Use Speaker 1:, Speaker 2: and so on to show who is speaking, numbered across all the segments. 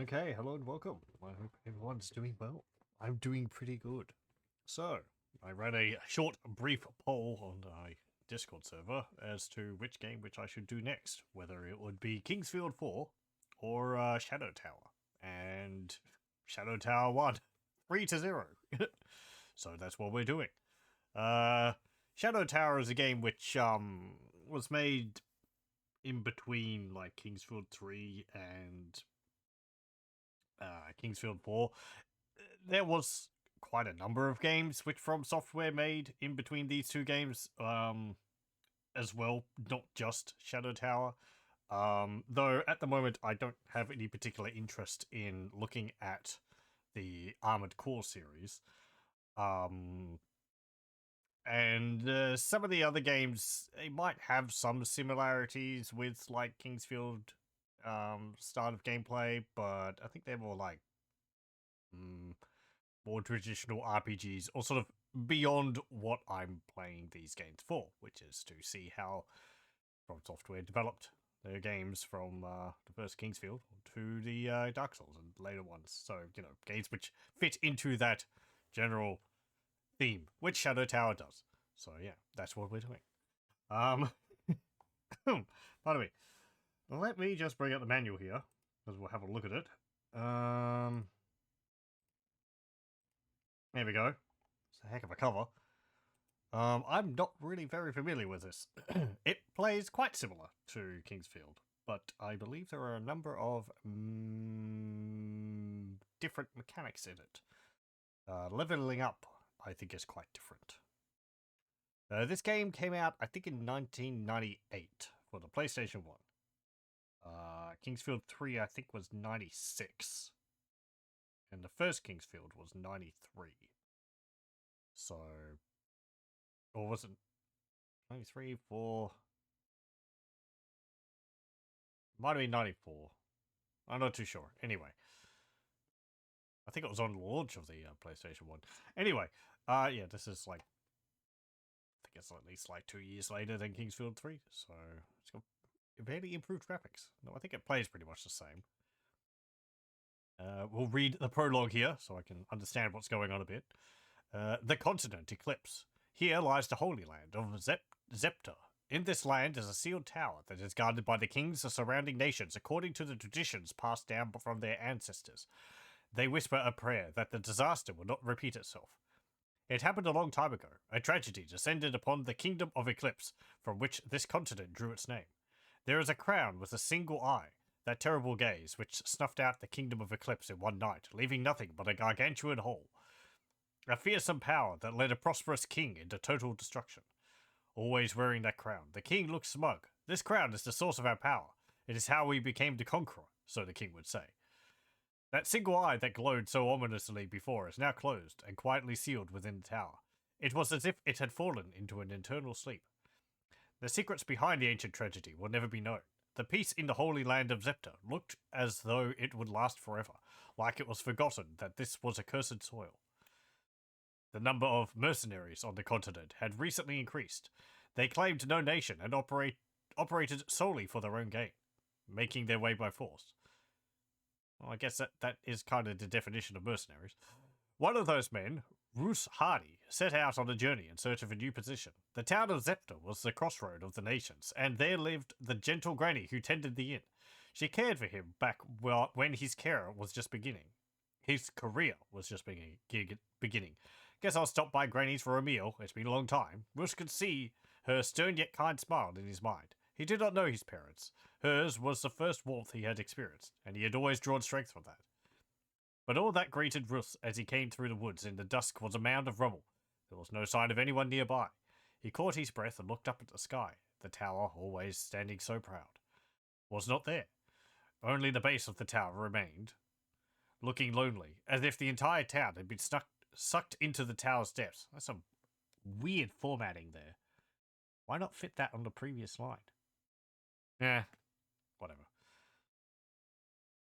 Speaker 1: Okay, hello and welcome. I hope everyone's doing well. I'm doing pretty good. So, I ran a short, brief poll on my Discord server as to which game which I should do next, whether it would be Kingsfield 4 or Shadow Tower. And Shadow Tower won 3-0. So that's what we're doing. Shadow Tower is a game which was made in between like Kingsfield 3 and Kingsfield 4. There was quite a number of games which FromSoftware made in between these two games, as well, not just Shadow Tower. Though at the moment I don't have any particular interest in looking at the Armored Core series. And some of the other games, they might have some similarities with like Kingsfield start of gameplay, but I think they're more like more traditional RPGs, or sort of beyond what I'm playing these games for, which is to see how FromSoftware developed their games from the first Kingsfield to the Dark Souls and later ones. So, games which fit into that general theme, which Shadow Tower does. So, yeah, that's what we're doing. Pardon me. Let me just bring up the manual here, because we'll have a look at it. There we go. It's a heck of a cover. I'm not really very familiar with this. It plays quite similar to Kingsfield, but I believe there are a number of different mechanics in it. Leveling up, I think, is quite different. This game came out, I think, in 1998 for the PlayStation 1. Kingsfield 3, I think, was 96. And the first Kingsfield was 93. So, or was it 93, 4? Might have been 94. I'm not too sure. Anyway, I think it was on launch of the PlayStation 1. Anyway, yeah, this is like, I think it's at least like 2 years later than Kingsfield 3. So, it's got very improved graphics. No, I think it plays pretty much the same. We'll read the prologue here so I can understand what's going on a bit. The continent Eclipse. Here lies the Holy Land of Zeptar. In this land is a sealed tower that is guarded by the kings of surrounding nations according to the traditions passed down from their ancestors. They whisper a prayer that the disaster will not repeat itself. It happened a long time ago. A tragedy descended upon the kingdom of Eclipse, from which this continent drew its name. There is a crown with a single eye, that terrible gaze which snuffed out the kingdom of Eclipse in one night, leaving nothing but a gargantuan hole. A fearsome power that led a prosperous king into total destruction. Always wearing that crown, the king looked smug. This crown is the source of our power. It is how we became the conqueror, so the king would say. That single eye that glowed so ominously before is now closed and quietly sealed within the tower. It was as if it had fallen into an eternal sleep. The secrets behind the ancient tragedy will never be known. The peace in the holy land of Zeptar looked as though it would last forever, like it was forgotten that this was accursed soil. The number of mercenaries on the continent had recently increased. They claimed no nation and operated solely for their own gain, making their way by force. Well, I guess that is kind of the definition of mercenaries. One of those men, Ruus Hardy, set out on a journey in search of a new position. The town of Zeptar was the crossroad of the nations, and there lived the gentle granny who tended the inn. She cared for him back when his care was just beginning. His career was just beginning. Guess I'll stop by Granny's for a meal. It's been a long time. Ruus could see her stern yet kind smile in his mind. He did not know his parents. Hers was the first warmth he had experienced, and he had always drawn strength from that. But all that greeted Ruus as he came through the woods in the dusk was a mound of rubble. There was no sign of anyone nearby. He caught his breath and looked up at the sky. The tower, always standing so proud, was not there. Only the base of the tower remained, looking lonely, as if the entire town had been sucked into the tower's depths. That's some weird formatting there. Why not fit that on the previous slide? Whatever.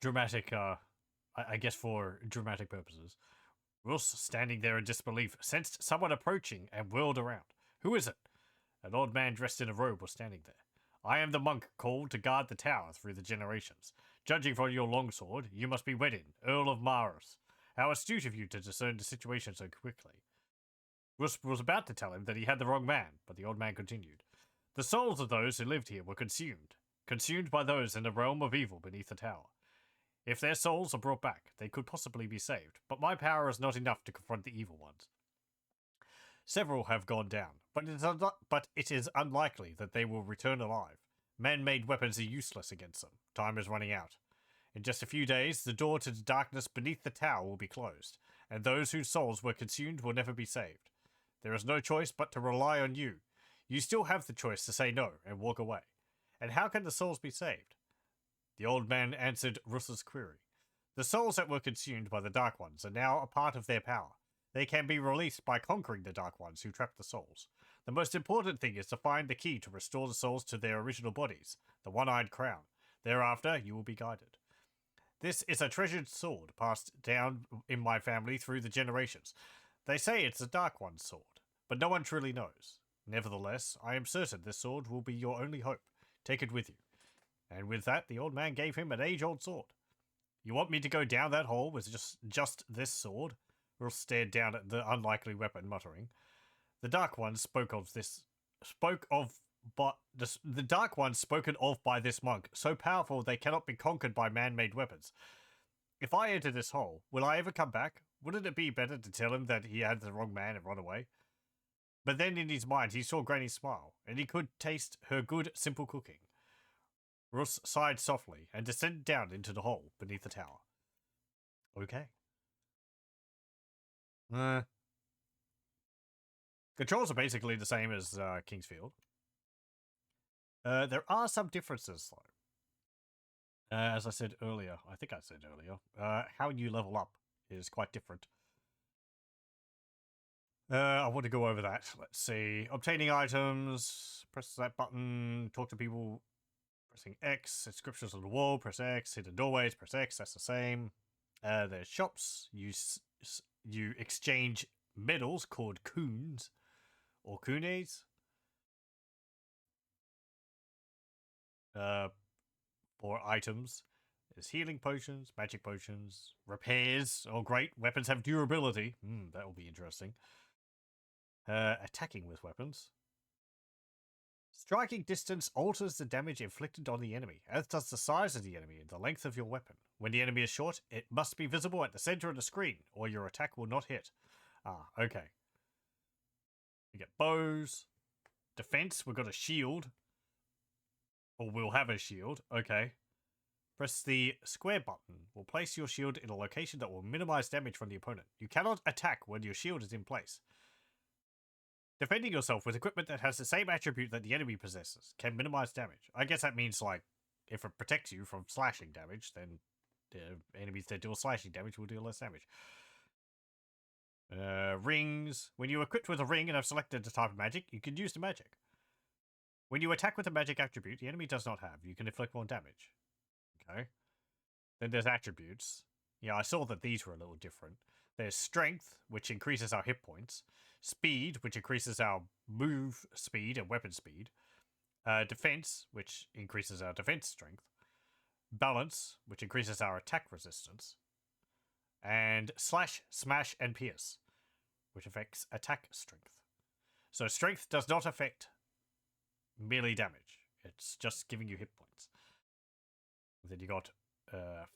Speaker 1: Dramatic, I guess for dramatic purposes. Ruus, standing there in disbelief, sensed someone approaching and whirled around. Who is it? An old man dressed in a robe was standing there. I am the monk called to guard the tower through the generations. Judging from your longsword, you must be Wedin, Earl of Maris. How astute of you to discern the situation so quickly. Ruus was about to tell him that he had the wrong man, but the old man continued. The souls of those who lived here were consumed by those in the realm of evil beneath the tower. If their souls are brought back, they could possibly be saved, but my power is not enough to confront the evil ones. Several have gone down, but it is unlikely that they will return alive. Man-made weapons are useless against them. Time is running out. In just a few days, the door to the darkness beneath the tower will be closed, and those whose souls were consumed will never be saved. There is no choice but to rely on you. You still have the choice to say no and walk away. And how can the souls be saved? The old man answered Ruus's query. The souls that were consumed by the Dark Ones are now a part of their power. They can be released by conquering the Dark Ones who trapped the souls. The most important thing is to find the key to restore the souls to their original bodies, the one-eyed crown. Thereafter, you will be guided. This is a treasured sword passed down in my family through the generations. They say it's a Dark One's sword, but no one truly knows. Nevertheless, I am certain this sword will be your only hope. Take it with you. And with that, the old man gave him an age-old sword. You want me to go down that hole with just this sword? Ruus stared down at the unlikely weapon, muttering. The Dark Ones the Dark Ones spoken of by this monk, so powerful they cannot be conquered by man-made weapons. If I enter this hole, will I ever come back? Wouldn't it be better to tell him that he had the wrong man and run away? But then in his mind he saw Granny smile, and he could taste her good, simple cooking. Ruus sighed softly and descended down into the hole beneath the tower. Okay. Controls are basically the same as Kingsfield. There are some differences, though. As I said earlier, how you level up is quite different. I want to go over that. Let's see. Obtaining items. Press that button. Talk to people. Pressing X. Inscriptions on the wall. Press X. Hidden doorways. Press X. That's the same. There's shops. You exchange medals called coons. Or kunes. For items. There's healing potions, magic potions, repairs. Oh, great. Weapons have durability. That will be interesting. Attacking with weapons. Striking distance alters the damage inflicted on the enemy, as does the size of the enemy and the length of your weapon. When the enemy is short, it must be visible at the center of the screen, or your attack will not hit. Ah, okay. We get bows. Defense, we've got a shield. Or we'll have a shield. Okay. Press the square button. Will place your shield in a location that will minimize damage from the opponent. You cannot attack when your shield is in place. Defending yourself with equipment that has the same attribute that the enemy possesses can minimize damage. I guess that means, like, if it protects you from slashing damage, then the enemies that deal slashing damage will deal less damage. Rings. When you're equipped with a ring and have selected the type of magic, you can use the magic. When you attack with a magic attribute the enemy does not have, you can inflict more damage. Okay. Then there's attributes. Yeah, I saw that these were a little different. There's strength, which increases our hit points. Speed, which increases our move speed and weapon speed. Defense, which increases our defense strength. Balance, which increases our attack resistance. And slash, smash, and pierce, which affects attack strength. So strength does not affect melee damage. It's just giving you hit points. Then you got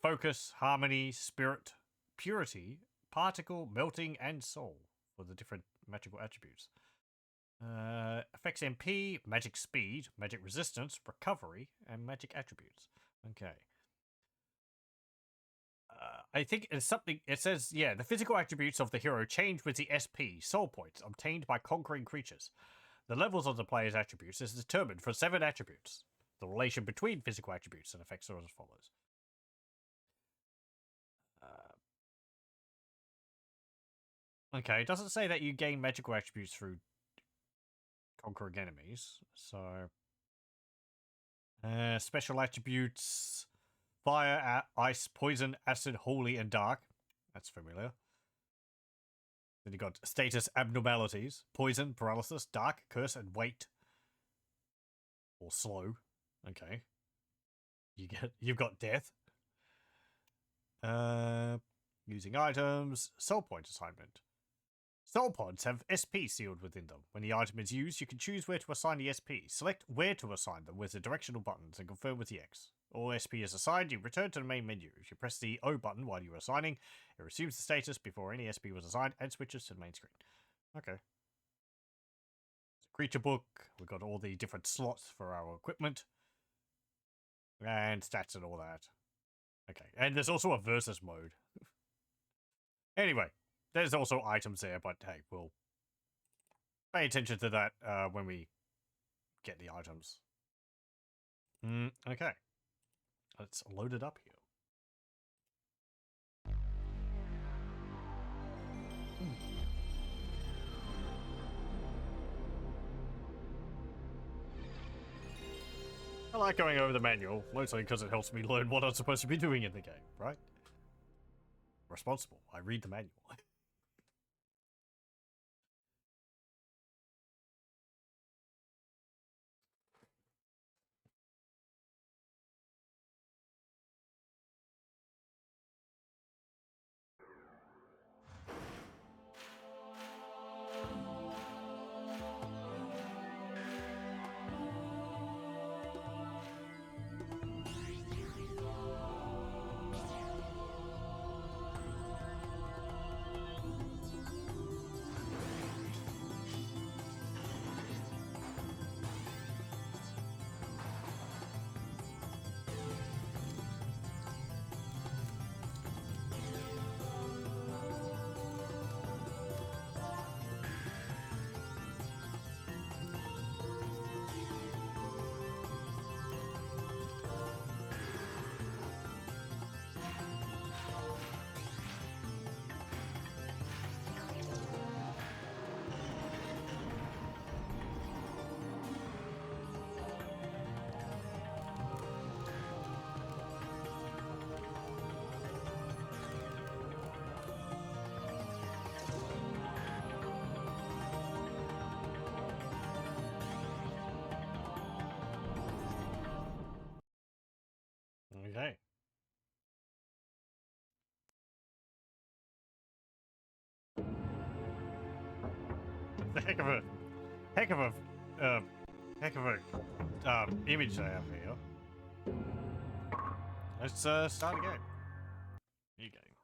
Speaker 1: focus, harmony, spirit, purity, particle, melting, and soul for the different magical attributes. Affects MP, magic speed, magic resistance, recovery, and magic attributes. Okay. I think it's something. It says, yeah, the physical attributes of the hero change with the SP, soul points, obtained by conquering creatures. The levels of the player's attributes is determined for 7 attributes. The relation between physical attributes and effects are as follows. Okay, it doesn't say that you gain magical attributes through conquering enemies, so... special attributes... Fire, ice, poison, acid, holy, and dark. That's familiar. Then you got status abnormalities. Poison, paralysis, dark, curse, and weight. Or slow. Okay. You've got death. Using items. Soul point assignment. Soul pods have SP sealed within them. When the item is used, you can choose where to assign the SP. Select where to assign them with the directional buttons and confirm with the X. All SP is assigned, you return to the main menu. If you press the O button while you are assigning, it resumes the status before any SP was assigned and switches to the main screen. Okay. Creature book. We've got all the different slots for our equipment. And stats and all that. Okay. And there's also a versus mode. Anyway. There's also items there, but hey, we'll pay attention to that when we get the items. Okay. Let's load it up here. I like going over the manual, mostly because it helps me learn what I'm supposed to be doing in the game, right? Responsible. I read the manual. Okay. The heck of a image I have here. Let's start again. New game.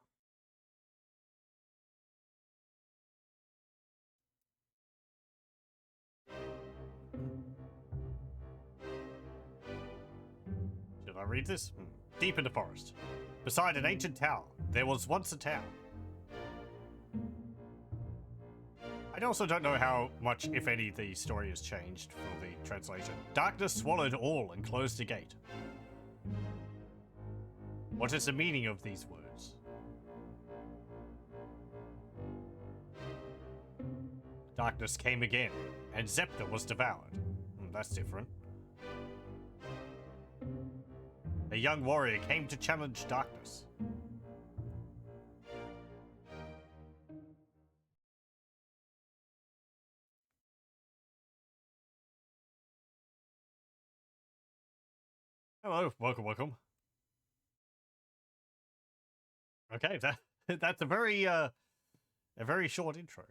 Speaker 1: Should I read this? Deep in the forest, beside an ancient tower, there was once a town. I also don't know how much, if any, the story has changed for the translation. Darkness swallowed all and closed the gate. What is the meaning of these words? Darkness came again, and Zeptar was devoured. That's different. A young warrior came to challenge darkness. Hello, welcome. Okay, that's a very short intro.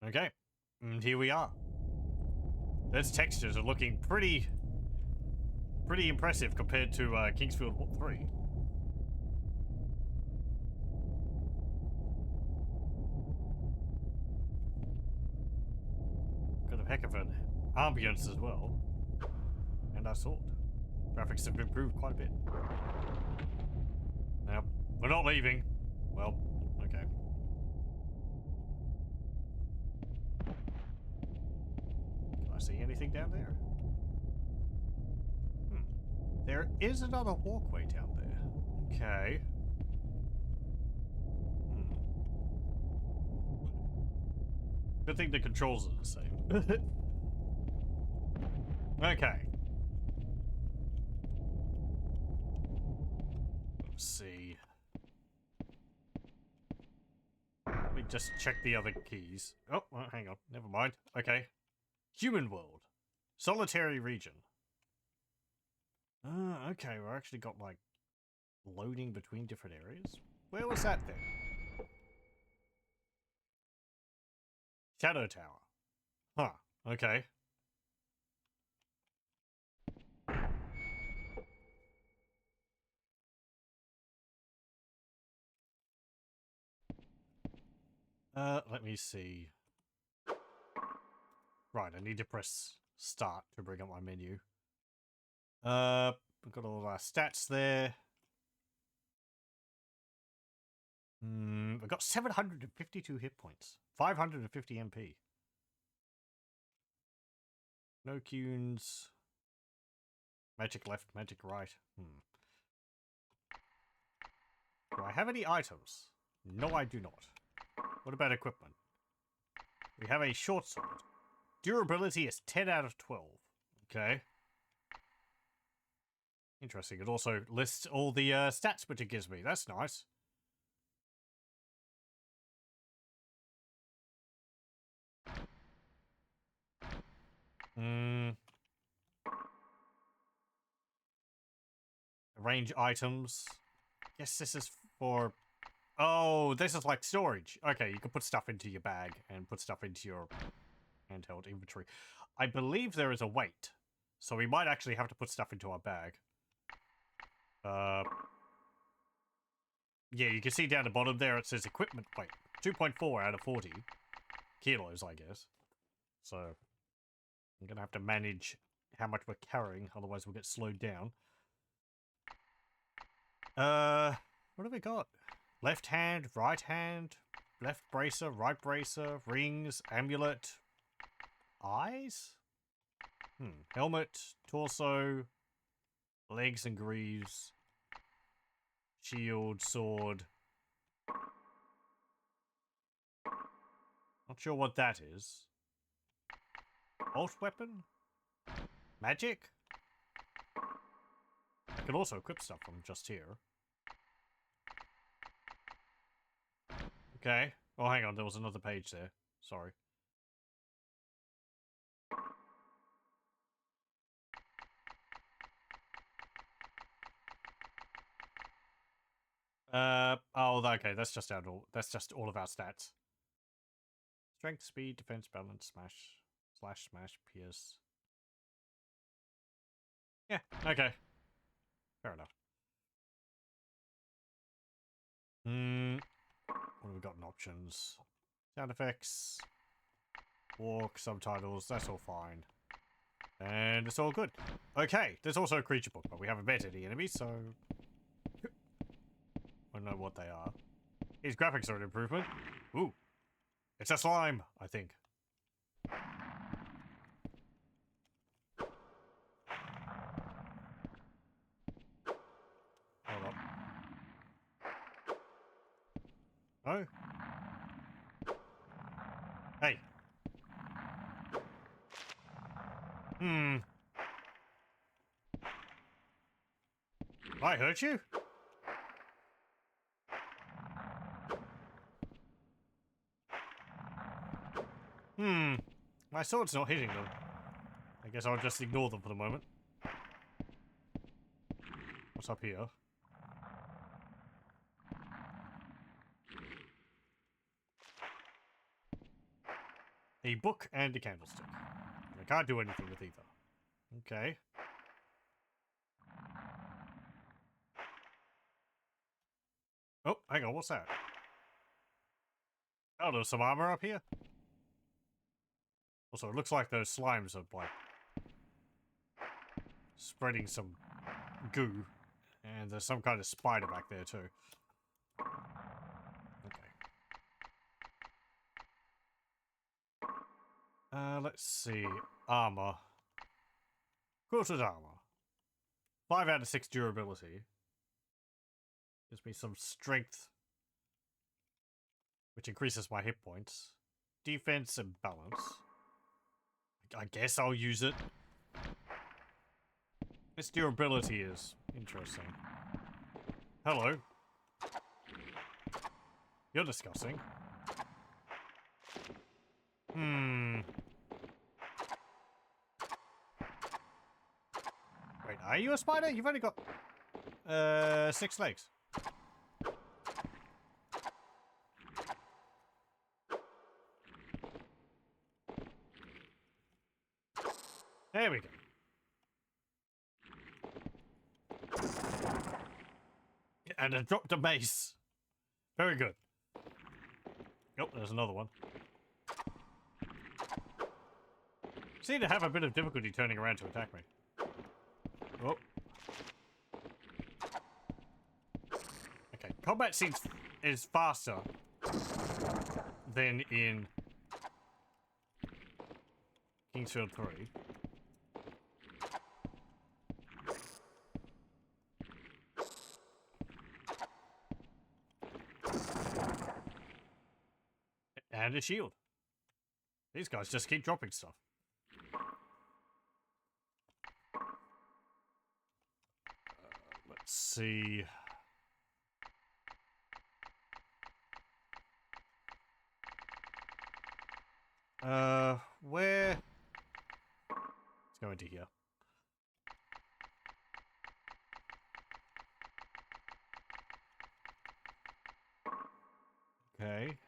Speaker 1: Okay, and here we are. Those textures are looking pretty impressive compared to Kingsfield 3. Got a heck of an ambience as well. And our sword. Graphics have improved quite a bit. Now, we're not leaving. Well, okay. Can I see anything down there? There is another walkway down there. Okay. Good thing the controls are the same. Okay. Let's see. me just check the other keys. Oh, well, hang on. Never mind. Okay. Human world. Solitary region. Okay. We're actually got, like, loading between different areas. Where was that then? Shadow Tower. Huh. Okay. Let me see. Right, I need to press start to bring up my menu. We've got all our stats there. We've got 752 hit points. 550 MP. No cues. Magic left, magic right. Do I have any items? No, I do not. What about equipment? We have a short sword. Durability is 10 out of 12. Okay. Interesting. It also lists all the stats which it gives me. That's nice. Range items. Yes, this is for... Oh, this is like storage. Okay, you can put stuff into your bag and put stuff into your handheld inventory. I believe there is a weight, so we might actually have to put stuff into our bag. Yeah, you can see down the bottom there it says equipment weight. 2.4 out of 40 kilos, I guess. So, I'm going to have to manage how much we're carrying, otherwise we'll get slowed down. What have we got? Left hand, right hand, left bracer, right bracer, rings, amulet, eyes? Helmet, torso, legs and greaves, shield, sword. Not sure what that is. Bolt weapon? Magic? I can also equip stuff from just here. Okay. Oh, hang on. There was another page there. Sorry. Oh, okay. That's just all of our stats. Strength, speed, defense, balance, smash, slash, smash, pierce. Yeah. Okay. Fair enough. What have we got in options? Sound effects, walk, subtitles. That's all fine. And it's all good. Okay, there's also a creature book, but we haven't met any enemies, so... I don't know what they are. These graphics are an improvement. Ooh. It's a slime, I think. Hold up. Oh? Hey. I hurt you? My sword's not hitting them. I guess I'll just ignore them for the moment. What's up here? A book and a candlestick. I can't do anything with either. Okay. Oh, hang on, what's that? Oh, there's some armor up here? Also, it looks like those slimes are, like, spreading some goo. And there's some kind of spider back there, too. Okay. Let's see. Armor. Quilted armor. 5 out of 6 durability. Gives me some strength, which increases my hit points. Defense and balance. I guess I'll use it. Its durability is interesting. Hello. You're disgusting. Are you a spider? You've only got 6 legs. There we go. And I dropped a mace. Very good. Oh, there's another one. Seem to have a bit of difficulty turning around to attack me. Oh. Okay, combat is faster than in Kingsfield 3. And a shield. These guys just keep dropping stuff. Let's see. Where? Let's go into here. Okay.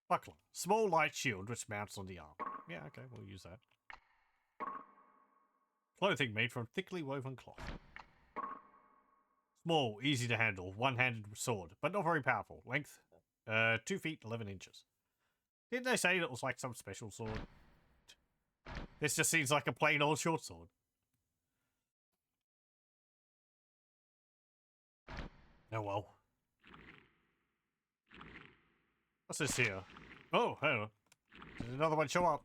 Speaker 1: Buckler. Small light shield which mounts on the arm. Yeah, okay, we'll use that. Clothing made from thickly woven cloth. Small, easy to handle, one-handed sword, but not very powerful. Length, 2 feet, 11 inches. Didn't they say it was like some special sword? This just seems like a plain old short sword. Oh well. What's this here? Oh, hang on. Did another one show up?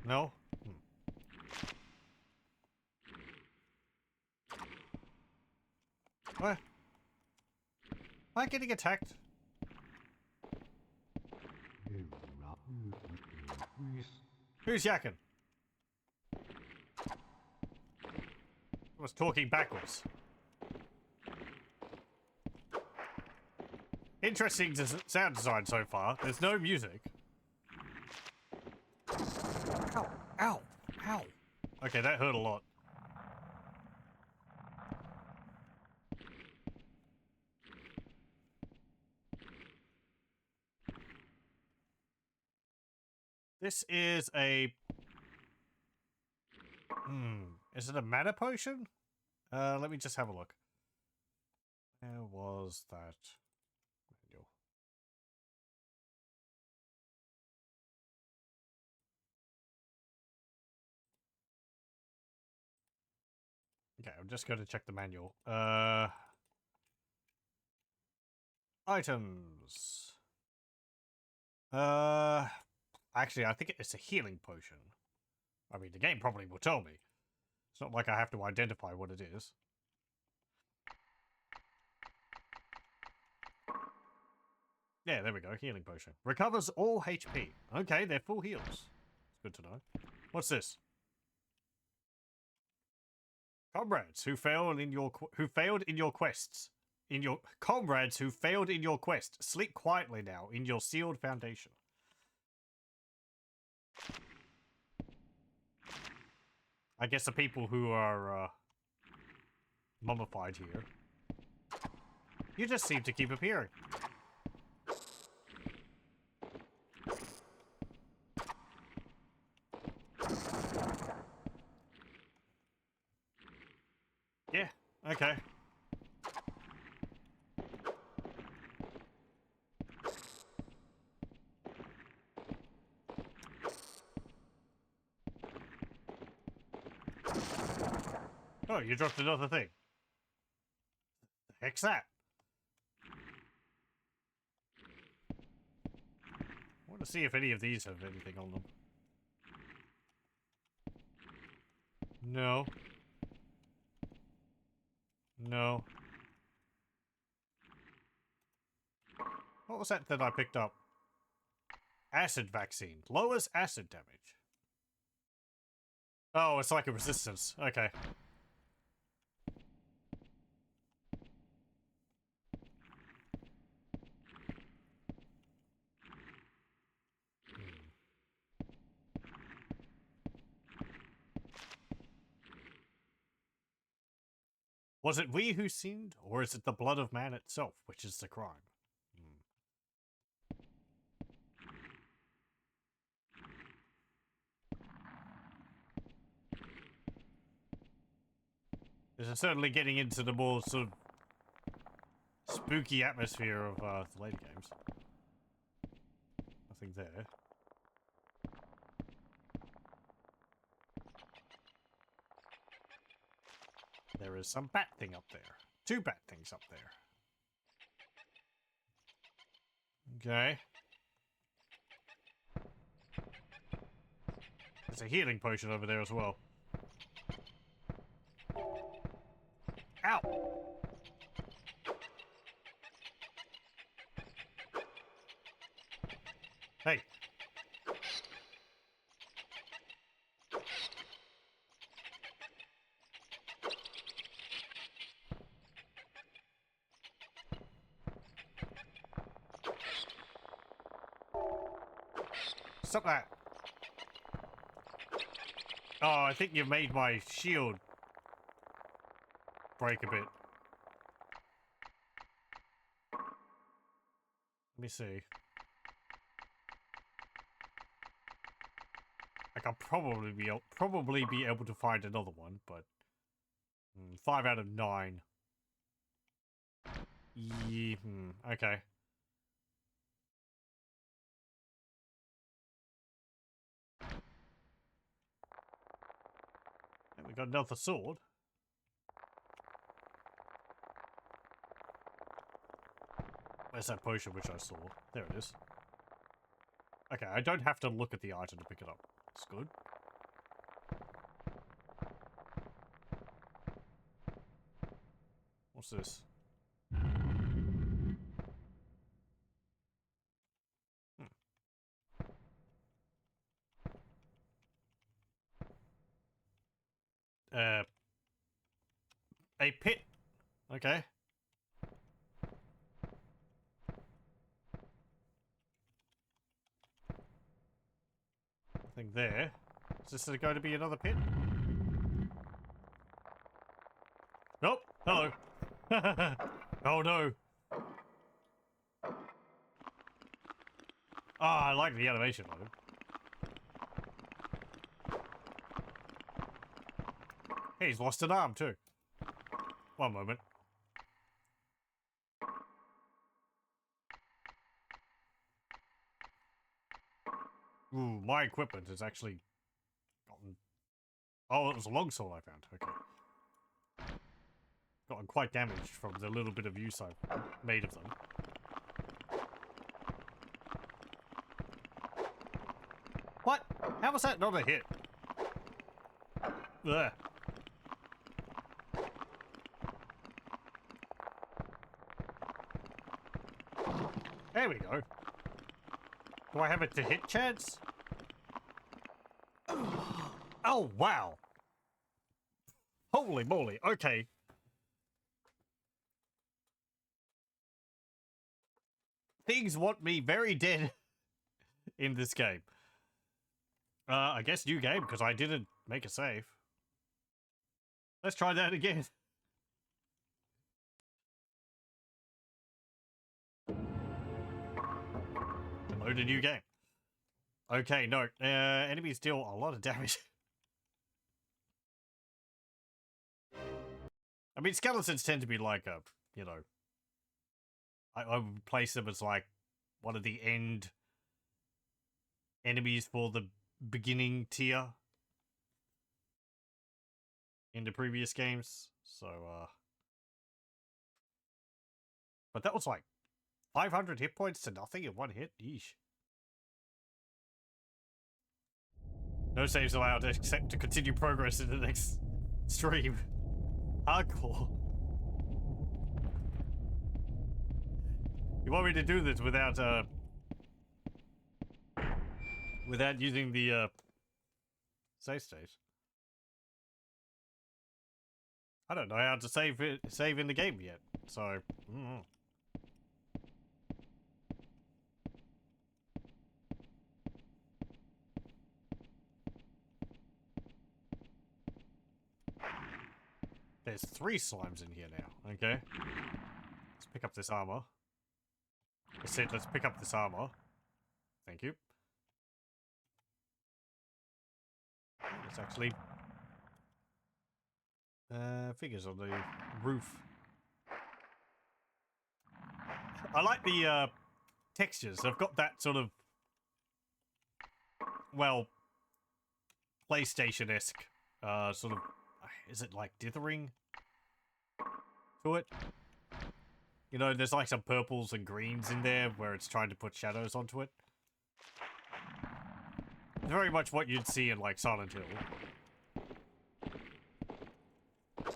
Speaker 1: No? What? Am I getting attacked? Who's yakking? I was talking backwards. Interesting sound design so far. There's no music. Ow! Ow! Ow! Okay, that hurt a lot. This is a... Is it a mana potion? Let me just have a look. Where was that manual? Okay, I'm just going to check the manual. Items. Actually, I think it's a healing potion. I mean, the game probably will tell me. It's not like I have to identify what it is. Yeah, there we go. Healing potion. Recovers all HP. Okay, they're full heals. It's good to know. What's this? Comrades who failed in your quests. Comrades who failed in your quest. Sleep quietly now in your sealed foundation. I guess the people who are mummified here. You just seem to keep appearing. Yeah, okay. Oh, you dropped another thing. The heck's that? I want to see if any of these have anything on them. No. No. What was that I picked up? Acid vaccine. Lowers acid damage. Oh, it's like a resistance. Okay. Was it we who sinned, or is it the blood of man itself which is the crime? This is certainly getting into the more sort of spooky atmosphere of the later games. Nothing there. There is some bat thing up there. 2 bat things up there. Okay. There's a healing potion over there as well. Ow! Hey. Stop that. Oh, I think you made my shield break a bit. Let me see. Like I'll probably be able to find another one, but 5 out of 9. Yeah, okay. And we got another sword. Where's that potion which I saw? There it is. Okay, I don't have to look at the item to pick it up. It's good. What's this? A pit. Okay. Nothing there. Is this going to be another pit? Nope. Hello. Oh no. Ah, I like the animation of him. Hey, he's lost an arm too. One moment. Ooh, my equipment has actually gotten... Oh, it was a longsword I found. Okay. Gotten quite damaged from the little bit of use I've made of them. What? How was that not a hit? Ugh. There we go. Do I have a to hit chance? Oh, wow. Holy moly. Okay. Things want me very dead in this game. I guess new game, because I didn't make a save. Let's try that again. Load a new game. Okay, no. Enemies deal a lot of damage. I mean, skeletons tend to be like a, you know... I would place them as like one of the end enemies for the beginning tier in the previous games. So, but that was like 500 hit points to nothing in one hit? Yeesh. No saves allowed except to continue progress in the next stream. Hardcore. You want me to do this without using the save state? I don't know how to save in the game yet, so There's 3 slimes in here now. Okay. Let's pick up this armor. Let's pick up this armor. Thank you. Let's actually... figures on the roof. I like the textures. They've got that sort of... Well... PlayStation-esque sort of... Is it like dithering to it? You know, there's like some purples and greens in there where it's trying to put shadows onto it. Very much what you'd see in like Silent Hill. I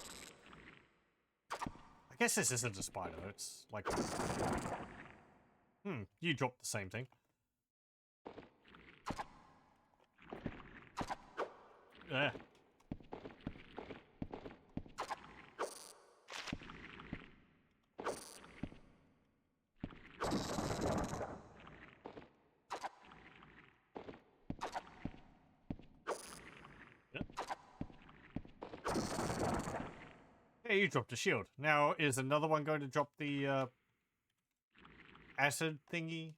Speaker 1: guess this isn't a spider, it's like... you dropped the same thing. Yeah. Hey, you dropped a shield. Now, is another one going to drop the acid thingy?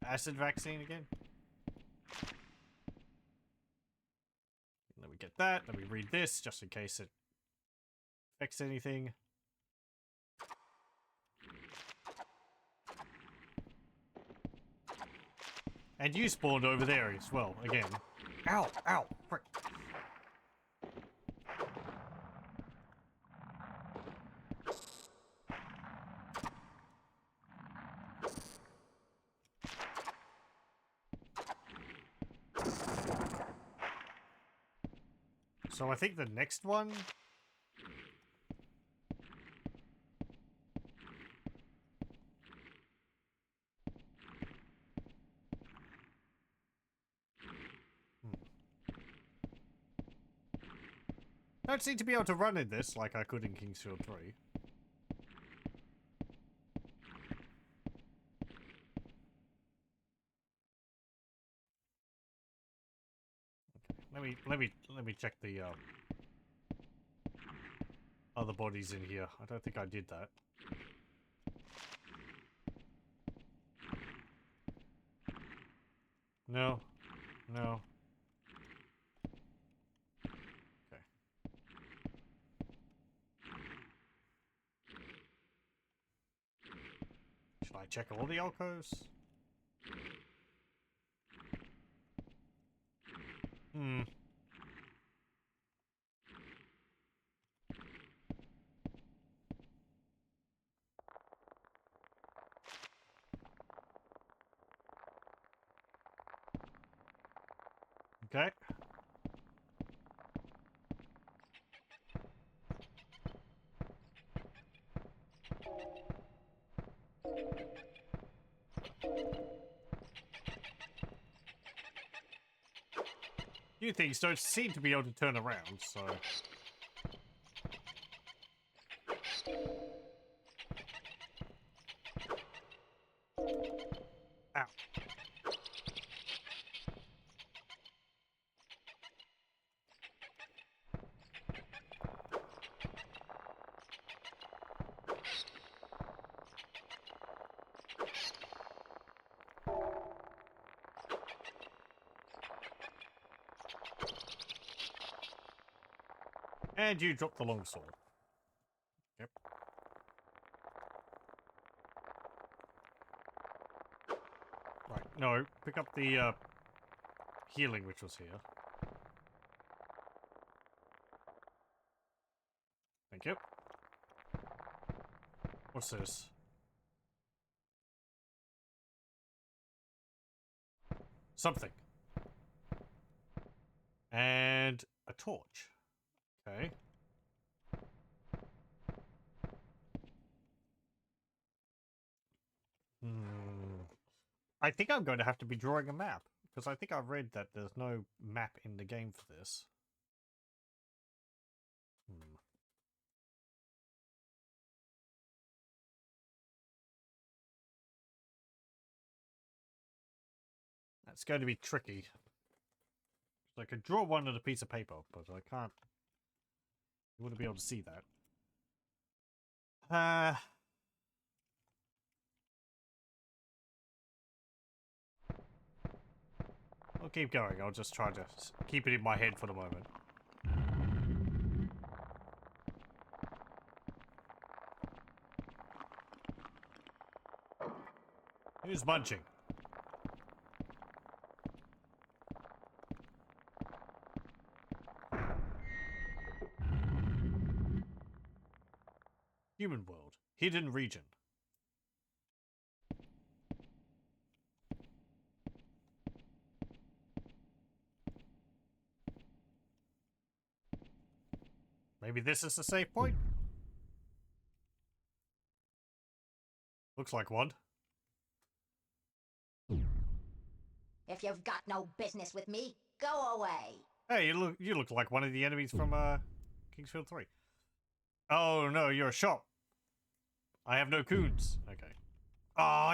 Speaker 1: Acid vaccine again? Let me get that. Let me read this, just in case it affects anything. And you spawned over there as well, again. Ow! Ow! Frick. So I think the next one... Don't seem to be able to run in this like I could in Kingsfield 3. Okay, let me check the other bodies in here. I don't think I did that. No. No. Okay. Should I check all the alcoves? Okay. You things don't seem to be able to turn around, so... Ow. And you dropped the longsword. Yep. Right, no, pick up the healing which was here. Thank you. What's this? Something. And a torch. Okay. I think I'm going to have to be drawing a map, because I think I've read that there's no map in the game for this. That's going to be tricky. So I could draw one on a piece of paper, but I can't You wouldn't be able to see that. I'll keep going. I'll just try to keep it in my head for the moment. Who's munching? Human world. Hidden region. Maybe this is the safe point? Looks like one.
Speaker 2: If you've got no business with me, go away.
Speaker 1: Hey, you look like one of the enemies from Kingsfield 3. Oh no, you're a shop. I have no coons. Okay. Oh,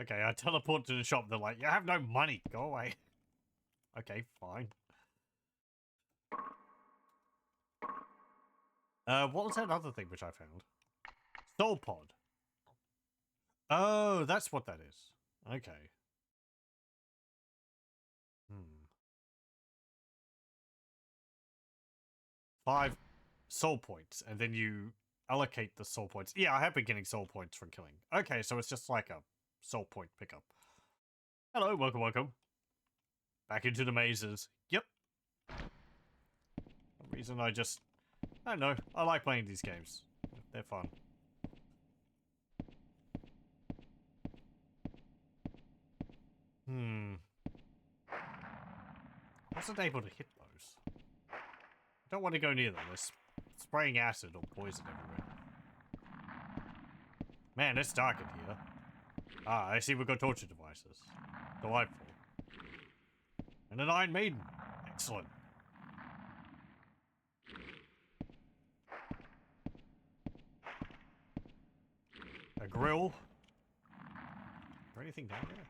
Speaker 1: okay, I teleport to the shop. They're like, you have no money. Go away. Okay, fine. What was that other thing which I found? Soul pod. Oh, that's what that is. Okay. 5 soul points, and then you allocate the soul points. Yeah, I have been getting soul points from killing. Okay, so it's just like a soul point pickup. Hello, welcome, welcome. Back into the mazes. Yep. For some reason I don't know. I like playing these games. They're fun. I wasn't able to hit those. I don't want to go near them. They're spraying acid or poison everywhere. Man, it's dark in here. Ah, I see we've got torture devices. Delightful. And an Iron Maiden. Excellent. A grill. Is there anything down there?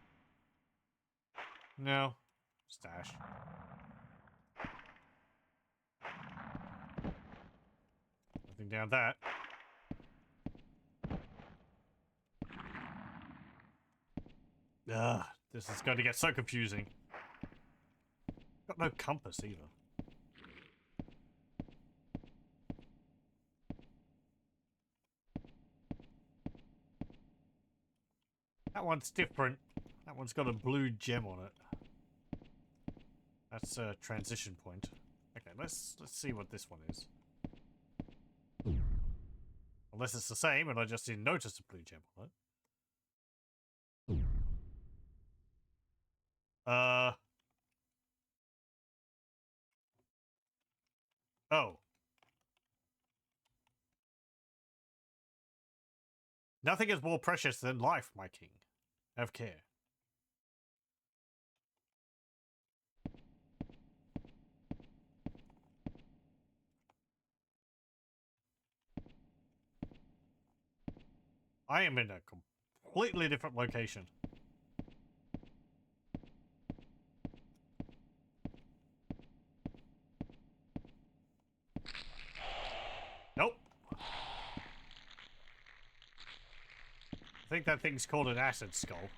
Speaker 1: No. Stash. Nothing down that. Ugh, this is going to get so confusing. Got no compass either. That one's different. That one's got a blue gem on it. That's a transition point. Okay, let's see what this one is. Unless it's the same and I just didn't notice a blue gem on it. Oh. Nothing is more precious than life, my king. Have care. I am in a completely different location. Nope. I think that thing's called an acid skull.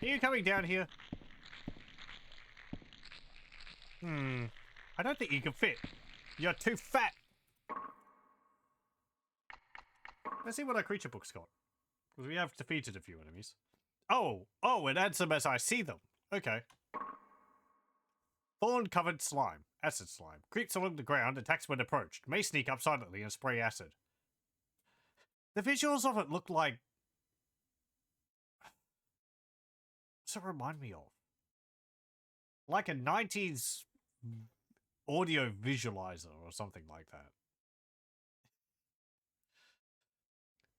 Speaker 1: Are you coming down here? I don't think you can fit. You're too fat. Let's see what our creature book's got. Because we have defeated a few enemies. Oh, it adds them as I see them. Okay. Thorn-covered slime. Acid slime. Creeps along the ground, attacks when approached. May sneak up silently and spray acid. The visuals of it look like... What's it remind me of? Like a 90s audio visualizer or something like that.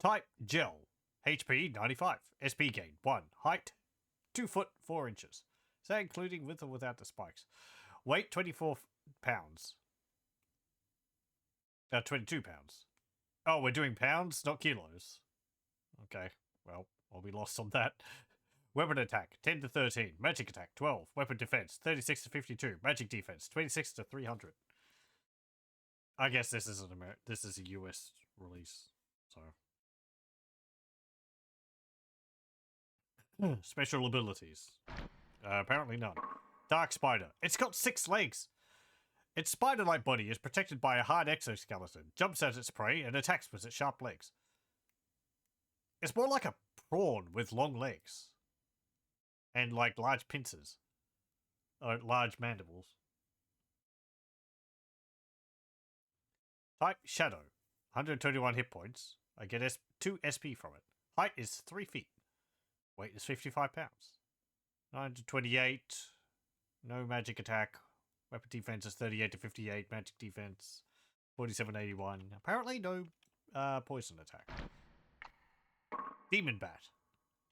Speaker 1: Type gel. HP 95. SP gain 1. Height 2 foot 4 inches. Say including with or without the spikes. Weight 24 pounds. 22 pounds. Oh, we're doing pounds, not kilos. Okay, well, I'll be lost on that. Weapon attack 10 to 13. Magic attack 12. Weapon defense 36 to 52. Magic defense 26 to 300. I guess this is this is a US release, so. Special abilities. Apparently none. Dark Spider. It's got 6 legs. Its spider-like body is protected by a hard exoskeleton, jumps at its prey, and attacks with its sharp legs. It's more like a prawn with long legs. And like large pincers. Or large mandibles. Type Shadow. 121 hit points. I get 2 SP from it. Height is 3 feet. Weight is 55 pounds. 928. No magic attack. Weapon defense is 38 to 58. Magic defense 4781. Apparently no poison attack. Demon Bat.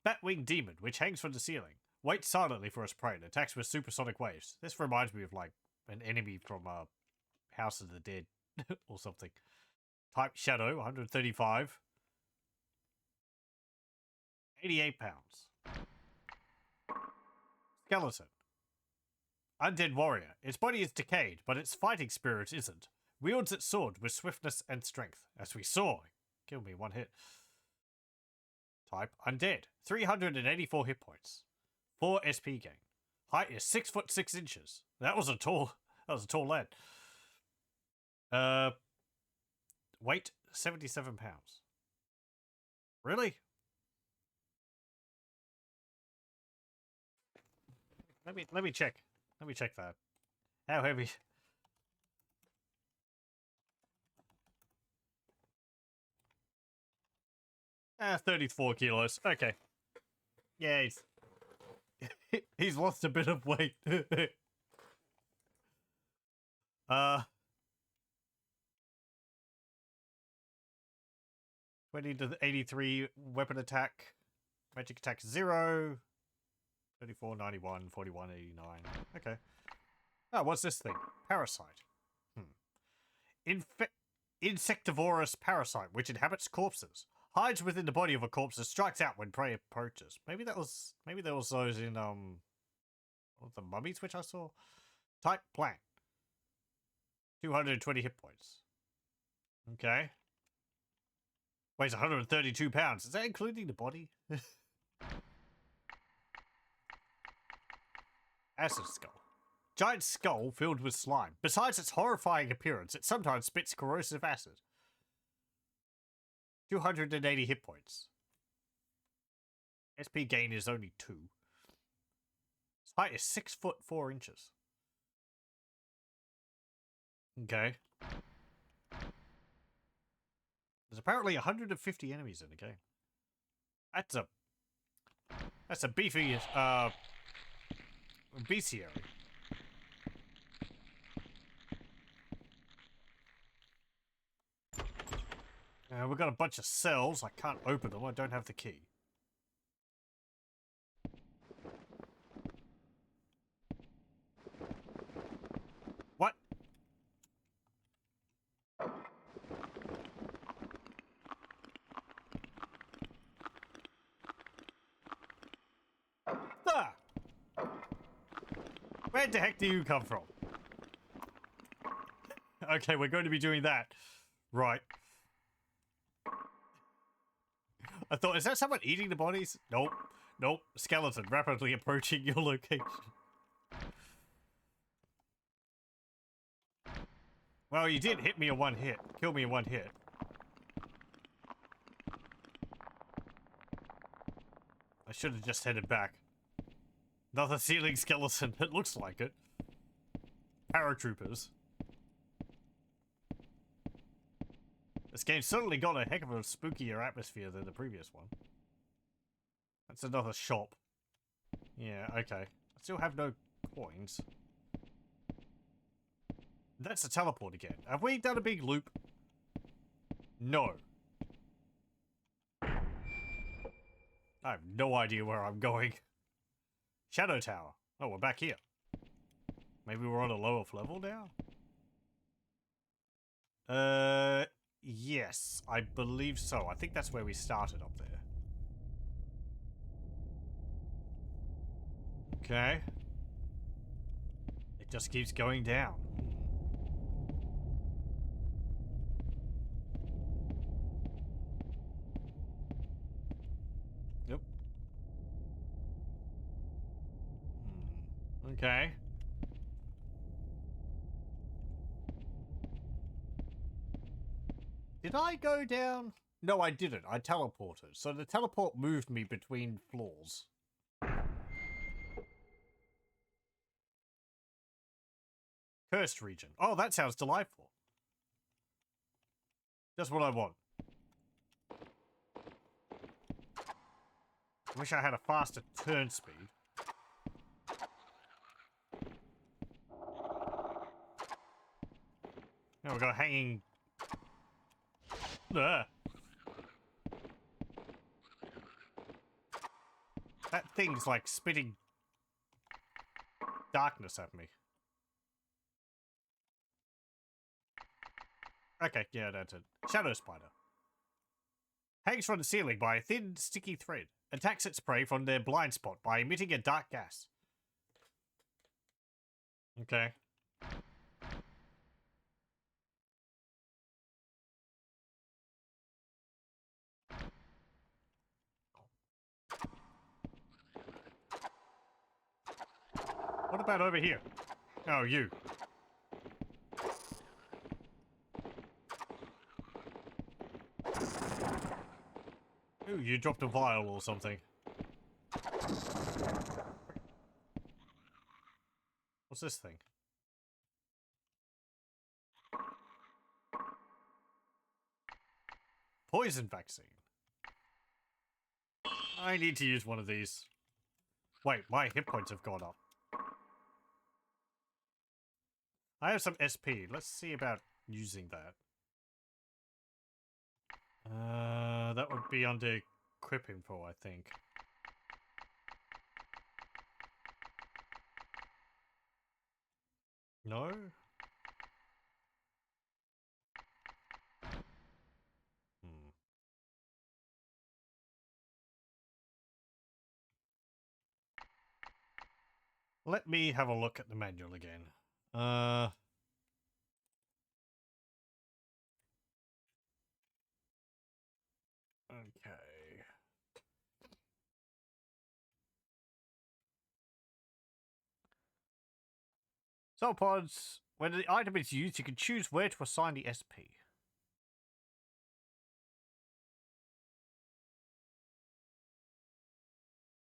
Speaker 1: Batwing Demon, which hangs from the ceiling. Waits silently for its prey and attacks with supersonic waves. This reminds me of like an enemy from House of the Dead or something. Type Shadow, 135. 88 pounds. Skeleton. Undead Warrior. Its body is decayed, but its fighting spirit isn't. Wields its sword with swiftness and strength. As we saw. Killed me 1 hit. Type Undead. 384 hit points. 4 SP gain. Height is 6 foot 6 inches. That was a tall lad. Weight 77 pounds. Really? Let me check. Let me check that. How heavy? 34 kilos. Okay. Yeah, he's lost a bit of weight. 20 to 83 weapon attack. Magic attack 0. 34, 91, 41, 89. Okay. Oh, what's this thing? Parasite. Insectivorous parasite, which inhabits corpses. Hides within the body of a corpse and strikes out when prey approaches. Maybe there was those in the mummies which I saw. Type Plant. 220 hit points. Okay. Weighs 132 pounds. Is that including the body? Acid Skull. Giant skull filled with slime. Besides its horrifying appearance, it sometimes spits corrosive acid. 280 hit points. SP gain is only 2. Its height is 6 foot 4 inches. Okay. There's apparently 150 enemies in the game. That's a beefy bestiary. We've got a bunch of cells. I can't open them. I don't have the key. What? Ah! Where the heck do you come from? Okay, we're going to be doing that. Right. I thought, is that someone eating the bodies? Nope. Nope. Skeleton rapidly approaching your location. Well, you did hit me in 1 hit. Kill me in 1 hit. I should have just headed back. Another ceiling skeleton. It looks like it. Paratroopers. This game certainly got a heck of a spookier atmosphere than the previous one. That's another shop. Yeah, okay. I still have no coins. That's a teleport again. Have we done a big loop? No. I have no idea where I'm going. Shadow Tower. Oh, we're back here. Maybe we're on a lower level now? Yes, I believe so. I think that's where we started up there. Okay. It just keeps going down. Yep. Okay. Did I go down? No, I didn't. I teleported. So the teleport moved me between floors. Cursed region. Oh, that sounds delightful. Just what I want. Wish I had a faster turn speed. Now we've got hanging... Ugh. That thing's like spitting darkness at me. Okay, yeah, that's it. Shadow spider. Hangs from the ceiling by a thin, sticky thread. Attacks its prey from their blind spot by emitting a dark gas. Okay. What about over here? Oh, you. Ooh, you dropped a vial or something. What's this thing? Poison vaccine. I need to use one of these. Wait, my hit points have gone up. I have some SP. Let's see about using that. That would be under equip info, I think. No? Let me have a look at the manual again. Okay. Soul pods. When the item is used, you can choose where to assign the SP.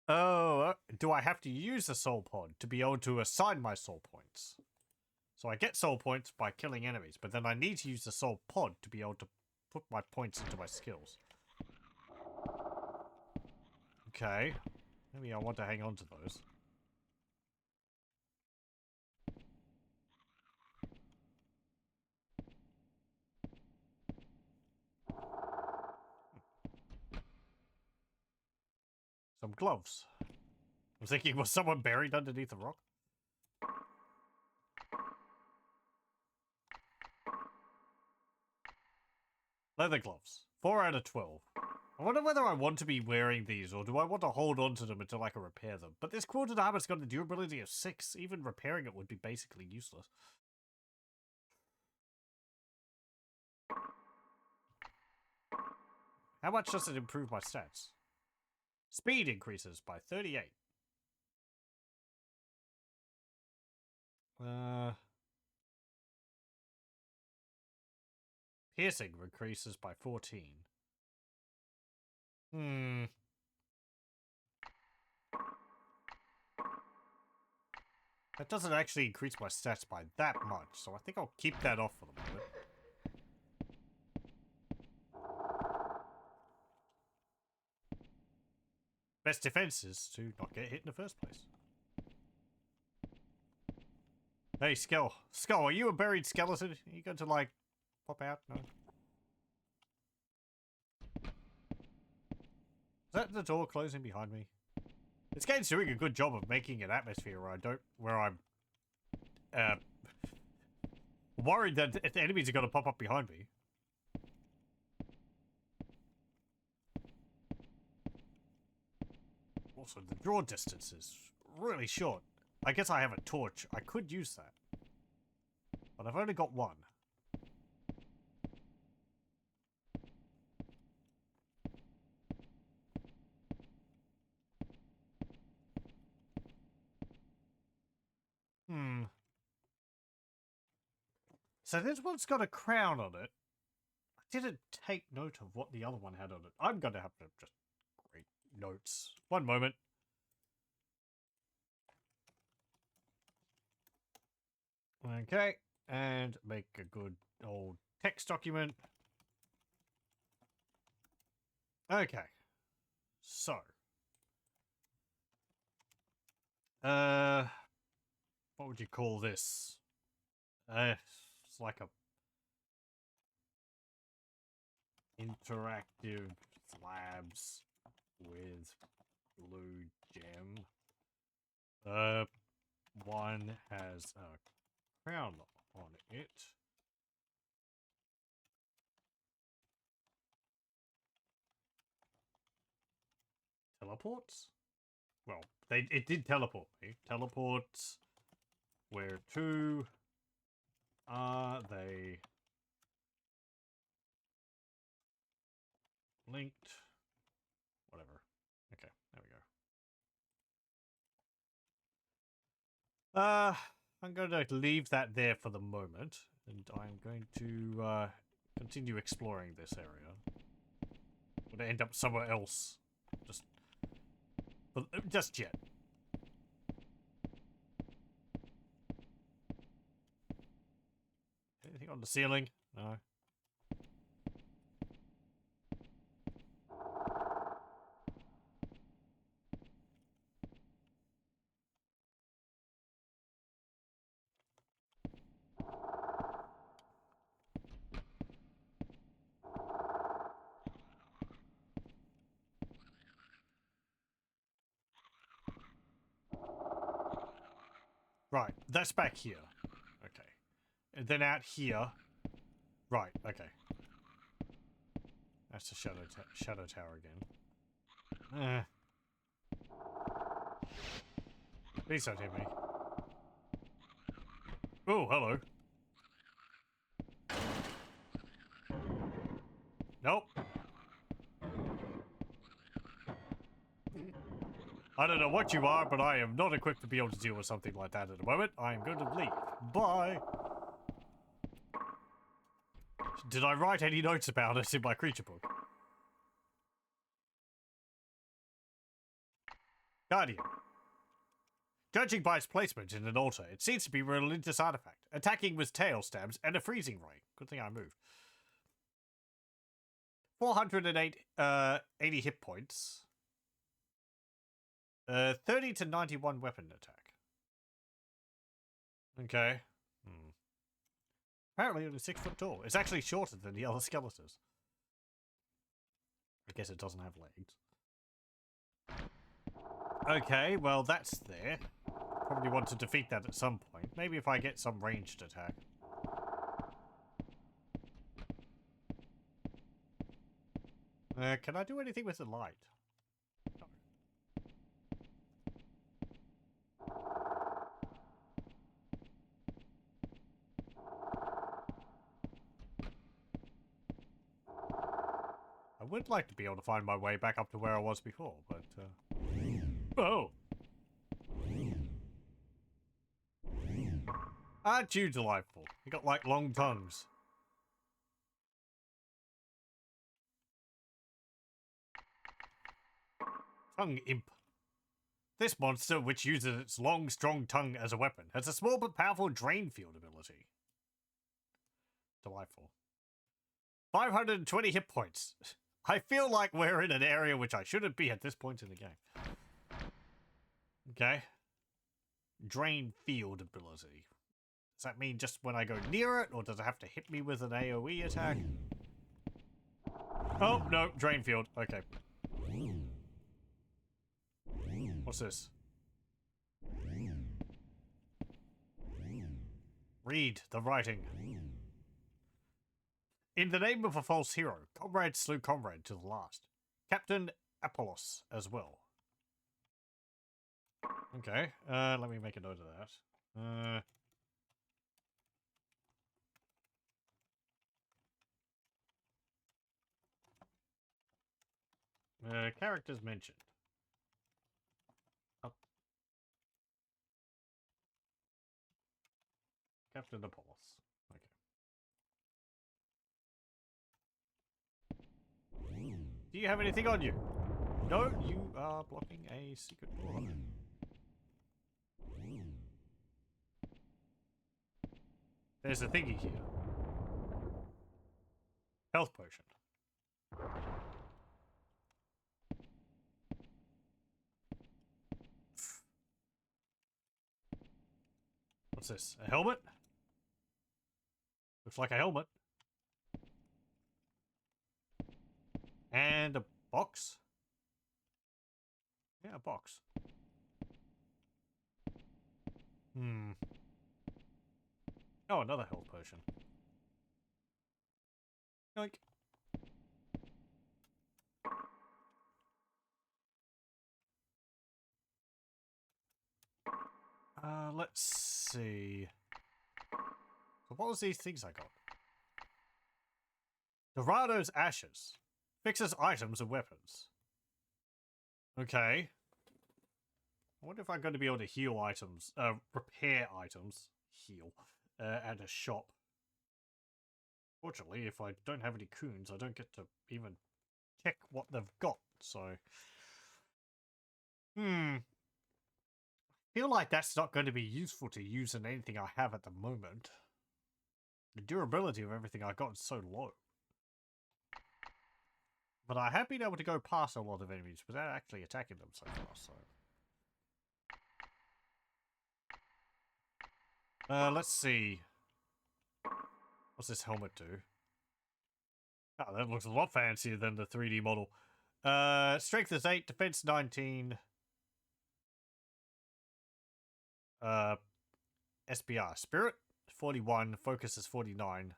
Speaker 1: Oh, do I have to use the soul pod to be able to assign my soul points? So I get soul points by killing enemies, but then I need to use the soul pod to be able to put my points into my skills. Okay. Maybe I want to hang on to those. Some gloves. I'm thinking, was someone buried underneath a rock? Leather gloves. 4 out of 12. I wonder whether I want to be wearing these, or do I want to hold on to them until I can repair them? But this quilted armor's got a durability of 6. Even repairing it would be basically useless. How much does it improve my stats? Speed increases by 38. Piercing increases by 14. That doesn't actually increase my stats by that much, so I think I'll keep that off for the moment. Best defense is to not get hit in the first place. Hey, Skull. Skull, are you a buried skeleton? Are you going to, like, pop out? No? Is that the door closing behind me? This game's doing a good job of making an atmosphere where I'm worried that if the enemies are going to pop up behind me. Also, the draw distance is really short. I guess I have a torch. I could use that. But I've only got one. So this one's got a crown on it. I didn't take note of what the other one had on it. I'm going to have to just create notes. One moment. Okay. And make a good old text document. Okay. So. What would you call this? It's like a interactive slabs with blue gem. One has a crown on it. Teleports? Well, it did teleport me. Teleports. Where to are they linked? Whatever. Okay, there we go. I'm going to leave that there for the moment, and I'm going to continue exploring this area. I'm going to end up somewhere else, just yet. Anything on the ceiling? No. Right, that's back here. Okay. And then out here. Right, okay. That's the shadow tower again. Please don't hit me. Oh, hello. Nope. I don't know what you are, but I am not equipped to be able to deal with something like that at the moment. I am going to leave. Bye. Did I write any notes about it in my creature book? Guardian. Judging by its placement in an altar, it seems to be a religious artifact, attacking with tail stabs and a freezing ray. Good thing I moved. 408 80 hit points. 30 to 91 weapon attack. Okay. Apparently only 6 foot tall. It's actually shorter than the other skeletons. I guess it doesn't have legs. Okay, well that's there. Probably want to defeat that at some point. Maybe if I get some ranged attack. Can I do anything with the light? No. I would like to be able to find my way back up to where I was before, but... Oh! Aren't you delightful? You got, like, long tongues. Tongue Imp. This monster, which uses its long, strong tongue as a weapon, has a small but powerful drain field ability. Delightful. 520 hit points. I feel like we're in an area which I shouldn't be at this point in the game. Okay. Drain field ability. Does that mean just when I go near it, or does it have to hit me with an AoE attack? Oh, no, drain field. Okay. What's this? Read the writing. In the name of a false hero, comrade slew comrade to the last. Captain Apollos as well. Okay, let me make a note of that. Characters mentioned. Oh. Captain Apollos. Okay. Do you have anything on you? No, you are blocking a secret door. There's a thingy here. Health potion. What's this? A helmet? Looks like a helmet. And a box? Yeah, a box. Hmm. Oh, another health potion. Yoink. Let's see. So what was these things I got? Dorado's Ashes. Fixes items and weapons. Okay. I wonder if I'm going to be able to heal items, repair items, at a shop. Fortunately, if I don't have any coons, I don't get to even check what they've got, so... Feel like that's not going to be useful to use in anything I have at the moment. The durability of everything I got is so low. But I have been able to go past a lot of enemies without actually attacking them so far, so... let's see. What's this helmet do? Oh, that looks a lot fancier than the 3D model. Strength is 8, defense 19. SBR. Spirit 41, focus is 49.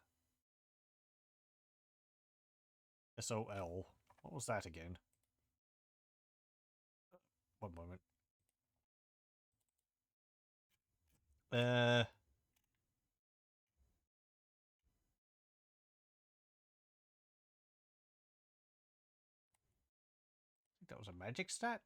Speaker 1: SOL. What was that again? One moment. I think that was a magic stat?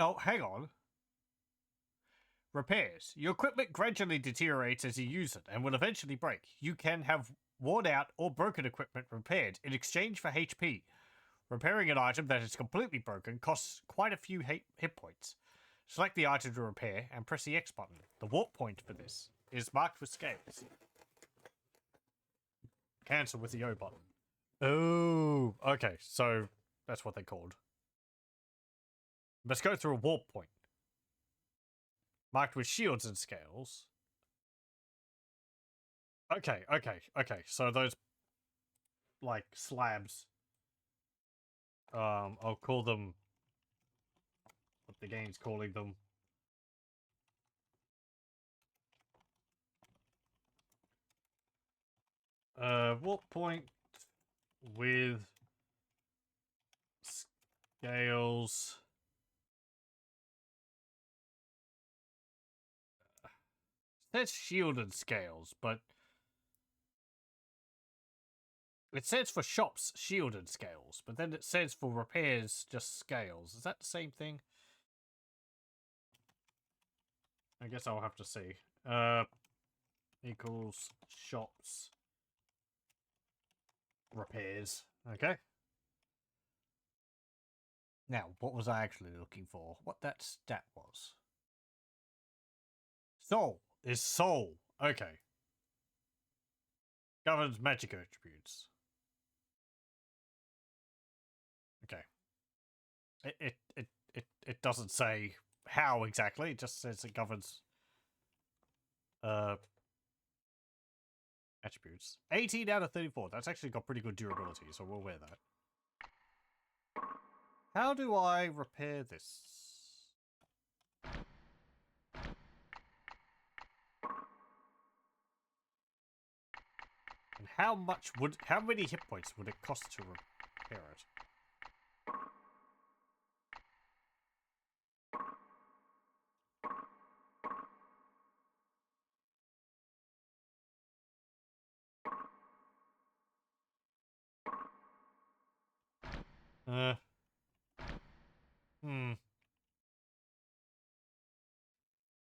Speaker 1: Oh, hang on. Repairs. Your equipment gradually deteriorates as you use it and will eventually break. You can have worn out or broken equipment repaired in exchange for HP. Repairing an item that is completely broken costs quite a few hit points. Select the item to repair and press the X button. The warp point for this is marked with scales. Cancel with the O button. Oh, okay, so that's what they're called. Let's go through a warp point. Marked with shields and scales. Okay. So those, like, slabs. I'll call them what the game's calling them. Warp point with scales. It says shielded scales, but it says for shops shielded scales, but then it says for repairs just scales. Is that the same thing? I guess I'll have to see. Equals shops repairs. Okay. Now, what was I actually looking for? What that stat was? Soul is soul. Okay. Governs magic attributes. Okay. It doesn't say how exactly. It just says it governs Attributes. 18 out of 34. That's actually got pretty good durability, so we'll wear that. How do I repair this? And how many hit points would it cost to repair it?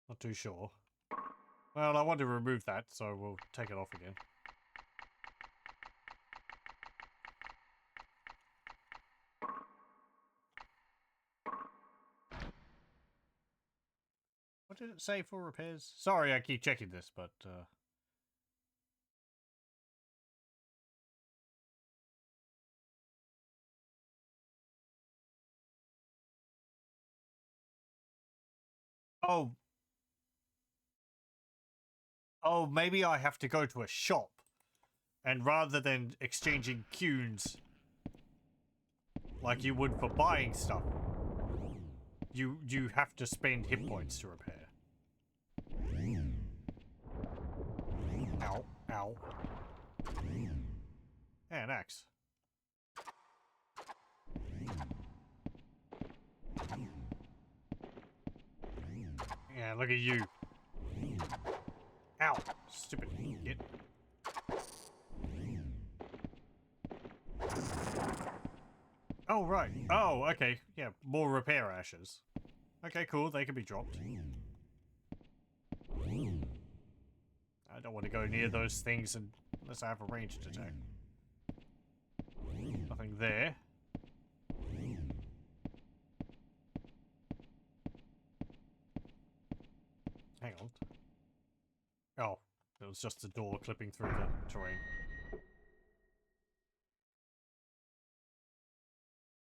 Speaker 1: Not too sure. Well, I want to remove that, so we'll take it off again. What did it say for repairs? Sorry, I keep checking this, but oh. Oh, maybe I have to go to a shop. And rather than exchanging cues like you would for buying stuff, you have to spend hit points to repair. Ow, ow. Yeah, an axe. Yeah, look at you. Ow, stupid idiot. Oh, right. Oh, okay. Yeah, more repair ashes. Okay, cool. They can be dropped. I don't want to go near those things unless I have a ranged attack. Nothing there. Hang on. Oh, it was just a door clipping through the terrain.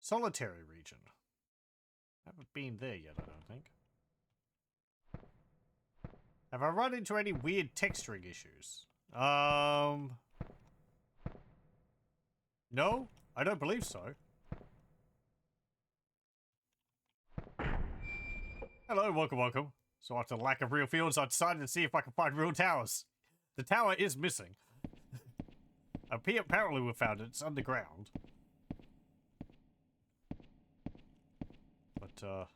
Speaker 1: Solitary region. Haven't been there yet, I don't think. Have I run into any weird texturing issues? No, I don't believe so. Hello, welcome, welcome. So after the lack of real fields, I decided to see if I can find real towers. The tower is missing. Apparently we found it. It's underground. But,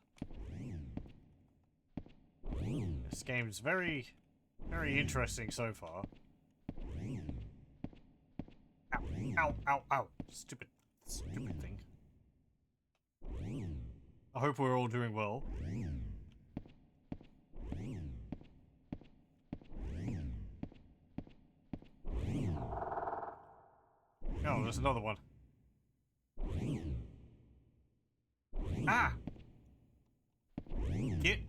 Speaker 1: this game's very, very interesting so far. Ow, ow, ow, ow. Stupid thing. I hope we're all doing well. Oh, there's another one. Ah! Get.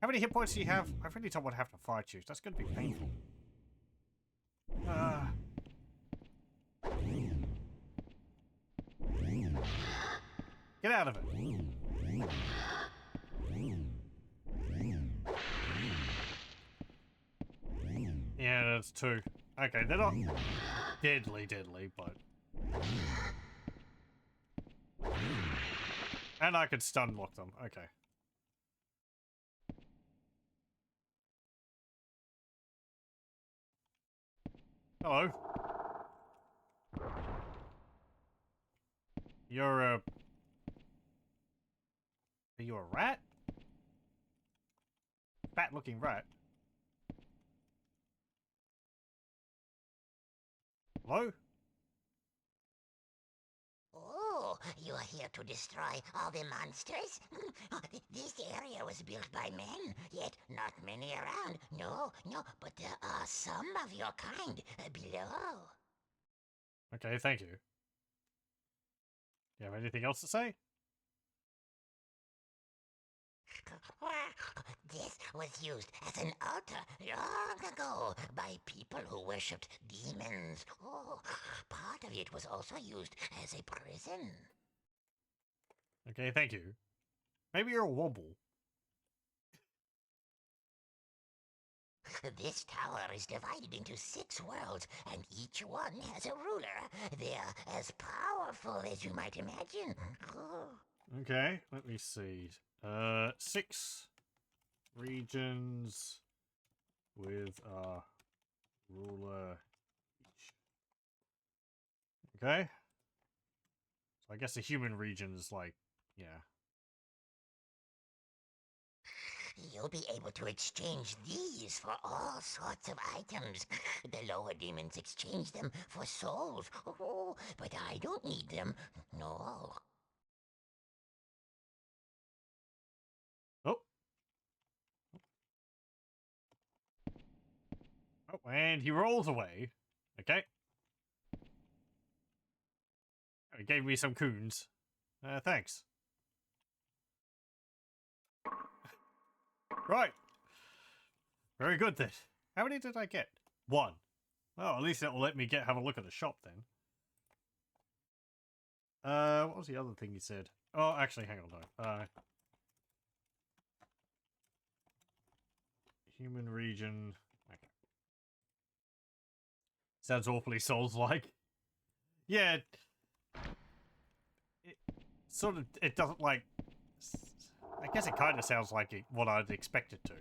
Speaker 1: How many hit points do you have? I really don't want to have to fight you. That's going to be painful. Get out of it. Yeah, that's two. Okay, they're not deadly, but... And I could stun lock them. Okay. Hello. You're a... Are you a rat? Bat-looking rat. Hello?
Speaker 3: Oh, you are here to destroy all the monsters? This area was built by men, yet not many around. No, but there are some of your kind below.
Speaker 1: Okay, thank you. You have anything else to say?
Speaker 3: This was used as an altar long ago by people who worshipped demons. Oh, part of it was also used as a prison.
Speaker 1: Okay, thank you. Maybe you're a wobble.
Speaker 3: This tower is divided into 6 worlds, and each one has a ruler. They're as powerful as you might imagine.
Speaker 1: Okay, let me see. 6 regions with a ruler each. Okay. So I guess the human region is like, yeah.
Speaker 3: You'll be able to exchange these for all sorts of items. The lower demons exchange them for souls. Oh, but I don't need them. No.
Speaker 1: Oh. Oh, and he rolls away. Okay. He gave me some coons. Thanks. Right. Very good then. How many did I get? 1. Well, at least it'll let me have a look at the shop then. What was the other thing you said? Oh, actually, hang on though. Human region. Okay. Sounds awfully Souls-like. Yeah. It sort of, it doesn't like... I guess it kind of sounds like what I'd expect it to.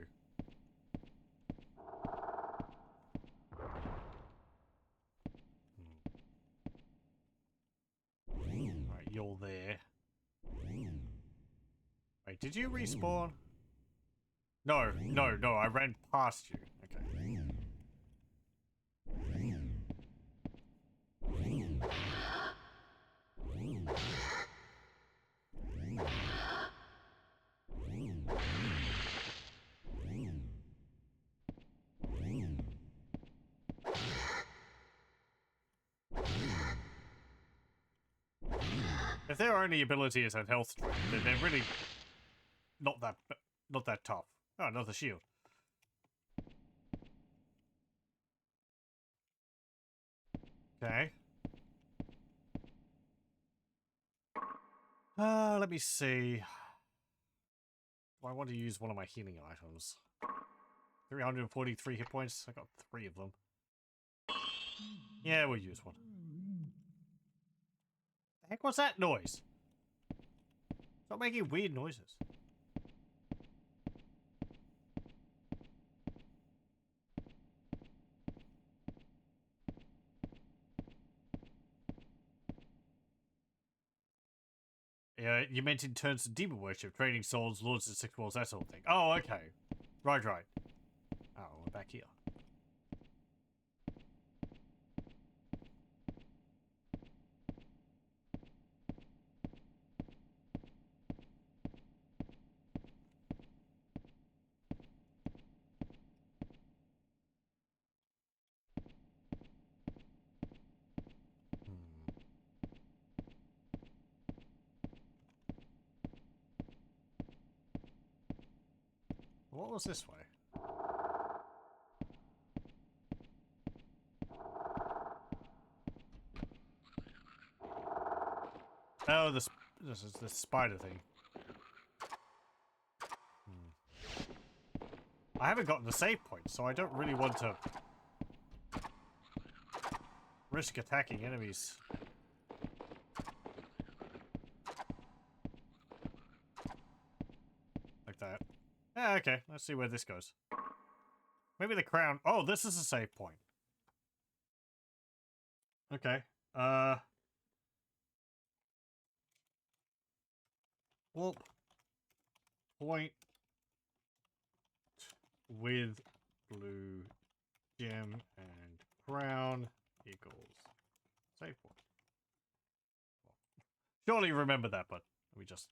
Speaker 1: Alright, you're there. Wait, did you respawn? No, I ran past you. Okay. If their only ability is at health drain, then they're really not that tough. Oh, another shield. Okay. Let me see. I want to use one of my healing items. 343 hit points. I got 3 of them. Yeah, we'll use one. The heck was that noise? Stop making weird noises. Yeah, you meant in terms of demon worship, trading souls, lords and 6 worlds, that sort of thing. Oh, okay. Right. Oh, we're back here. What was this way? Oh, this is the spider thing. I haven't gotten the save point, so I don't really want to risk attacking enemies. Like that. Yeah, okay. Let's see where this goes. Maybe the crown. Oh, this is a save point. Okay. Warp point with blue gem and crown equals save point. Surely you remember that, but let me just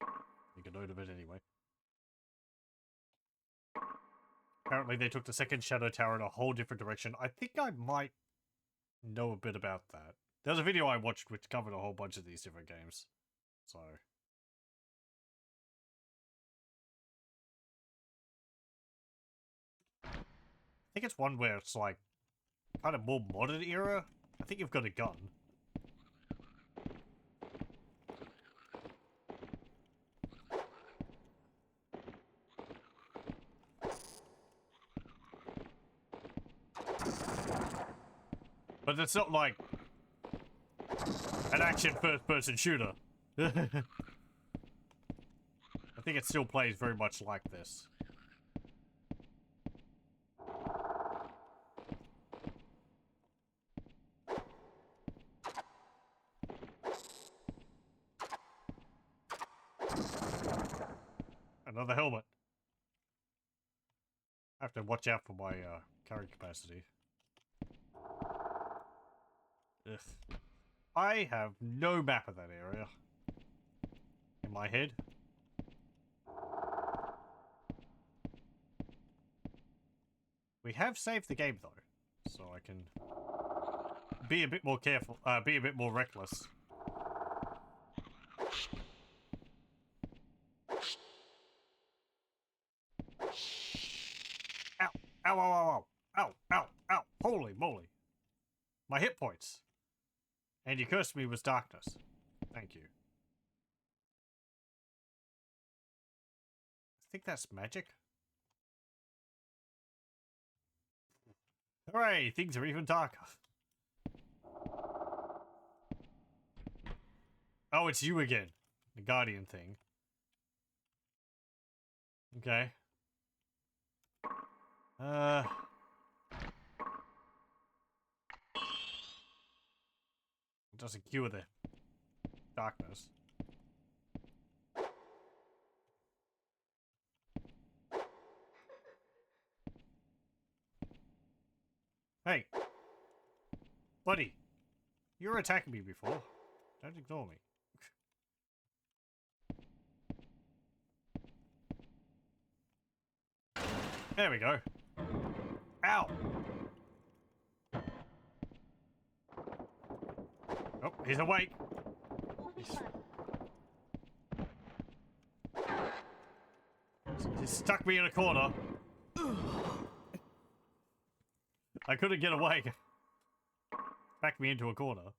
Speaker 1: make a note of it anyway. Apparently they took the second Shadow Tower in a whole different direction. I think I might know a bit about that. There's a video I watched which covered a whole bunch of these different games. So... I think it's one where it's like kind of more modern era. I think you've got a gun. But it's not like an action first-person shooter. I think it still plays very much like this. Another helmet. I have to watch out for my carry capacity. Ugh. I have no map of that area in my head. We have saved the game though, so I can be a bit more careful, be a bit more reckless. Ow! Ow! Ow! Ow! Ow! Ow! Ow! Holy moly! My hit points. And you cursed me with darkness. Thank you. I think that's magic. Hooray! Things are even darker. Oh, it's you again. The Guardian thing. Okay. It doesn't cure the darkness. Hey! Buddy! You were attacking me before. Don't ignore me. There we go. Ow! Oh, he's awake. He stuck me in a corner. I couldn't get away. Backed me into a corner.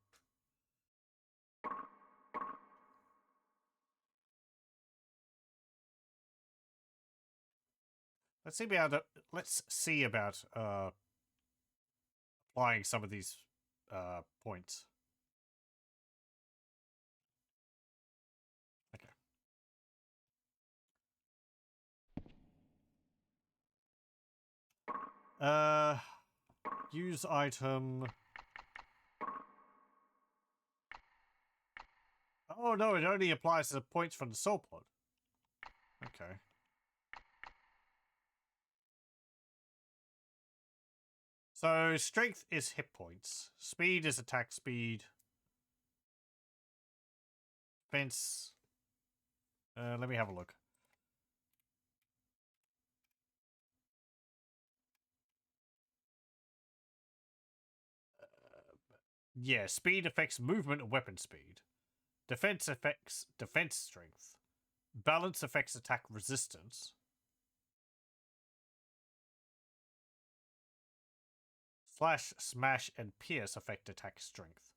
Speaker 1: Let's see about applying some of these points. Okay. Use item. Oh no, it only applies to the points from the soul pod. Okay. So, strength is hit points. Speed is attack speed. Defense. Let me have a look. Yeah, speed affects movement and weapon speed. Defense affects defense strength. Balance affects attack resistance. Slash, smash, and pierce affect attack strength.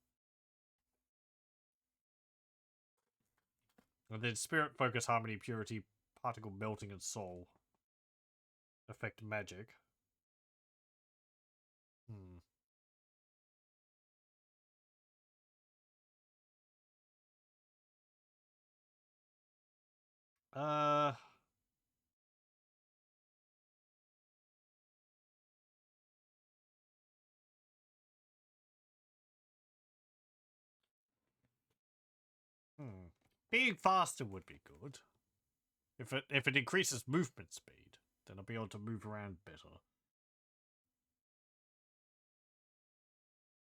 Speaker 1: And then spirit, focus, harmony, purity, particle melting, and soul affect magic. Hmm. Uh... Being faster would be good. If it increases movement speed, then I'll be able to move around better.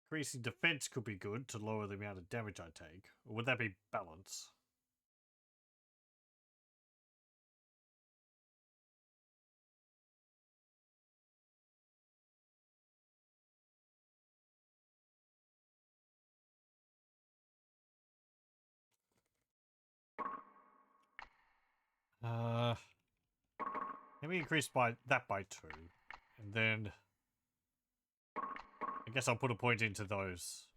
Speaker 1: Increasing defense could be good to lower the amount of damage I take. Or would that be balance? Let me increase that by 2. And then I guess I'll put a point into those.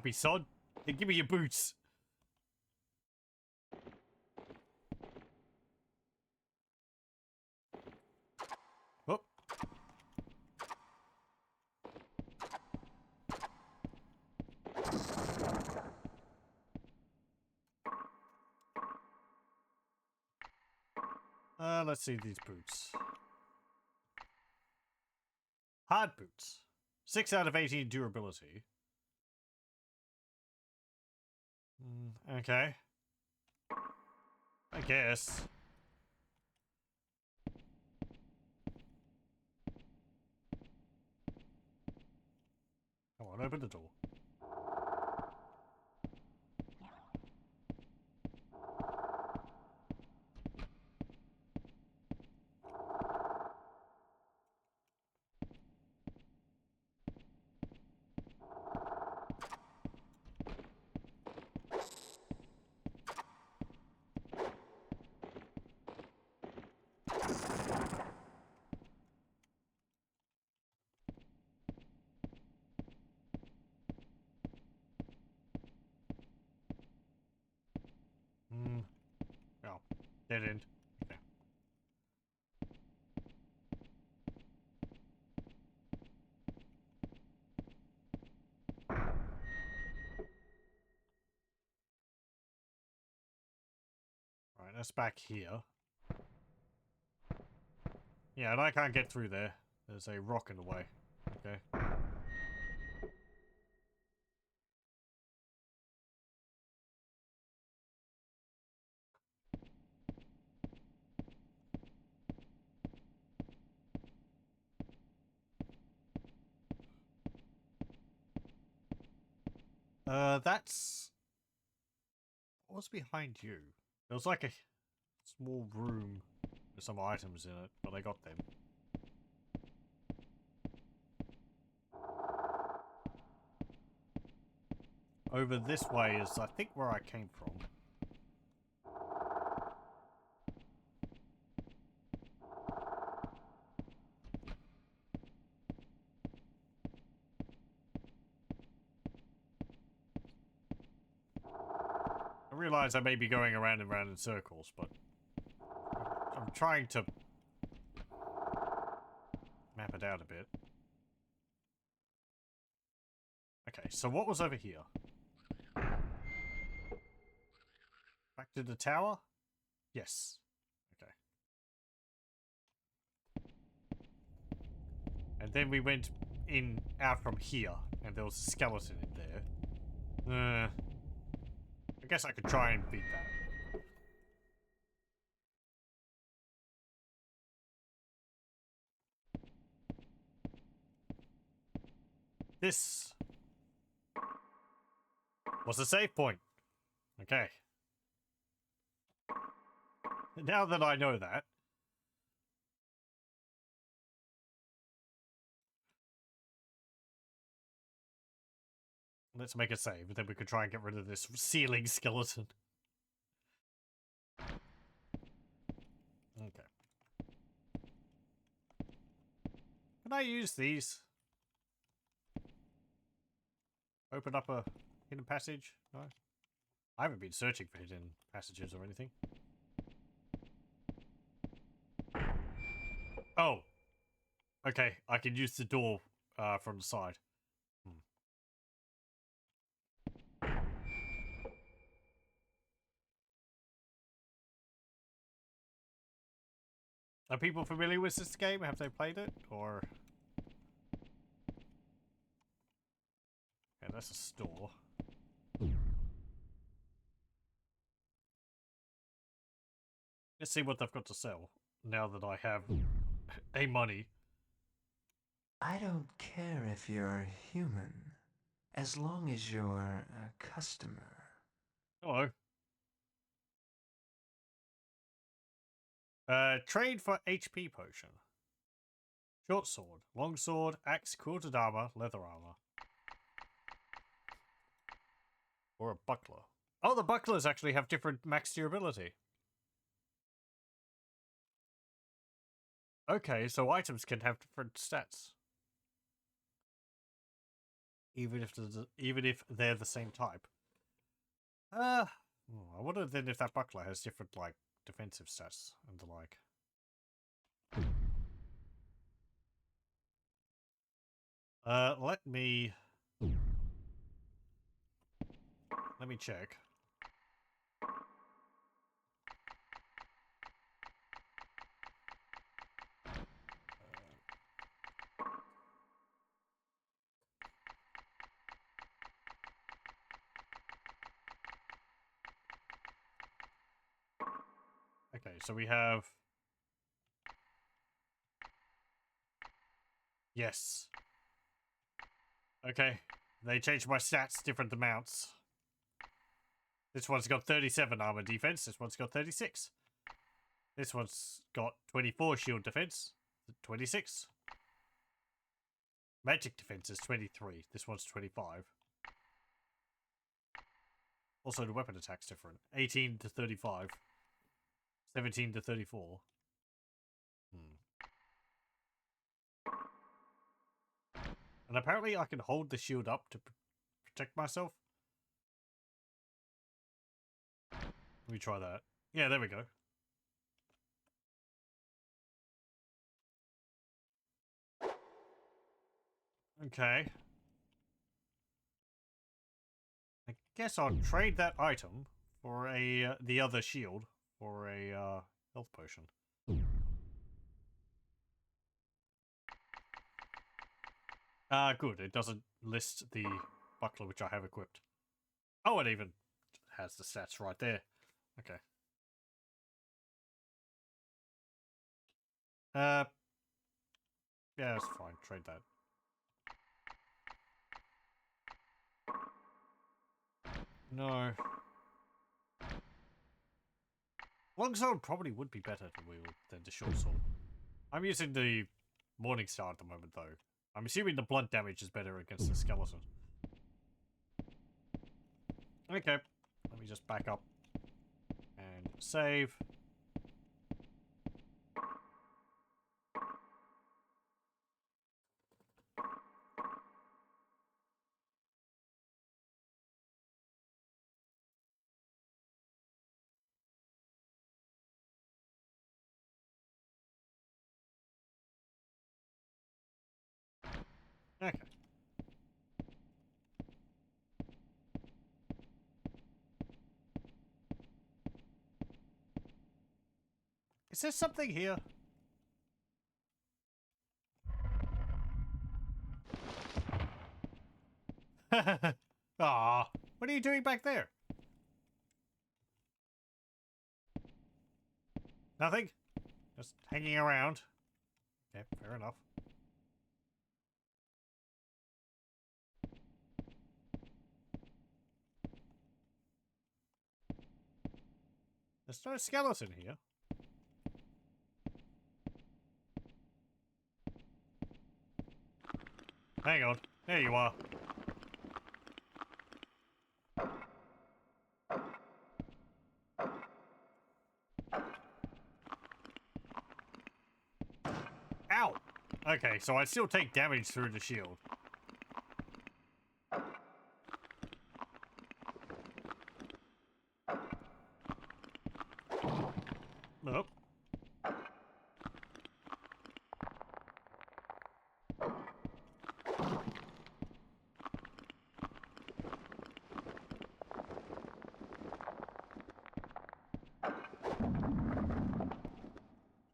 Speaker 1: me, son. Hey, give me your boots. Oh. Let's see these boots. Hard boots. 6 out of 18 durability. Okay. I guess. Come on, open the door. Oh, dead end. Okay. Right, that's back here. Yeah, and I can't get through there. There's a rock in the way. Okay. That's... What's behind you? There was like a small room with some items in it, but I got them. Over this way is, I think, where I came from. I realize I may be going around and round in circles, but I'm trying to map it out a bit. Okay, so what was over here? Back to the tower? Yes. Okay. And then we went out from here, and there was a skeleton in there. I guess I could try and beat that. This was a save point. Okay. Now that I know that. Let's make a save, and then we could try and get rid of this ceiling skeleton. Okay. Can I use these? Open up a hidden passage? No? I haven't been searching for hidden passages or anything. Oh! Okay, I can use the door from the side. Are people familiar with this game? Have they played it? Or... Okay, that's a store. Let's see what they've got to sell, now that I have a money.
Speaker 4: I don't care if you're human, as long as you're a customer.
Speaker 1: Hello. Trade for HP potion. Short sword, long sword, axe, quilted armor, leather armor. Or a buckler. Oh, the bucklers actually have different max durability. Okay, so items can have different stats. even if they're the same type. I wonder then if that buckler has different like defensive stats and the like. Let me check. Okay, so we have... Yes. Okay, they changed my stats, different amounts. This one's got 37 armor defense, this one's got 36. This one's got 24 shield defense, 26. Magic defense is 23, this one's 25. Also, the weapon attack's different. 18 to 35. 17 to 34. And apparently I can hold the shield up to protect myself. Let me try that. Yeah, there we go. Okay. I guess I'll trade that item for a the other shield for a health potion. Good. It doesn't list the buckler which I have equipped. Oh, it even has the stats right there. Okay. Yeah, that's fine. Trade that. No. Longsword probably would be better to wield than the short sword. I'm using the Morningstar at the moment, though. I'm assuming the blunt damage is better against the skeleton. Okay. Let me just back up and save. Okay. Is there something here? Aw, what are you doing back there? Nothing? Just hanging around. Okay, fair enough. There's no skeleton here. Hang on. There you are. Ow! Okay, so I still take damage through the shield. Nope.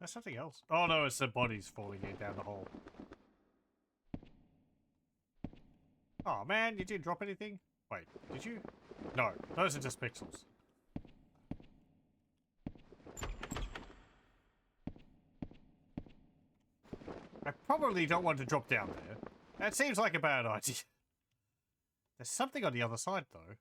Speaker 1: There's something else. Oh no, it's the bodies falling in down the hole. Oh man, you didn't drop anything? Wait, did you? No, those are just pixels. I probably don't want to drop down there. That seems like a bad idea. There's something on the other side though.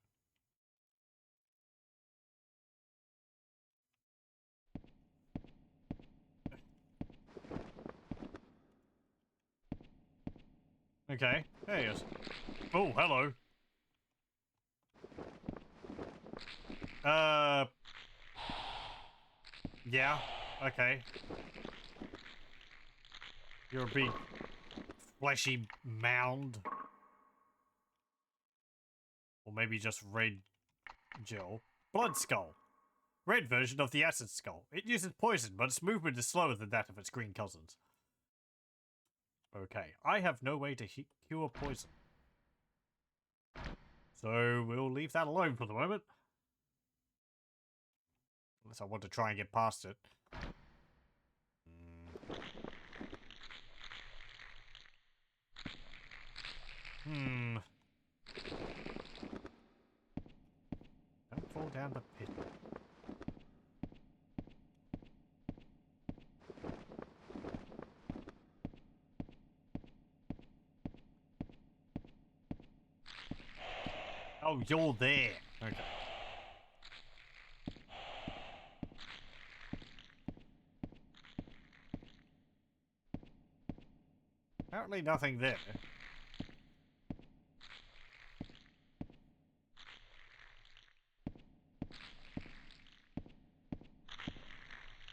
Speaker 1: Okay, there he is. Oh, hello. Yeah, okay. You're a big, fleshy mound. maybe just red gel. Blood skull. Red version of the acid skull. It uses poison, but its movement is slower than that of its green cousins. Okay, I have no way to cure poison. So we'll leave that alone for the moment. Unless I want to try and get past it. Don't fall down the pit. Oh, you're there. Okay. Apparently nothing there.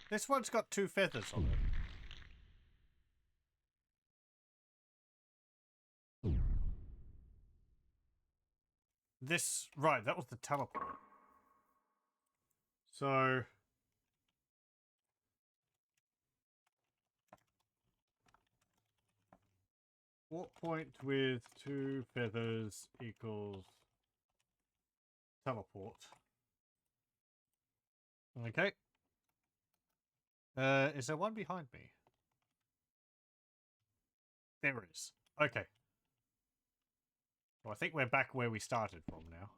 Speaker 1: This one's got 2 feathers on it. This, right, that was the teleport. So... what point with 2 feathers equals teleport? Okay. Is there one behind me? There is. Okay. Well, I think we're back where we started from now.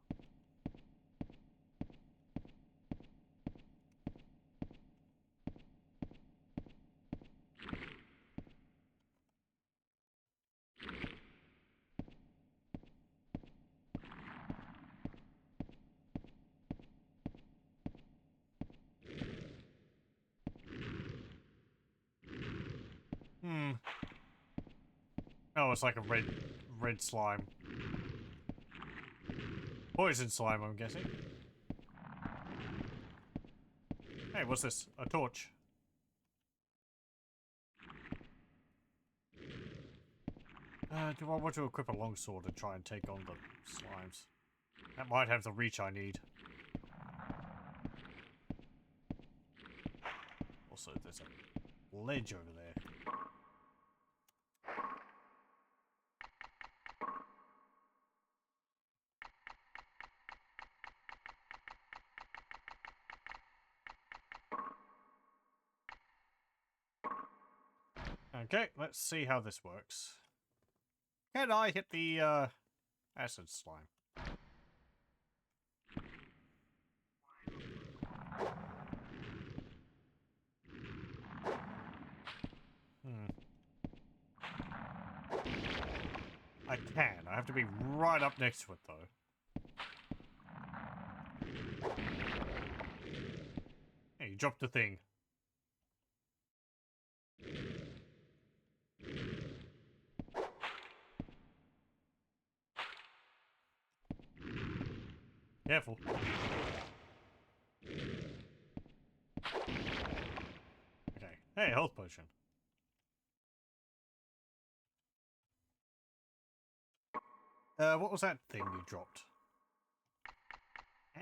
Speaker 1: Oh, it's like a red slime. Poison slime, I'm guessing. Hey, what's this? A torch. Do I want to equip a longsword and try and take on the slimes? That might have the reach I need. Also, there's a ledge over there. Okay, let's see how this works. Can I hit the acid slime? I can. I have to be right up next to it, though. Hey, you dropped the thing. Careful. Okay. Hey, health potion. What was that thing you dropped?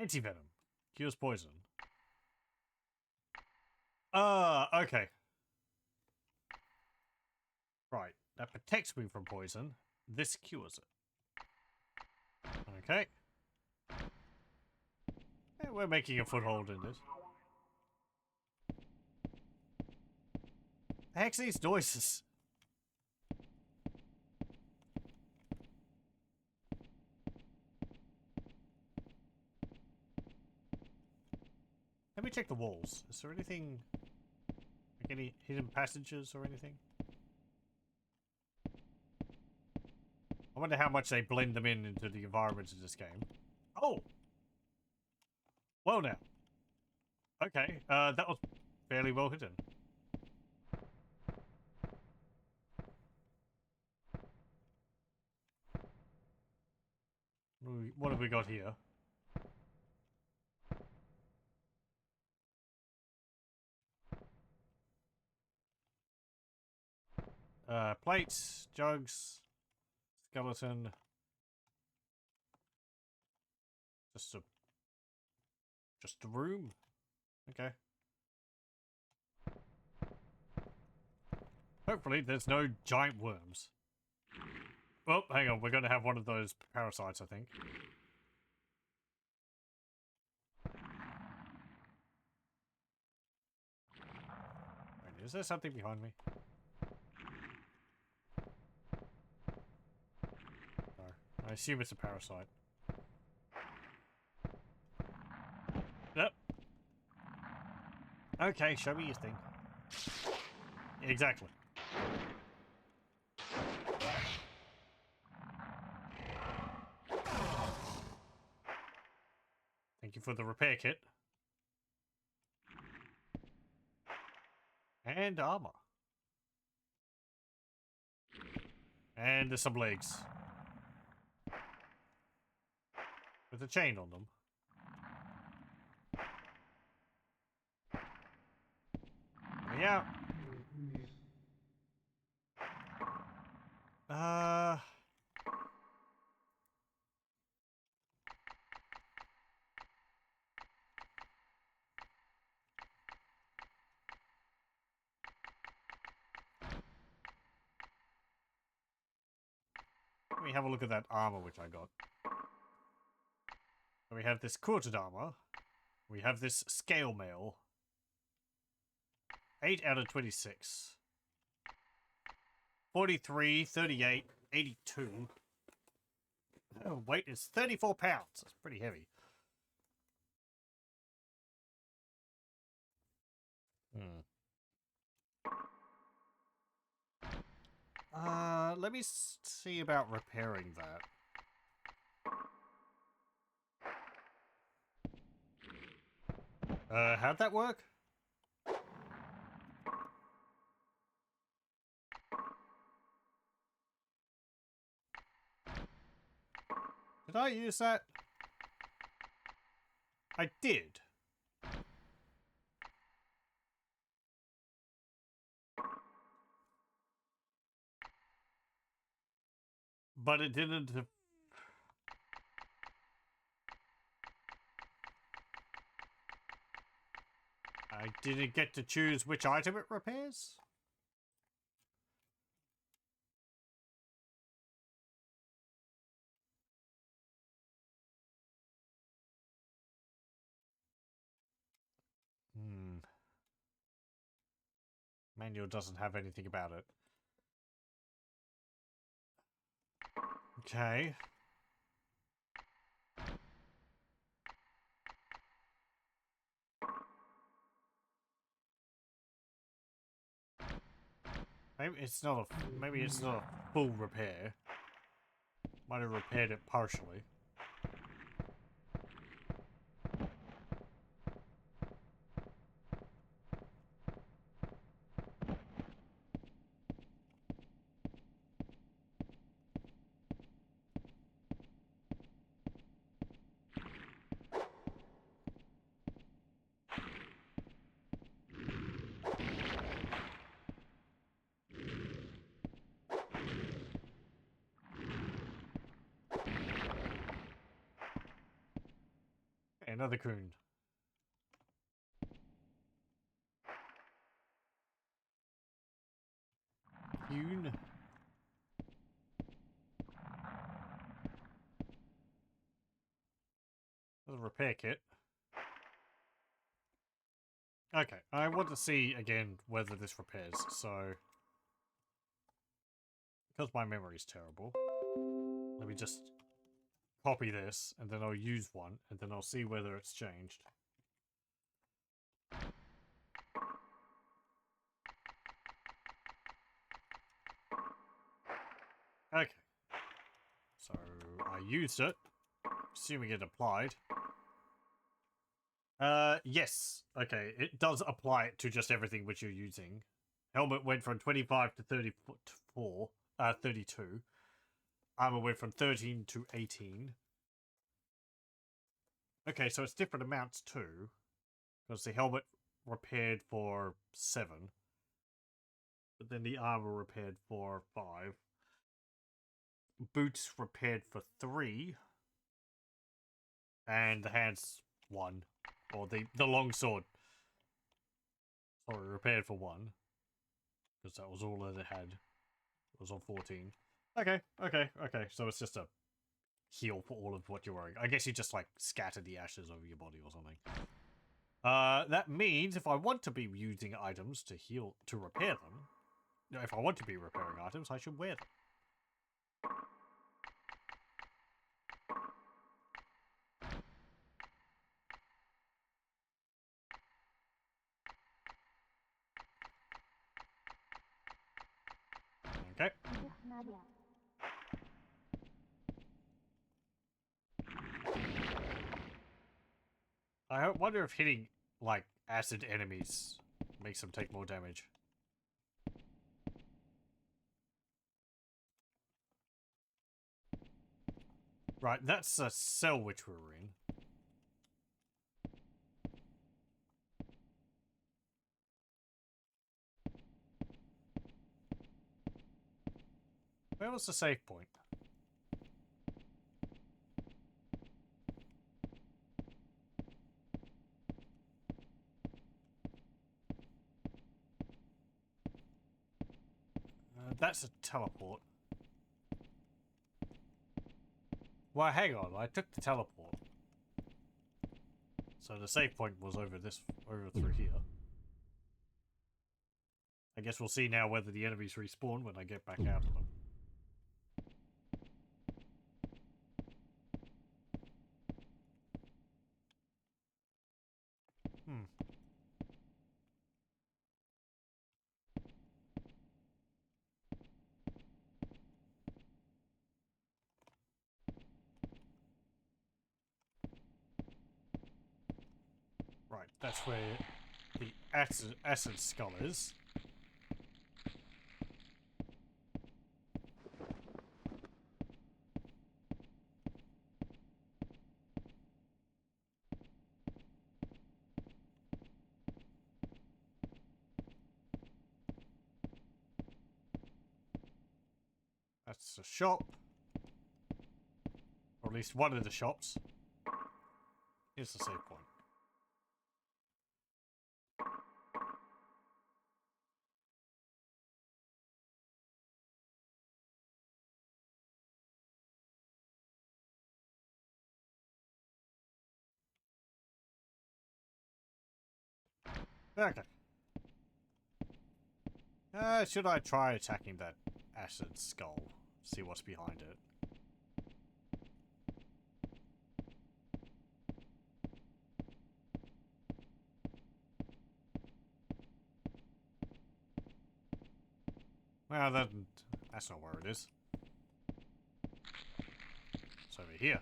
Speaker 1: Antivenom. Cures poison. Okay. Right. That protects me from poison. This cures it. Okay. Yeah, we're making a foothold in this. The heck's these noises? Let me check the walls. Is there anything... like any hidden passages or anything? I wonder how much they blend them into the environments of this game. Oh! Well now. Okay, that was fairly well hidden. What have we got here? Plates, jugs, skeleton. Just a room. Okay. Hopefully there's no giant worms. Oh, hang on. We're going to have one of those parasites, I think. Wait, is there something behind me? No. I assume it's a parasite. Yep. Okay, show me your thing. Exactly. Thank you for the repair kit. And armor. And there's some legs. With a chain on them. Yeah. Let me have a look at that armor which I got. So we have this quartered armor. We have this scale mail. 8 out of 26. 43, 38, 82. Oh, weight is 34 pounds. That's pretty heavy. Let me see about repairing that. How'd that work? Did I use that? I did. But it didn't... I didn't get to choose which item it repairs? Manual doesn't have anything about it. Okay. Maybe it's not a full repair. Might have repaired it partially. Another coon. Coon. There's a repair kit. Okay, I want to see again whether this repairs, so... Because my memory is terrible, let me just copy this, and then I'll use one, and then I'll see whether it's changed. Okay. So, I used it, assuming it applied. Yes. Okay, it does apply it to just everything which you're using. Helmet went from 25 to 32. Armor went from 13 to 18. Okay, so it's different amounts too. Because the helmet repaired for 7. But then the armor repaired for 5. Boots repaired for 3. And the hand's 1. Or the long sword. Sorry, repaired for 1. Because that was all that it had. It was on 14. Okay. So it's just a heal for all of what you're wearing. I guess you just, like, scatter the ashes over your body or something. That means if I want to be using items to heal, to repair them, if I want to be repairing items, I should wear them. Okay. I wonder if hitting, like, acid enemies makes them take more damage. Right, that's a cell which we're in. Where was the save point? That's a teleport. Well, hang on, I took the teleport. So the save point was over through here. I guess we'll see now whether the enemies respawn when I get back out of them. Right, that's where the acid skull is. That's a shop. Or at least one of the shops. Here's the save point. Okay. Should I try attacking that acid skull? See what's behind it. Well, that's not where it is. It's over here.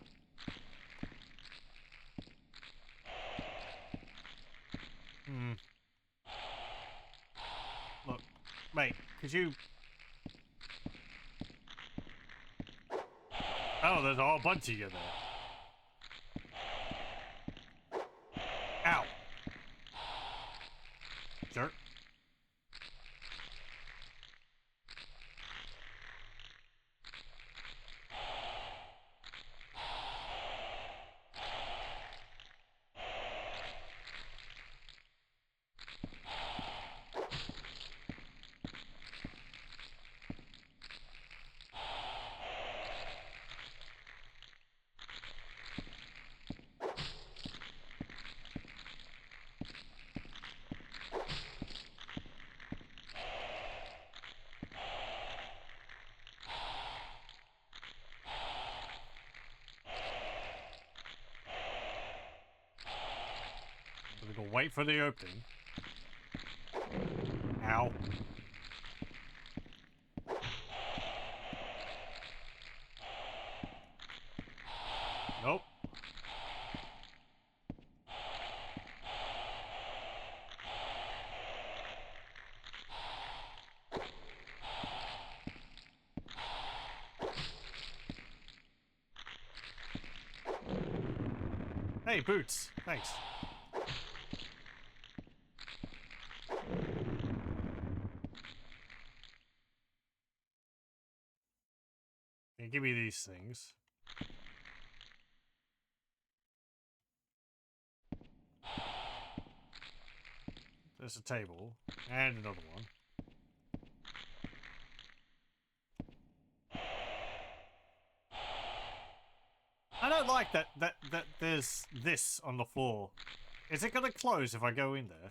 Speaker 1: Look, mate, could you... Oh, there's a whole bunch of you there. Ow! Jerk. We're gonna wait for the opening. Ow. Nope. Hey, boots. Thanks. Yeah, give me these things. There's a table. And another one. I don't like that there's this on the floor. Is it gonna close if I go in there?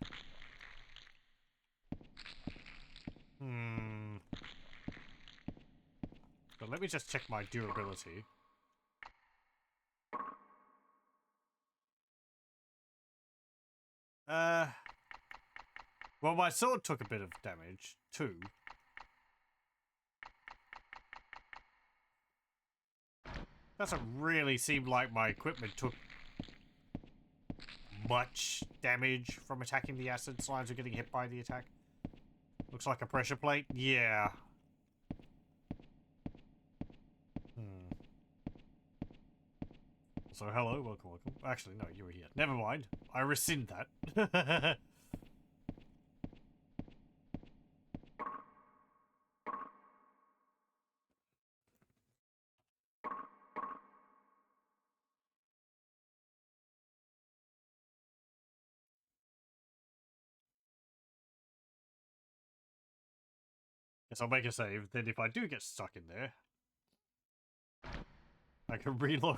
Speaker 1: But let me just check my durability. Well, my sword took a bit of damage, too. Doesn't really seem like my equipment took much damage from attacking the acid slimes or getting hit by the attack. Looks like a pressure plate. Yeah. So hello, welcome. Actually, no, you were here. Never mind. I rescind that. Guess I'll make a save. Then if I do get stuck in there, I can reload.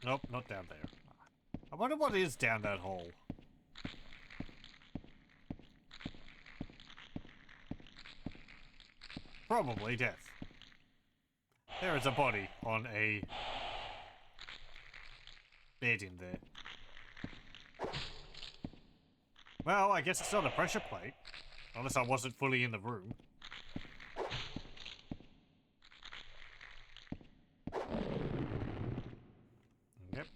Speaker 1: Nope, not down there. I wonder what is down that hole. Probably death. There is a body on a bed in there. Well, I guess it's not a pressure plate. Unless I wasn't fully in the room. Yep.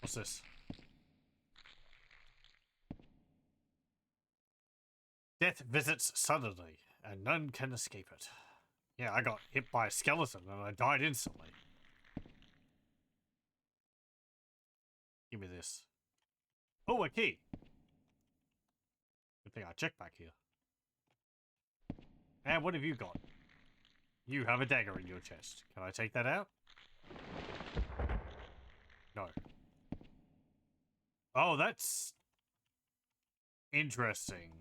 Speaker 1: What's this? Death visits suddenly, and none can escape it. Yeah, I got hit by a skeleton and I died instantly. Give me this. Oh, a key! Good thing I checked back here. And what have you got? You have a dagger in your chest. Can I take that out? No. Oh, that's interesting.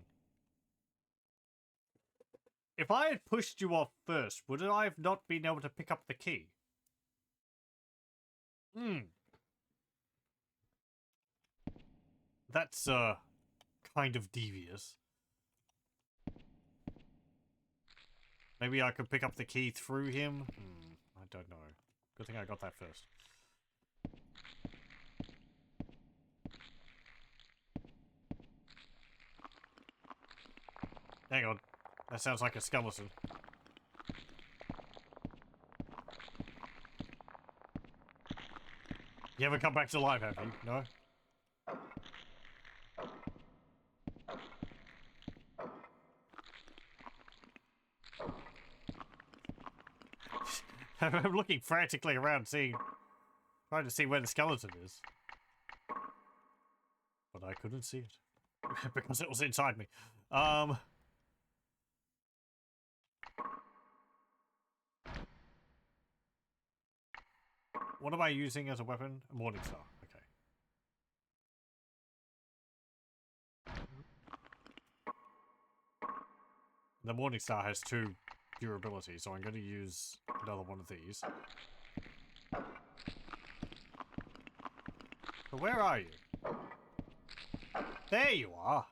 Speaker 1: If I had pushed you off first, would I have not been able to pick up the key? That's, kind of devious. Maybe I could pick up the key through him? I don't know. Good thing I got that first. Hang on. That sounds like a skeleton. You ever come back to life, have you? No? I'm looking frantically around, trying to see where the skeleton is. But I couldn't see it. Because it was inside me. What am I using as a weapon? A Morningstar. Okay. The Morningstar has 2 durability, so I'm going to use another one of these. So where are you? There you are!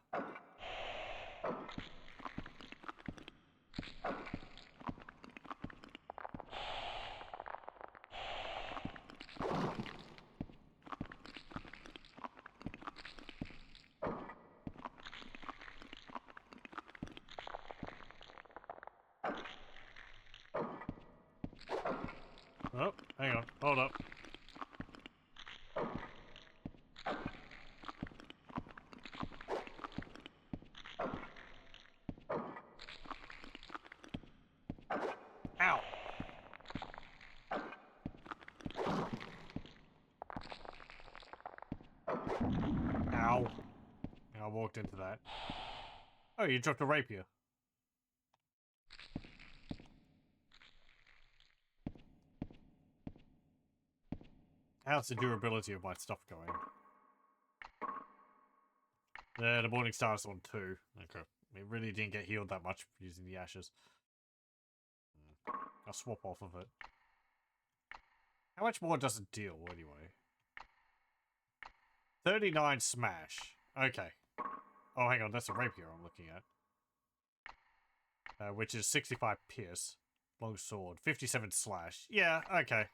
Speaker 1: Oh, hang on. Hold up. Ow! walked into that. Oh, you dropped a rapier. How's the durability of my stuff going? The Morning Star's on 2. Okay. It really didn't get healed that much using the ashes. I'll swap off of it. How much more does it deal, anyway? 39 smash. Okay. Oh, hang on. That's a rapier I'm looking at. Which is 65 pierce. Long sword. 57 slash. Yeah, okay.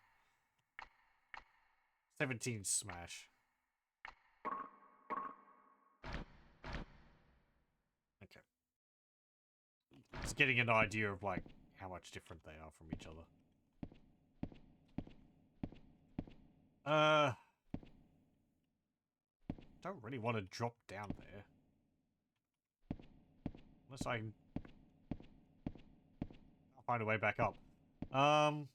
Speaker 1: 17 smash. Okay. Just getting an idea of, like, how much different they are from each other. Don't really want to drop down there. Unless I can... I'll find a way back up. Hold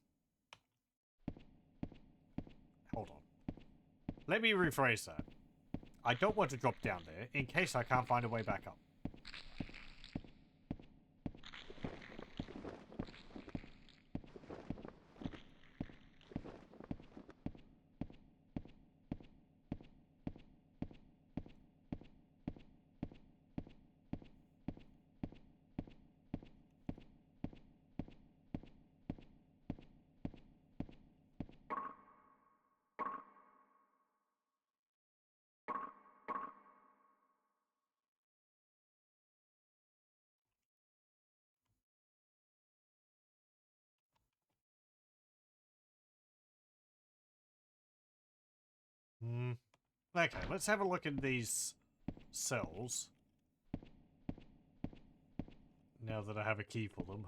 Speaker 1: on. Let me rephrase that. I don't want to drop down there, in case I can't find a way back up. Okay, let's have a look at these cells. Now that I have a key for them.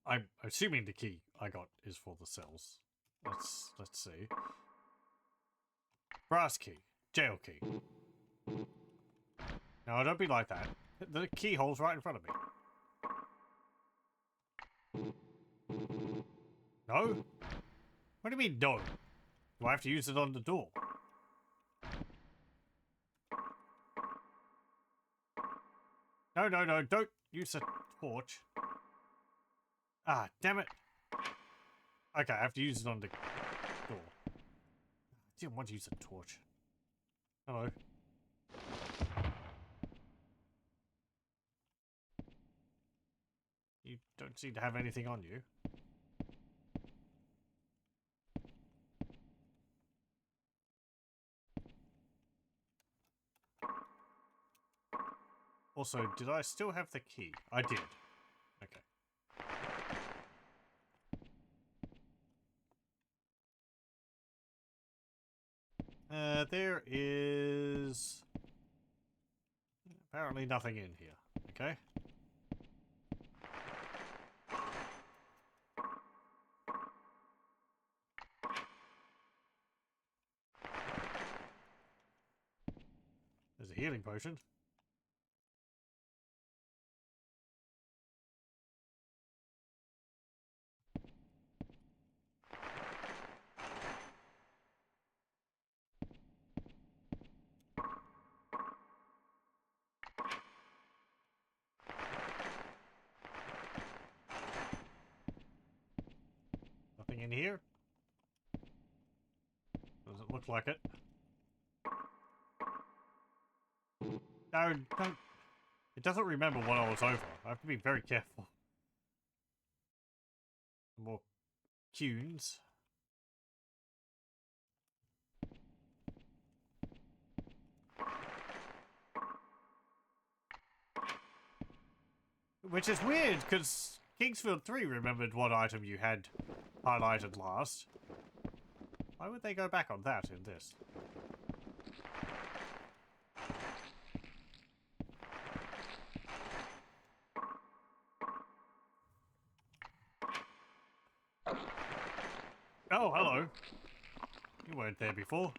Speaker 1: I'm assuming the key I got is for the cells. Let's see. Brass key. Jail key. No, don't be like that. The keyhole's right in front of me. No? What do you mean, no? Do I have to use it on the door? No, don't use a torch. Ah, damn it. Okay, I have to use it on the door. I didn't want to use a torch. Hello. You don't seem to have anything on you. Also, did I still have the key? I did. Okay. There is... apparently nothing in here. Okay. There's a healing potion. Nothing in here? Doesn't look like it. No, don't. It doesn't remember what I was over. I have to be very careful. More cues. Which is weird, because Kingsfield 3 remembered what item you had highlighted last. Why would they go back on that in this? Oh, hello. You weren't there before.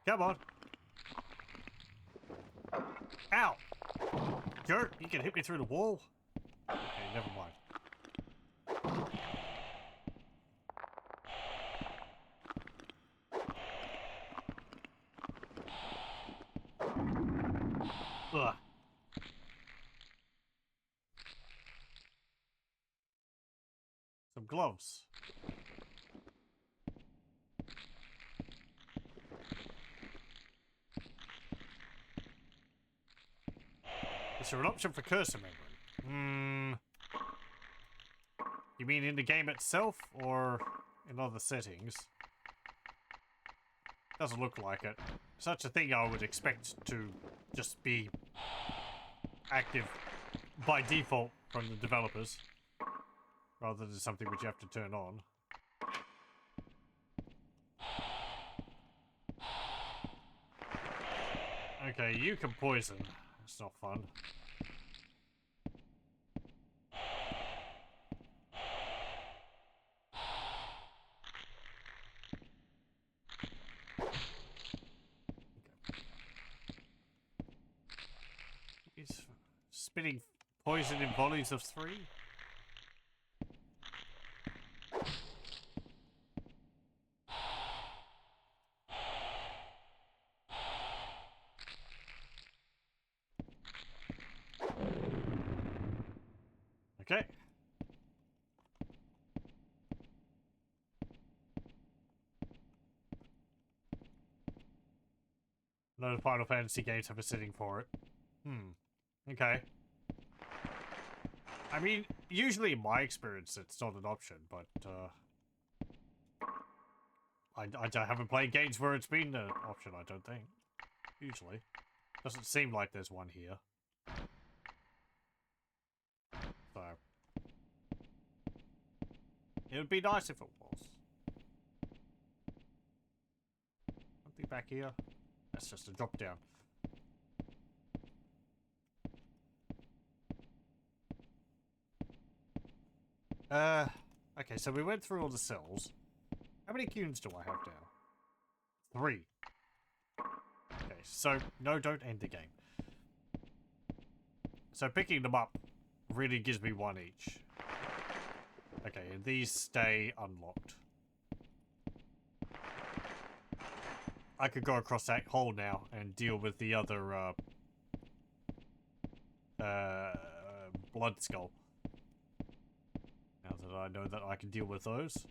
Speaker 1: Come on. Ow! Jerk, you can hit me through the wall. Okay, never mind. Ugh. Some gloves. Is there an option for cursor memory? You mean in the game itself or in other settings? Doesn't look like it. Such a thing I would expect to just be active by default from the developers, rather than something which you have to turn on. Okay, you can poison. It's not fun. He's spitting poison in volleys of 3? Okay. No Final Fantasy games have a setting for it. Okay. I mean, usually in my experience it's not an option, but I haven't played games where it's been an option, I don't think. Usually. Doesn't seem like there's one here. So. It would be nice if it was. Something back here. That's just a drop down. Okay, so we went through all the cells. How many cunes do I have now? 3. Okay, so, no, don't end the game. So picking them up really gives me 1 each. Okay, and these stay unlocked. I could go across that hole now and deal with the other, blood skull. Now that I know that I can deal with those.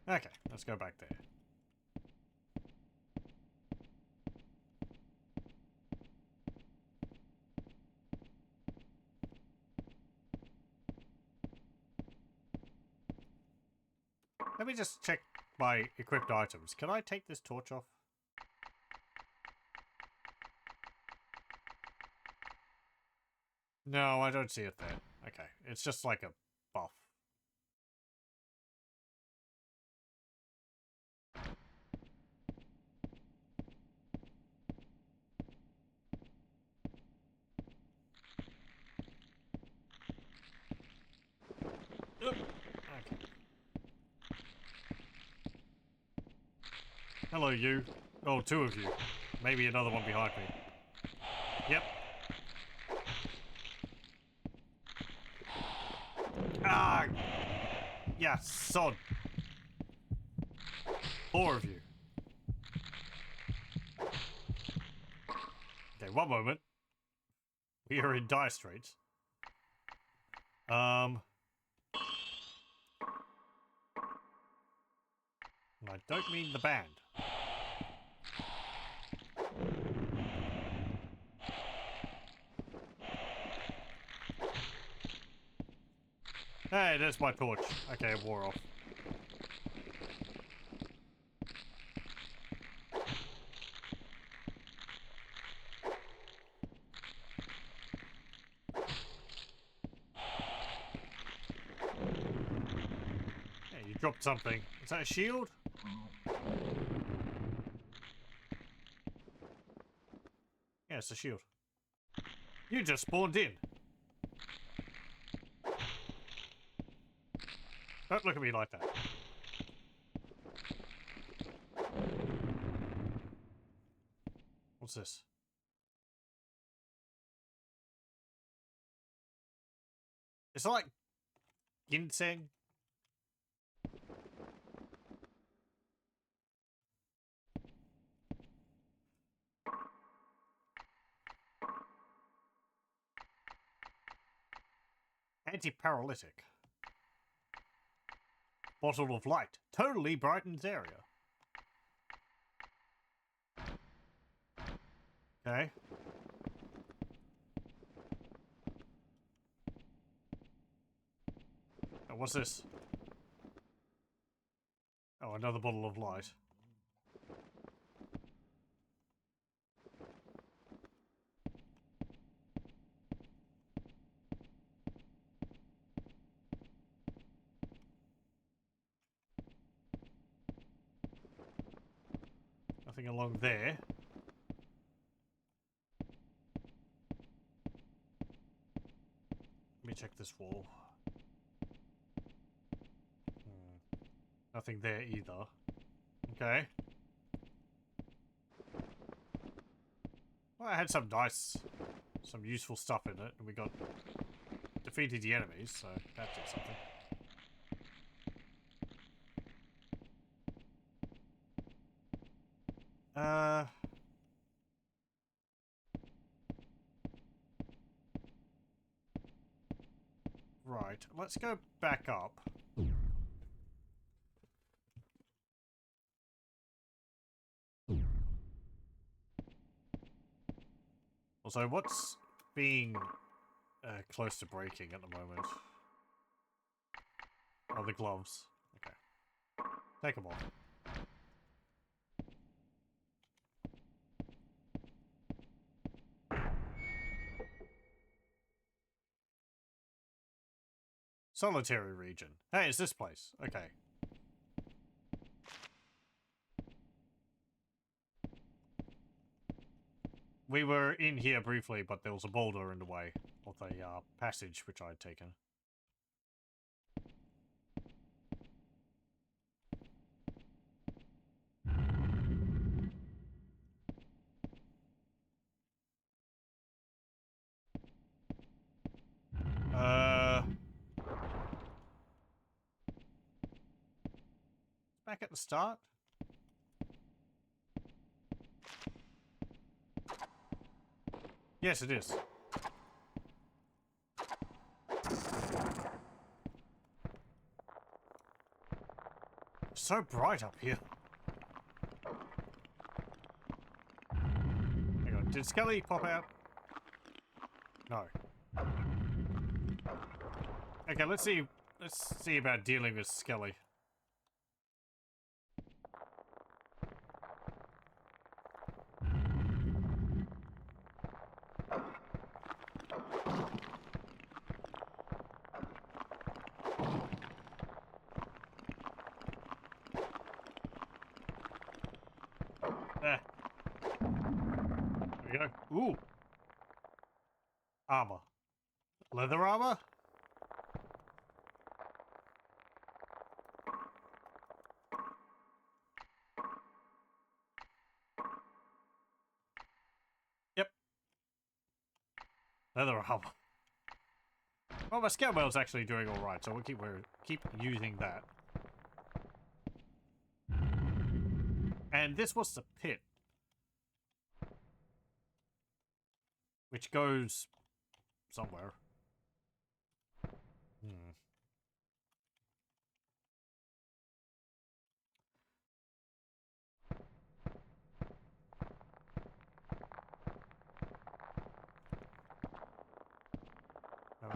Speaker 1: Okay, let's go back there. Let me just check my equipped items. Can I take this torch off? No, I don't see it there. Okay, it's just like a buff. Okay. Hello, you. Oh, 2 of you. Maybe another one behind me. Yep. Ah! Yeah, sod. 4 of you. Okay, one moment. We are in dire straits. I don't mean the band. Hey, there's my torch. Okay, it wore off. Hey, you dropped something. Is that a shield? There's the shield. You just spawned in. Don't look at me like that. What's this? It's like ginseng. Anti-paralytic. Bottle of light. Totally brightens area. Okay. Oh, what's this? Oh, another bottle of light. Nothing along there. Let me check this wall. Nothing there either. Okay. Well, I had some useful stuff in it, and we got defeated the enemies, so that did something. Right, let's go back up. Also, what's being close to breaking at the moment? Oh, the gloves. Okay. Take them off. Solitary region. Hey, it's this place. Okay. We were in here briefly, but there was a boulder in the way of the passage which I had taken. Back at the start? Yes, it is. So bright up here. Hang on, did Skelly pop out? No. Okay, let's see about dealing with Skelly. There. There we go. Ooh. Armor. Leather armor? Yep. Leather armor. Well, my scout well's actually doing alright, so we'll keep using that. And this was the pit. Which goes somewhere.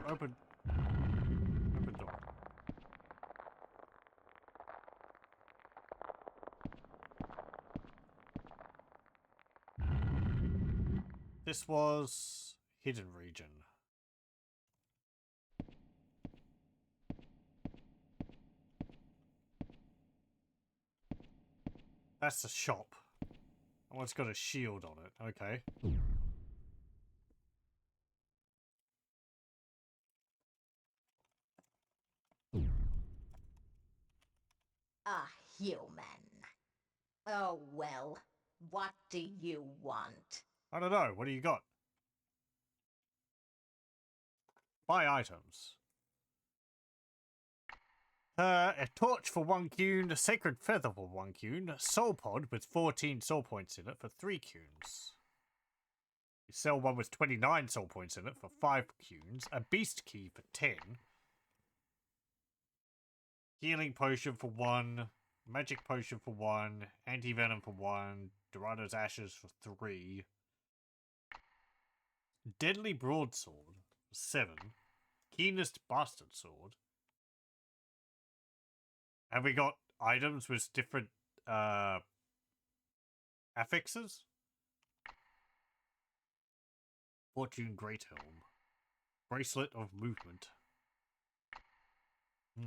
Speaker 1: Open door. This was hidden region. That's the shop. Oh, it's got a shield on it. Okay.
Speaker 2: human. Oh well, what do you want?
Speaker 1: I don't know. What do you got? Buy items. A torch for 1 Cune, a sacred feather for 1 Cune, a soul pod with 14 soul points in it for 3 Cunes. You sell one with 29 soul points in it for 5 Cunes, a beast key for 10, healing potion for 1, magic potion for 1, anti-venom for 1, Dorado's ashes for 3, deadly broadsword for 7, keenest bastard sword. Have we got items with different affixes? Fortune Great Helm. Bracelet of Movement. I've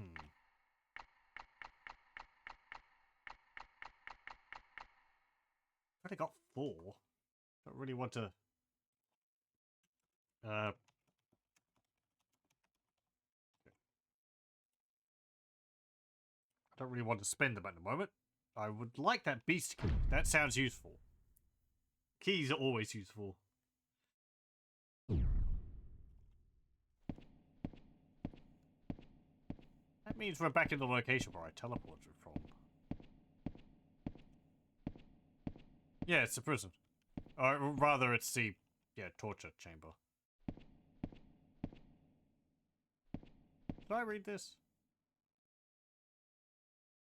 Speaker 1: already got 4. Don't really want to... I don't really want to spend them at the moment. I would like that beast key. That sounds useful. Keys are always useful. That means we're back in the location where I teleported from. Yeah, it's the prison. Or rather, it's the, torture chamber. Did I read this?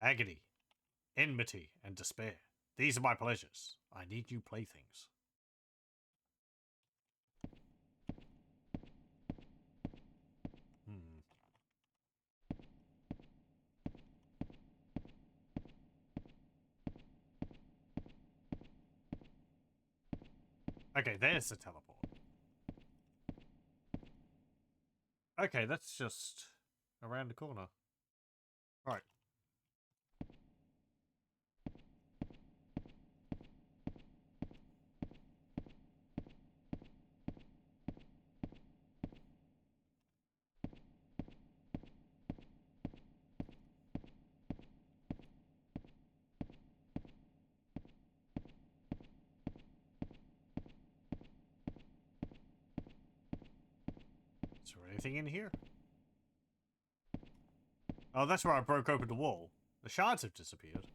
Speaker 1: Agony, enmity, and despair. These are my pleasures. I need new playthings. Okay, there's the teleport. Okay, that's just around the corner. Right. Is there anything in here? Oh, that's where I broke open the wall. The shards have disappeared.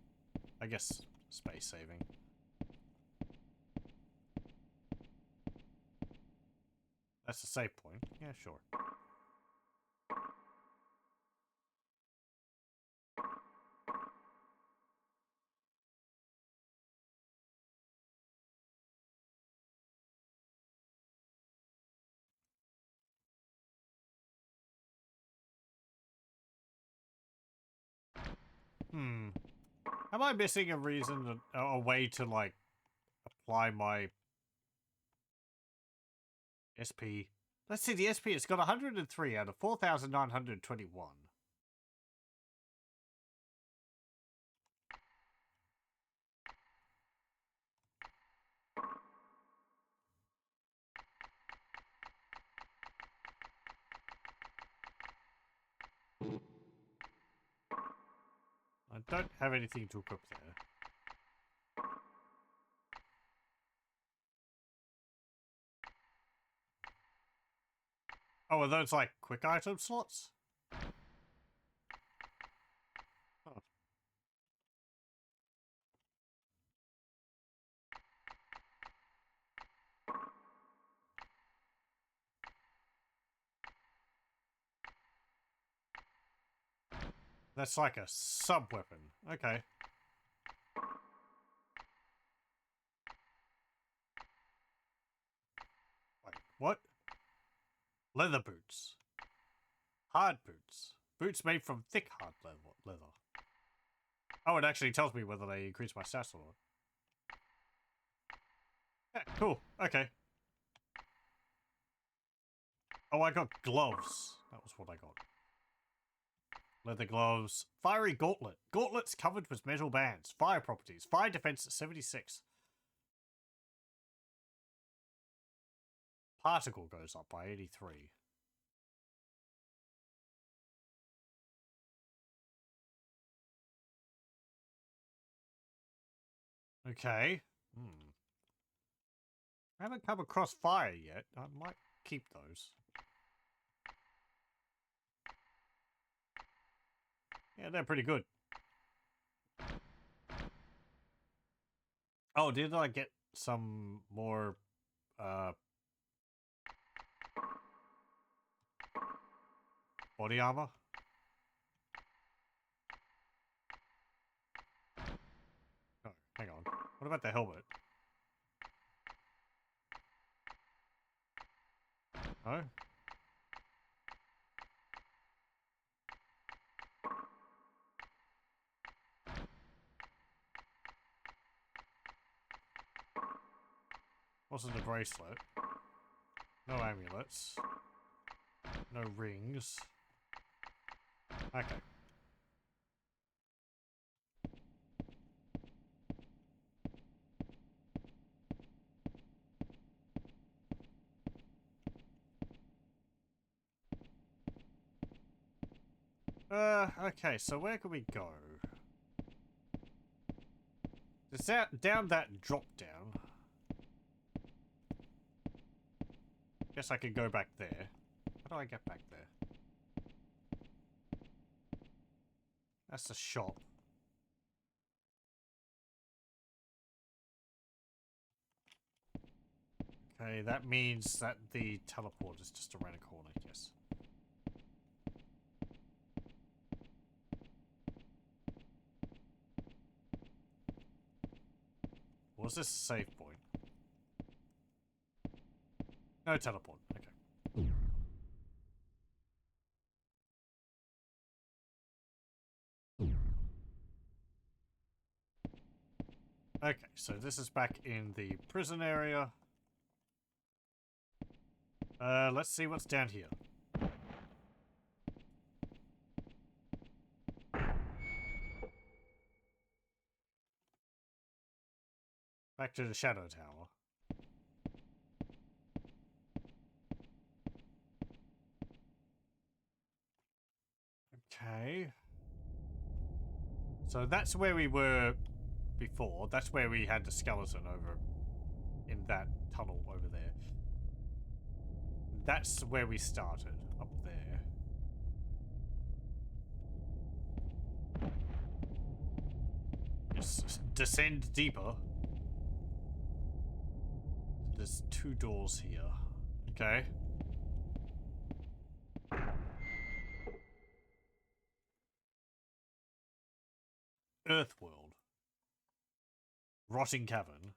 Speaker 1: I guess space saving. That's a save point. Yeah, sure. Am I missing a reason, a way to, like, apply my SP? Let's see, the SP, it's got 103 out of 4,921. I don't have anything to equip there. Oh, are those like quick item slots? Oh. That's like a sub-weapon. Okay. Wait, what? Leather boots. Hard boots. Boots made from thick, hard leather. Oh, it actually tells me whether they increase my stats or not. Yeah, cool. Okay. Oh, I got gloves. That was what I got. Leather gloves. Fiery gauntlet. Gauntlets covered with metal bands. Fire properties. Fire defense at 76. Particle goes up by 83. Okay. I haven't come across fire yet. I might keep those. Yeah, they're pretty good. Oh, did I get some more, body armor? Oh, hang on. What about the helmet? Oh? What's in the bracelet? No amulets. No rings. Okay. Okay, so where can we go? Is that down that drop down? Guess I could go back there. How do I get back there? That's the shop. Okay, that means that the teleport is just around a corner, yes. Was this a save point? No teleport, okay. Okay, so this is back in the prison area. Let's see what's down here. Back to the Shadow Tower. Okay. So that's where we were before. That's where we had the skeleton over in that tunnel over there. That's where we started, up there. Just descend deeper. There's 2 doors here. Okay. Earthworld. Rotting Cavern.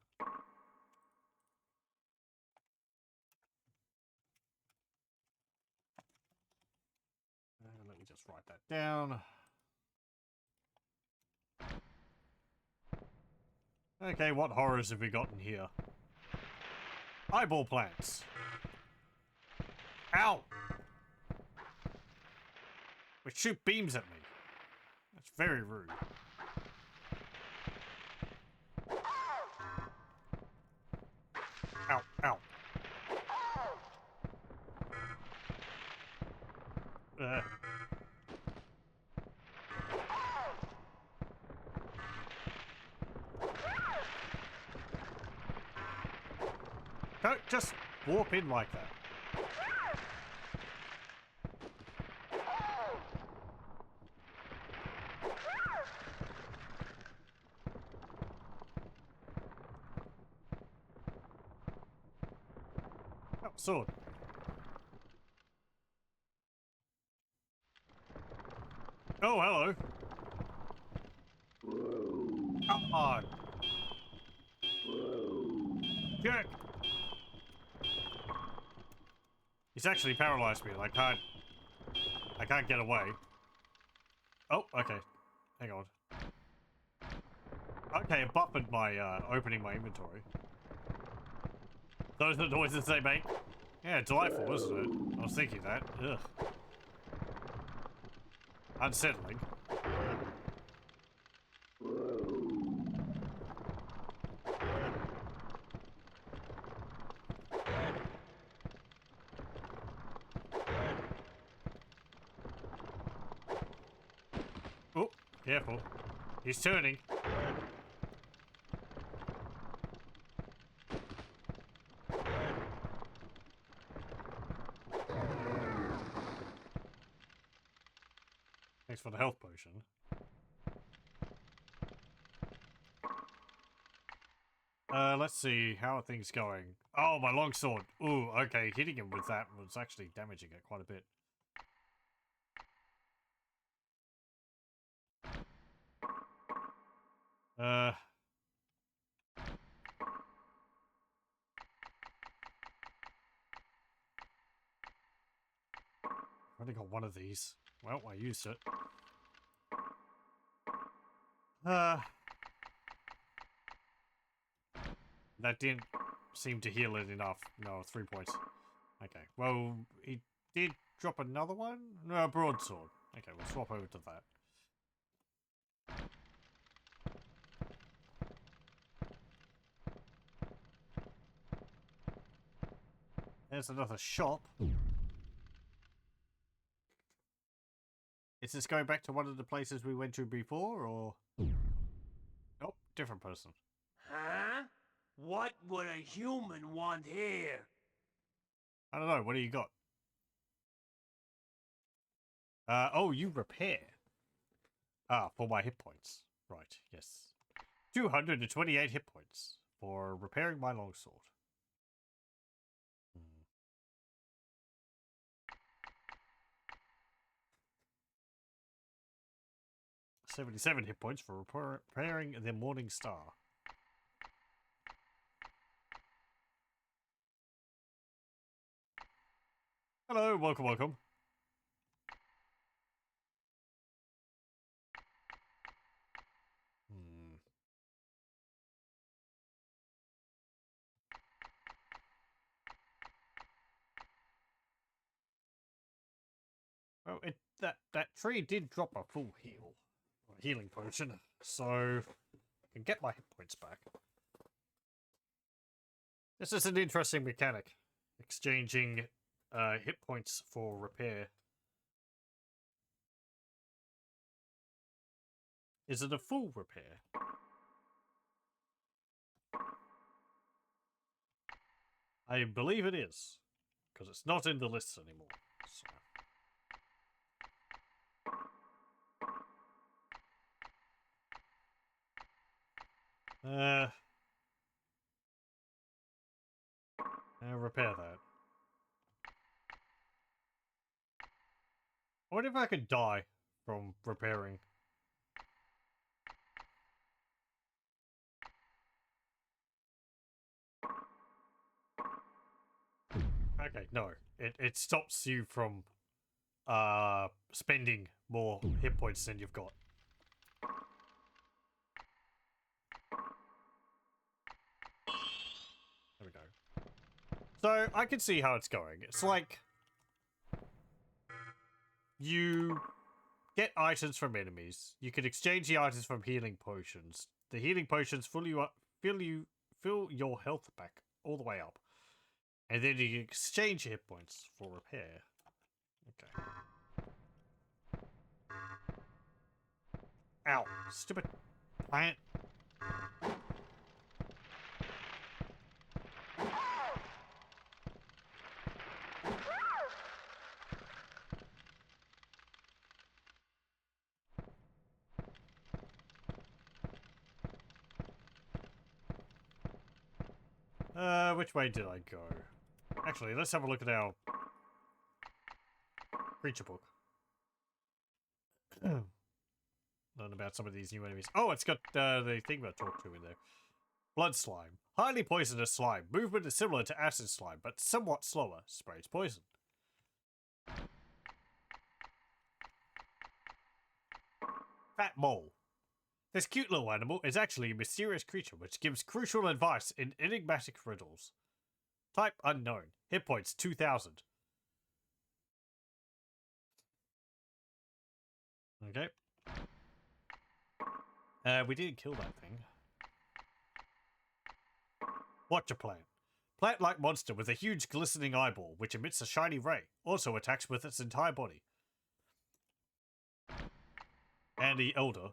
Speaker 1: Let me just write that down. Okay, what horrors have we gotten here? Eyeball plants. Ow! Which shoot beams at me. That's very rude. Ow, ow. Don't just warp in like that. Oh, sword. Oh, hello. Come on. Jerk. He's actually paralyzed me. I can't get away. Oh, okay. Hang on. Okay, it buffered my, opening my inventory. Those are the noises they make. Yeah, delightful, isn't it? I was thinking that. Ugh. Unsettling. Oh, careful. He's turning. Thanks for the health potion. Let's see, how are things going? Oh, my longsword. Ooh, okay, hitting him with that was actually damaging it quite a bit. I've only got one of these. Well, I used it. That didn't seem to heal it enough. No, 3 points. Okay, well, he did drop another one? No, broadsword. Okay, we'll swap over to that. There's another shop. Is this going back to one of the places we went to before, or...? Nope, different person.
Speaker 5: Huh? What would a human want here?
Speaker 1: I don't know, what do you got? Oh, you repair. Ah, for my hit points. Right, yes. 228 hit points for repairing my longsword. 77 hit points for repairing the Morning Star. Hello, welcome, welcome. Well, that tree did drop a full healing potion, so I can get my hit points back. This is an interesting mechanic, exchanging hit points for repair. Is it a full repair? I believe it is, because it's not in the list anymore. So. I'll repair that. I wonder if I could die from repairing. Okay, no. It stops you from spending more hit points than you've got. There we go. So I can see how it's going. It's like you get items from enemies. You can exchange the items from healing potions. The healing potions fill your health back all the way up. And then you can exchange hit points for repair. Okay. Ow, stupid plant. Which way did I go? Actually, let's have a look at our creature book. Learn about some of these new enemies. Oh, it's got the thing that I talked to in there. Blood slime. Highly poisonous slime. Movement is similar to acid slime, but somewhat slower. Sprays poison. Fat mole. This cute little animal is actually a mysterious creature which gives crucial advice in enigmatic riddles. Type unknown. Hit points 2000. Okay. We didn't kill that thing. Watcher plant. Plant-like monster with a huge glistening eyeball which emits a shiny ray. Also attacks with its entire body. And the elder.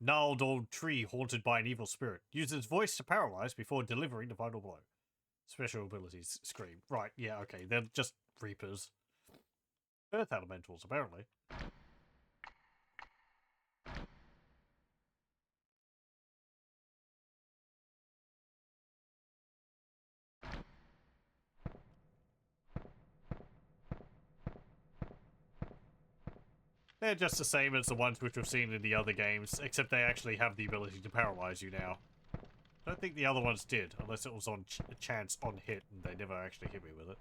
Speaker 1: Gnarled old tree haunted by an evil spirit. Uses voice to paralyze before delivering the final blow. Special abilities. Scream. Right, yeah, okay. They're just reapers. Earth elementals, apparently. They're just the same as the ones which we've seen in the other games, except they actually have the ability to paralyze you now. I don't think the other ones did, unless it was on chance on hit, and they never actually hit me with it.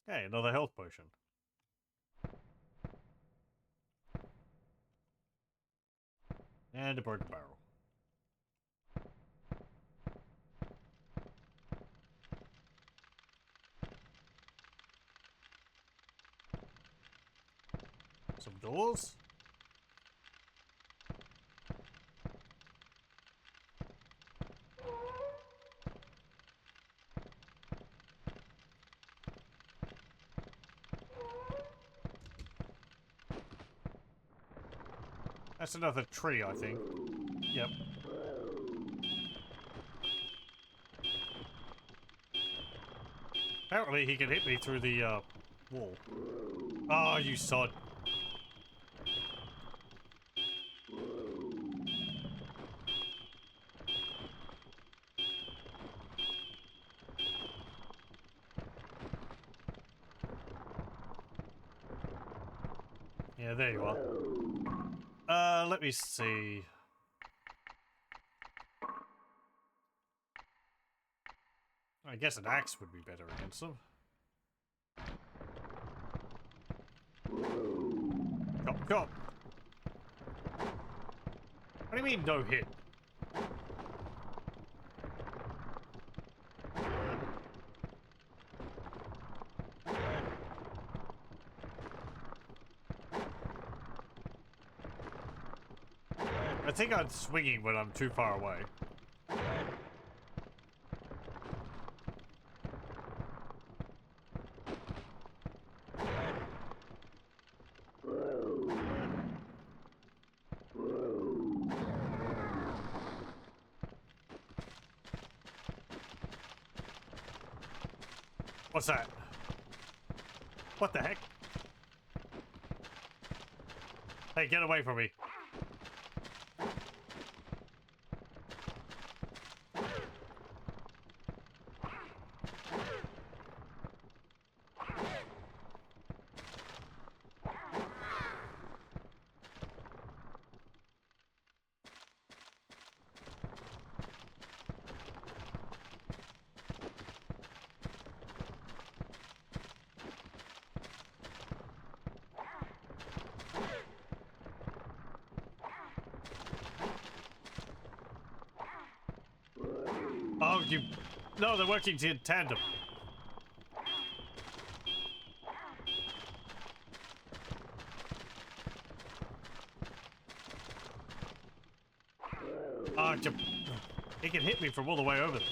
Speaker 1: Hey, another health potion. And a broken barrel. Some doors? That's another tree, I think. Yep. Apparently he can hit me through the, wall. Oh, you sod. Yeah, there you are. Let me see. I guess an axe would be better against them. Chop, chop. What do you mean, no hit? I think I'm swinging when I'm too far away. What's that? What the heck? Hey, get away from me. Oh, you... No, they're working in tandem. Oh, he can hit me from all the way over there.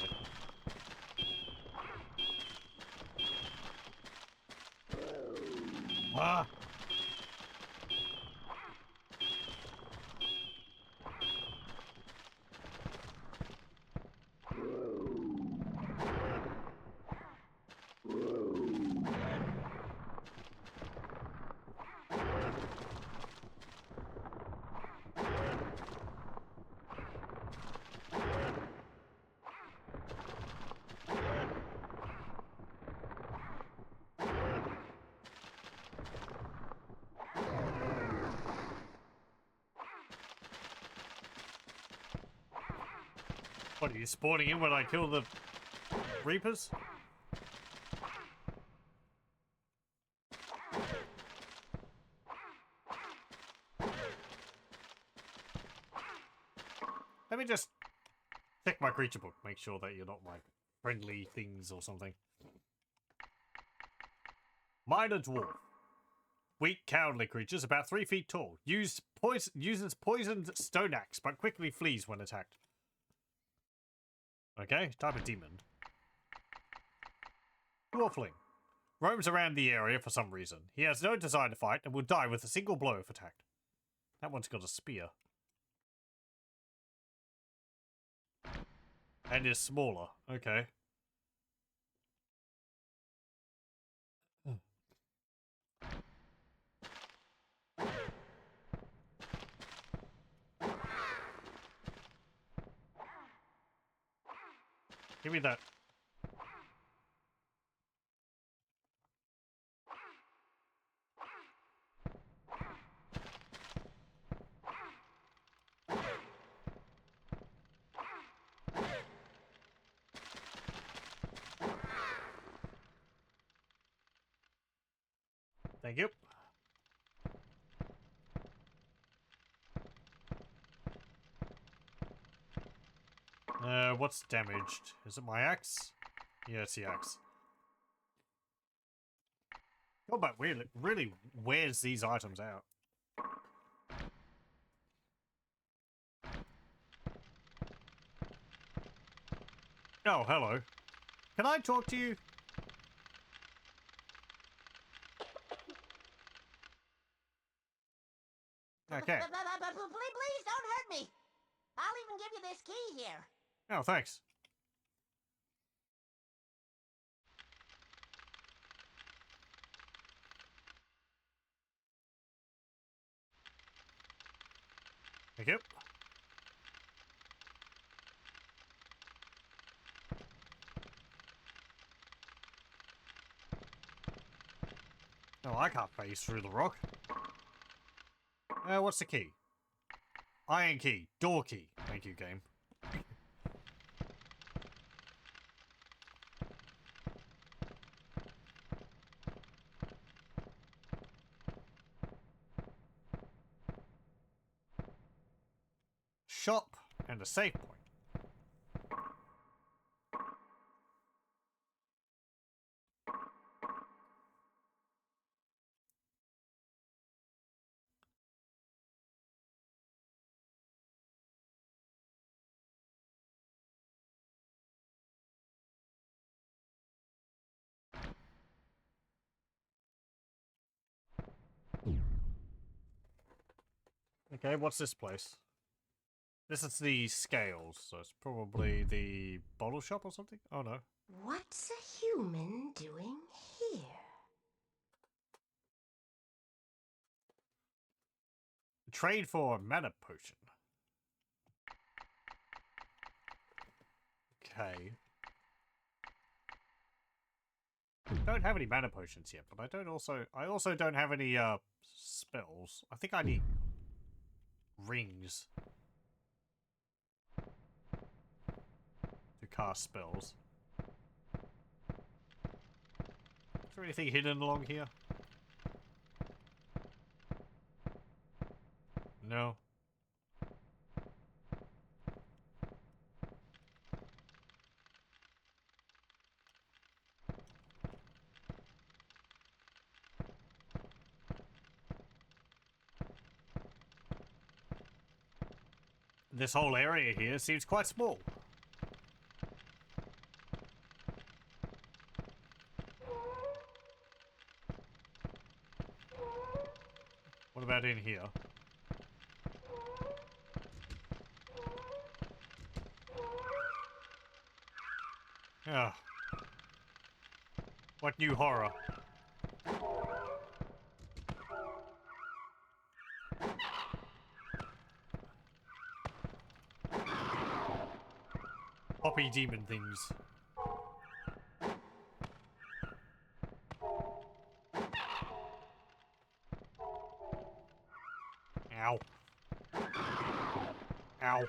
Speaker 1: Ah! What, are you spawning in when I kill the Reapers? Let me just check my creature book, make sure that you're not like friendly things or something. Minor dwarf. Weak, cowardly creatures, about 3 feet tall. Uses poisoned stone axe, but quickly flees when attacked. Okay, type of demon. Dwarfling. Roams around the area for some reason. He has no desire to fight and will die with a single blow if attacked. That one's got a spear. And is smaller. Okay. Give me that. Thank you. What's damaged? Is it my axe? Yeah, it's the axe. Combat really wears these items out. Oh, hello. Can I talk to you? Okay.
Speaker 2: Please don't hurt me. I'll even give you this key here.
Speaker 1: Oh, thanks. Thank you. No, I can't phase through the rock. What's the key? Iron key. Door key. Thank you, game. Shop and a save point. Okay, what's this place? This is the scales, so it's probably the bottle shop or something? Oh no.
Speaker 6: What's a human doing here?
Speaker 1: Trade for a mana potion. Okay. Don't have any mana potions yet, but I also don't have any spells. I think I need rings to cast spells. Is there anything hidden along here? No. This whole area here seems quite small. What about in here? Ah. What new horror? Poppy demon things. Ow. Ow.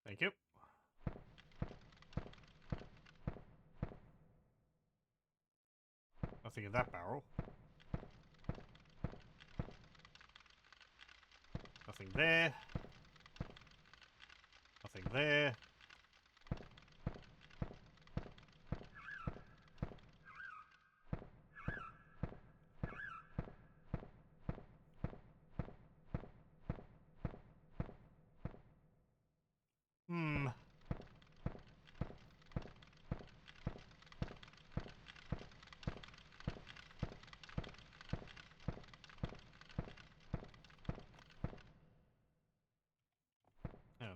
Speaker 1: Thank you. Nothing in that barrel. Nothing there. Nothing there. Hmm.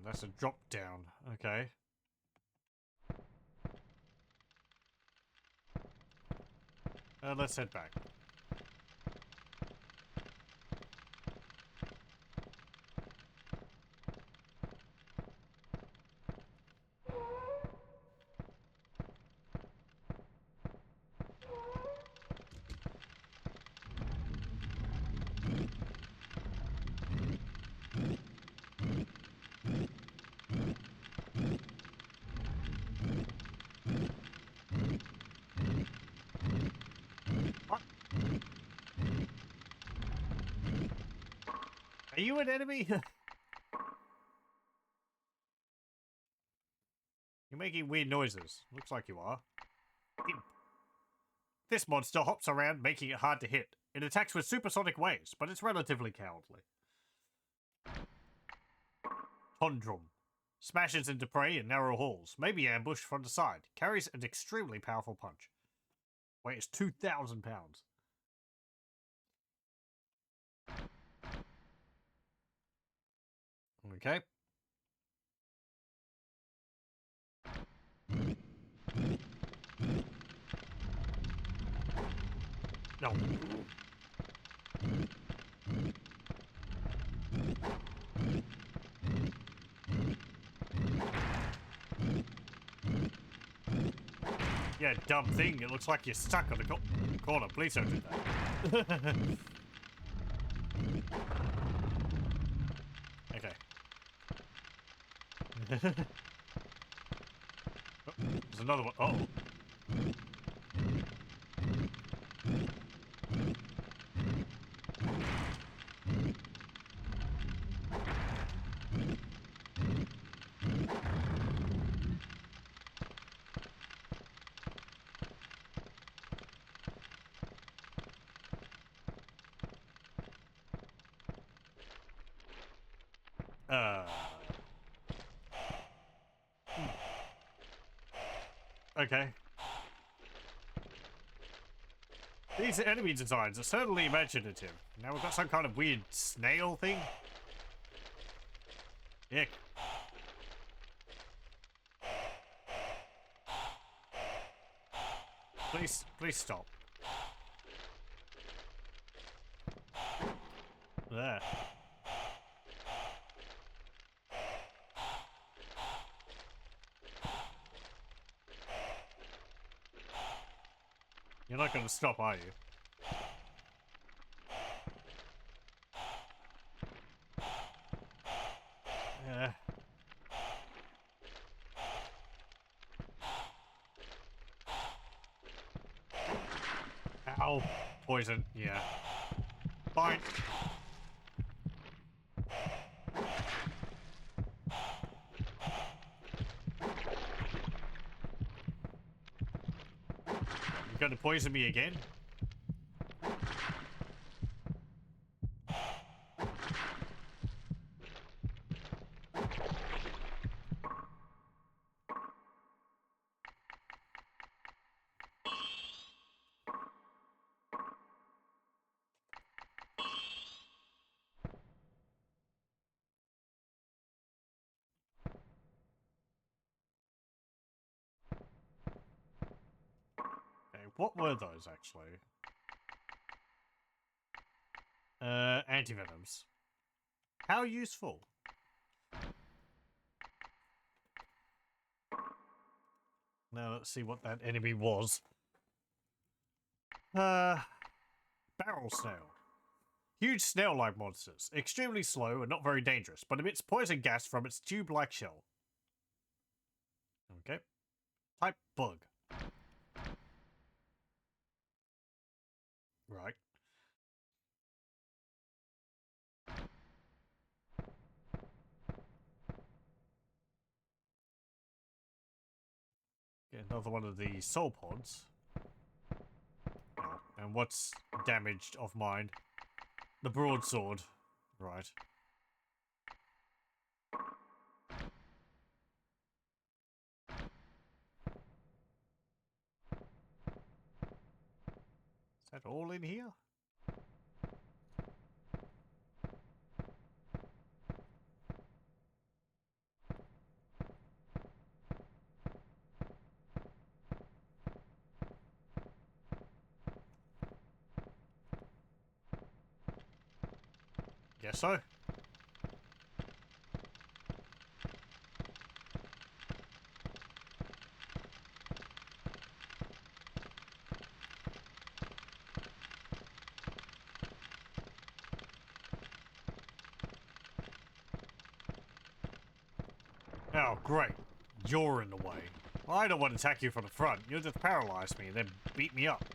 Speaker 1: that's a drop down. Okay. Let's head back. Are you an enemy? You're making weird noises. Looks like you are. This monster hops around, making it hard to hit. It attacks with supersonic waves, but it's relatively cowardly. Tondrum. Smashes into prey in narrow halls, maybe ambushed from the side. Carries an extremely powerful punch. Weighs 2,000 pounds. Okay. No. Yeah, dumb thing. It looks like you're stuck on the corner. Please don't do that. Okay. Oh, there's another one. Oh. Okay. These enemy designs are certainly imaginative. Now we've got some kind of weird snail thing. Ick. Please stop. There. You're not going to stop, are you? Yeah. Ow. Poison. Yeah. Fine. You're going to poison me again? Okay, what were those actually? Antivenoms. How useful? Now let's see what that enemy was. Barrel snail. Huge snail-like monsters. Extremely slow and not very dangerous, but emits poison gas from its tube-like shell. Okay. Type bug. Right. Get another one of the soul pods. Oh, and what's damaged of mine? The broadsword. Right. Is that all in here? Guess so. Oh, great. You're in the way. I don't want to attack you from the front. You'll just paralyze me and then beat me up.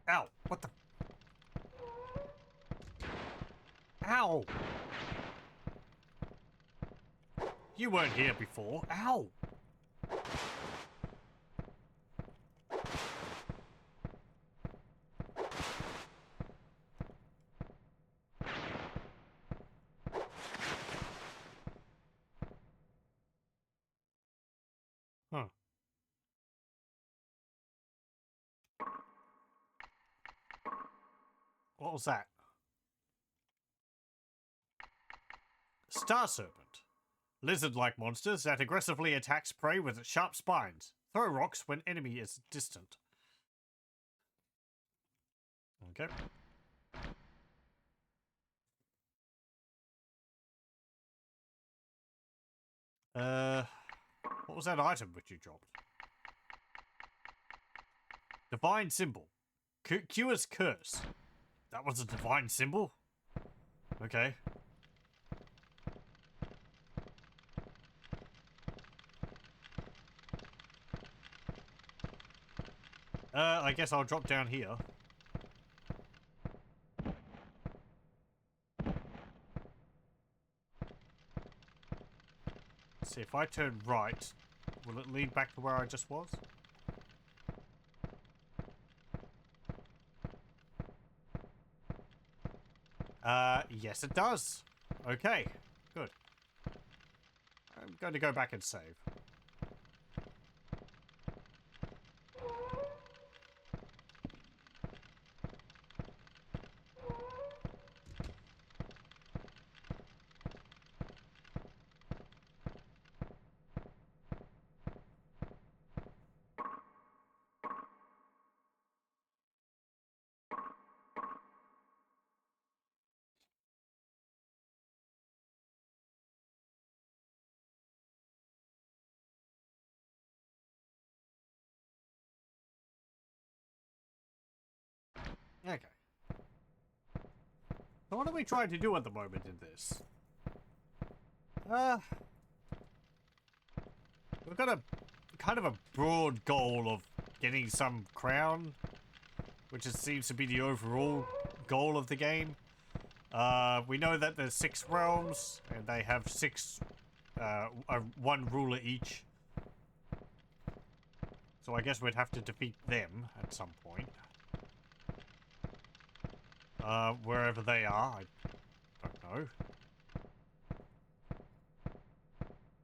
Speaker 1: Ow! What the? Ow! You weren't here before. Ow! Huh. What was that? Star Serpent. Lizard-like monsters that aggressively attacks prey with its sharp spines. Throw rocks when enemy is distant. Okay. What was that item which you dropped? Divine symbol. Cures curse. That was a divine symbol? Okay. I guess I'll drop down here. See, if I turn right, will it lead back to where I just was? Yes it does. Okay, good. I'm going to go back and save. Okay. So what are we trying to do at the moment in this? We've got a kind of a broad goal of getting some crown, which seems to be the overall goal of the game. We know that there's 6 realms, and they have 6, one ruler each. So I guess we'd have to defeat them at some point. Wherever they are, I don't know.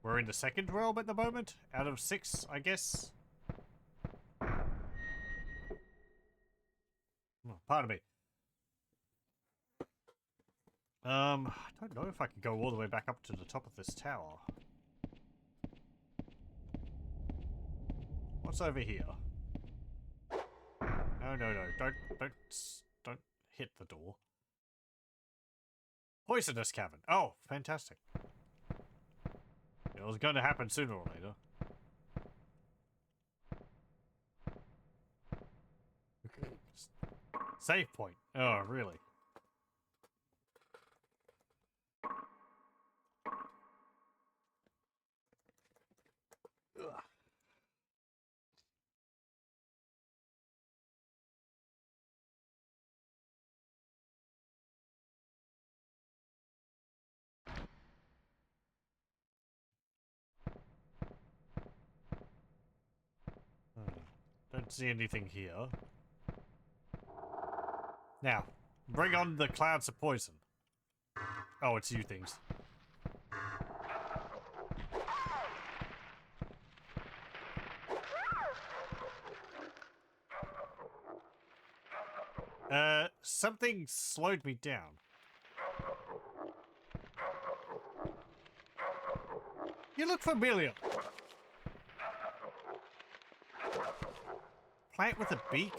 Speaker 1: We're in the 2nd realm at the moment, out of 6, I guess. Oh, pardon me. I don't know if I can go all the way back up to the top of this tower. What's over here? No, no, no. Don't hit the door. Poisonous cavern. Oh, fantastic. It was going to happen sooner or later. Save point. Oh, really? Ugh. Don't see anything here. Now, bring on the clouds of poison. Oh, it's you things. Something slowed me down. You look familiar. Plant with a beak?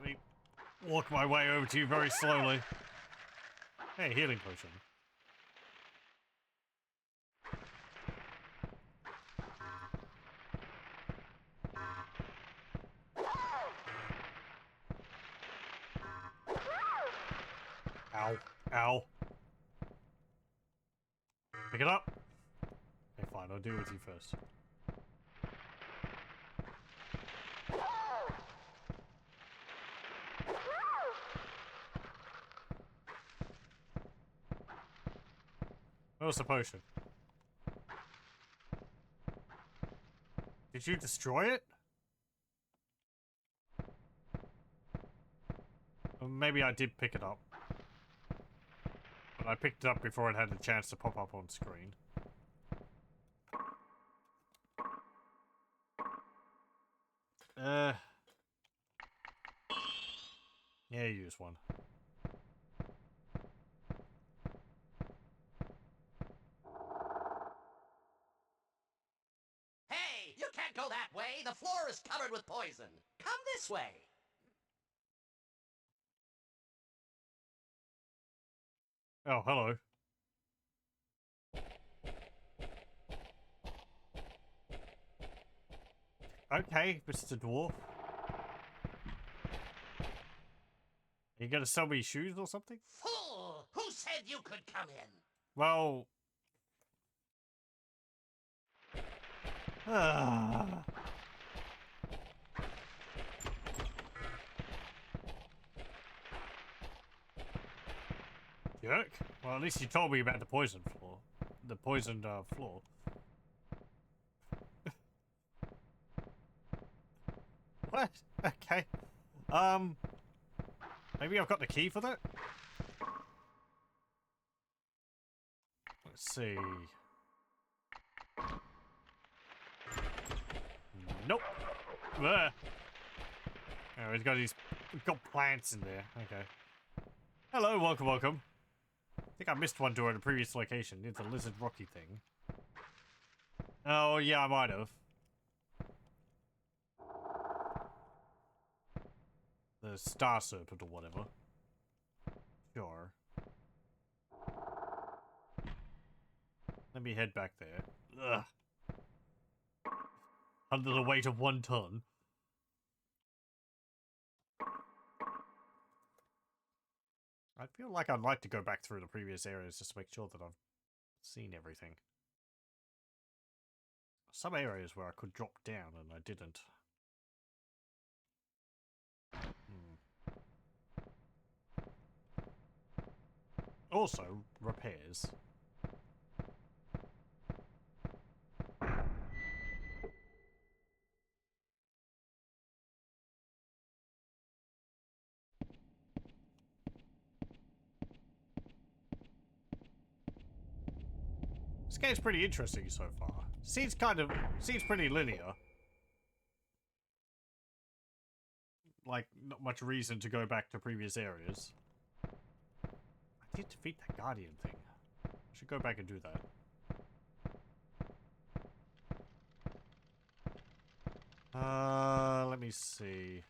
Speaker 1: Let me walk my way over to you very slowly. Hey, healing potion. Ow. Ow. Pick it up. Okay, fine. I'll deal with you first. Where's the potion? Did you destroy it? Or maybe I did pick it up. But I picked it up before it had a chance to pop up on screen. Yeah, use one.
Speaker 7: Hey, you can't go that way. The floor is covered with poison. Come this way.
Speaker 1: Oh, hello. Okay, Mr. Dwarf. Are you gonna sell me shoes or something?
Speaker 7: Fool! Who said you could come in?
Speaker 1: Well... Ah. Jerk. Well, at least you told me about the poison floor. The poisoned floor. What? Okay. Maybe I've got the key for that? Let's see. Nope. There. Oh, he's got plants in there. Okay. Hello, welcome, welcome. I think I missed one door at a previous location. It's a lizard rocky thing. Oh, yeah, I might have. The star serpent or whatever. Sure. Let me head back there. Ugh. Under the weight of 1 ton. I feel like I'd like to go back through the previous areas just to make sure that I've seen everything. Some areas where I could drop down and I didn't. Also, repairs. This game's pretty interesting so far. Seems pretty linear. Like, not much reason to go back to previous areas. I did defeat that guardian thing. I should go back and do that. Let me see.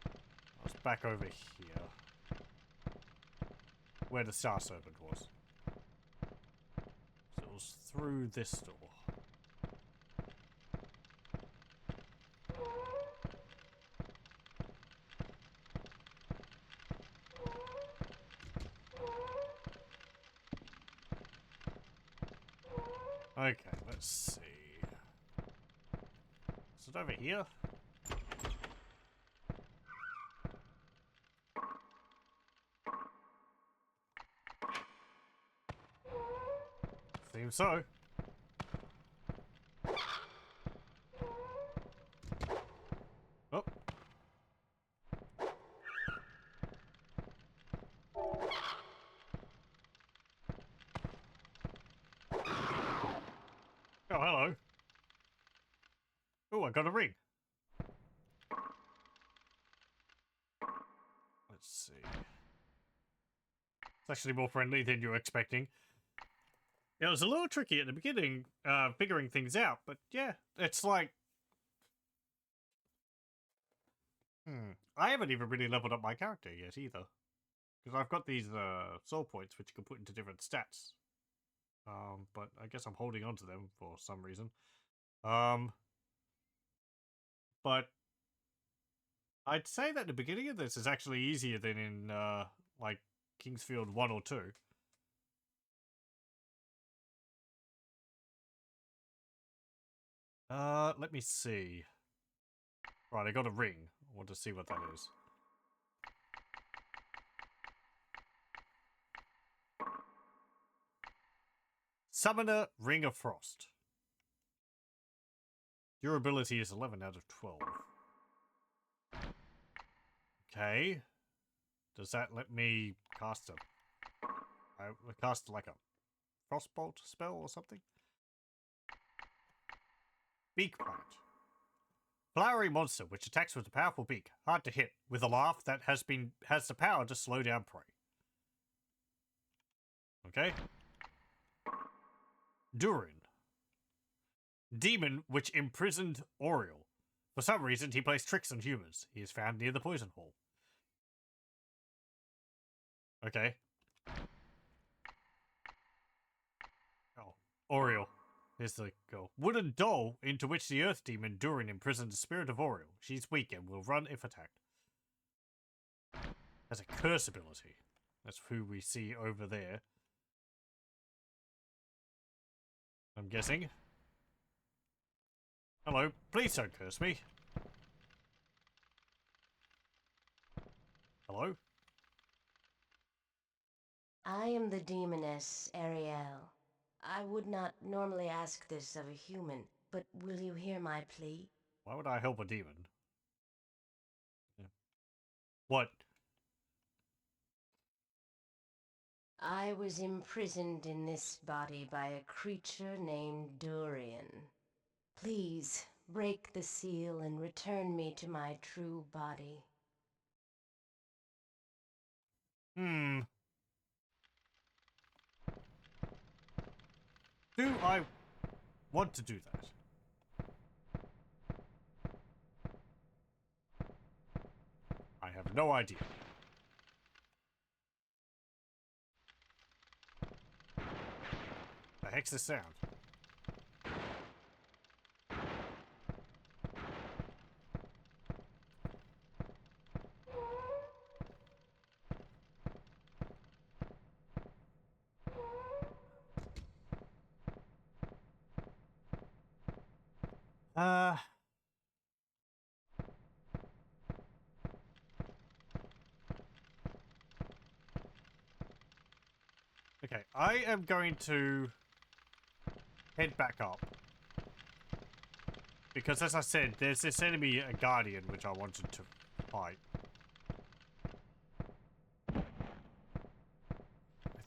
Speaker 1: I was back over here. Where the Star Serpent was. So it was through this door. Okay, let's see. Is it over here? Seems so. I got a ring. Let's see. It's actually more friendly than you were expecting. It was a little tricky at the beginning, figuring things out, but yeah, it's like... I haven't even really leveled up my character yet either. Because I've got these soul points which you can put into different stats. But I guess I'm holding on to them for some reason. But I'd say that the beginning of this is actually easier than in, like, Kingsfield 1 or 2. Let me see. Right, I got a ring. I want to see what that is. Summoner Ring of Frost. Durability is 11 out of 12. Okay. Does that let me cast I cast like a frostbolt spell or something? Beak plant. Flowery monster which attacks with a powerful beak, hard to hit, with a laugh that has the power to slow down prey. Okay. Durin. Demon which imprisoned Oriole. For some reason, he plays tricks on humans. He is found near the poison hall. Okay. Oh, Oriole. Here's the go. Wooden doll into which the earth demon Durin imprisoned the spirit of Oriole. She's weak and will run if attacked. Has a curse ability. That's who we see over there. I'm guessing. Hello, please don't curse me. Hello?
Speaker 6: I am the demoness, Ariel. I would not normally ask this of a human, but will you hear my plea?
Speaker 1: Why would I help a demon? Yeah. What?
Speaker 6: I was imprisoned in this body by a creature named Durian. Please, break the seal and return me to my true body.
Speaker 1: Do I want to do that? I have no idea. The heck's this sound? Okay, I am going to head back up. Because as I said, there's this enemy, a guardian, which I wanted to fight. I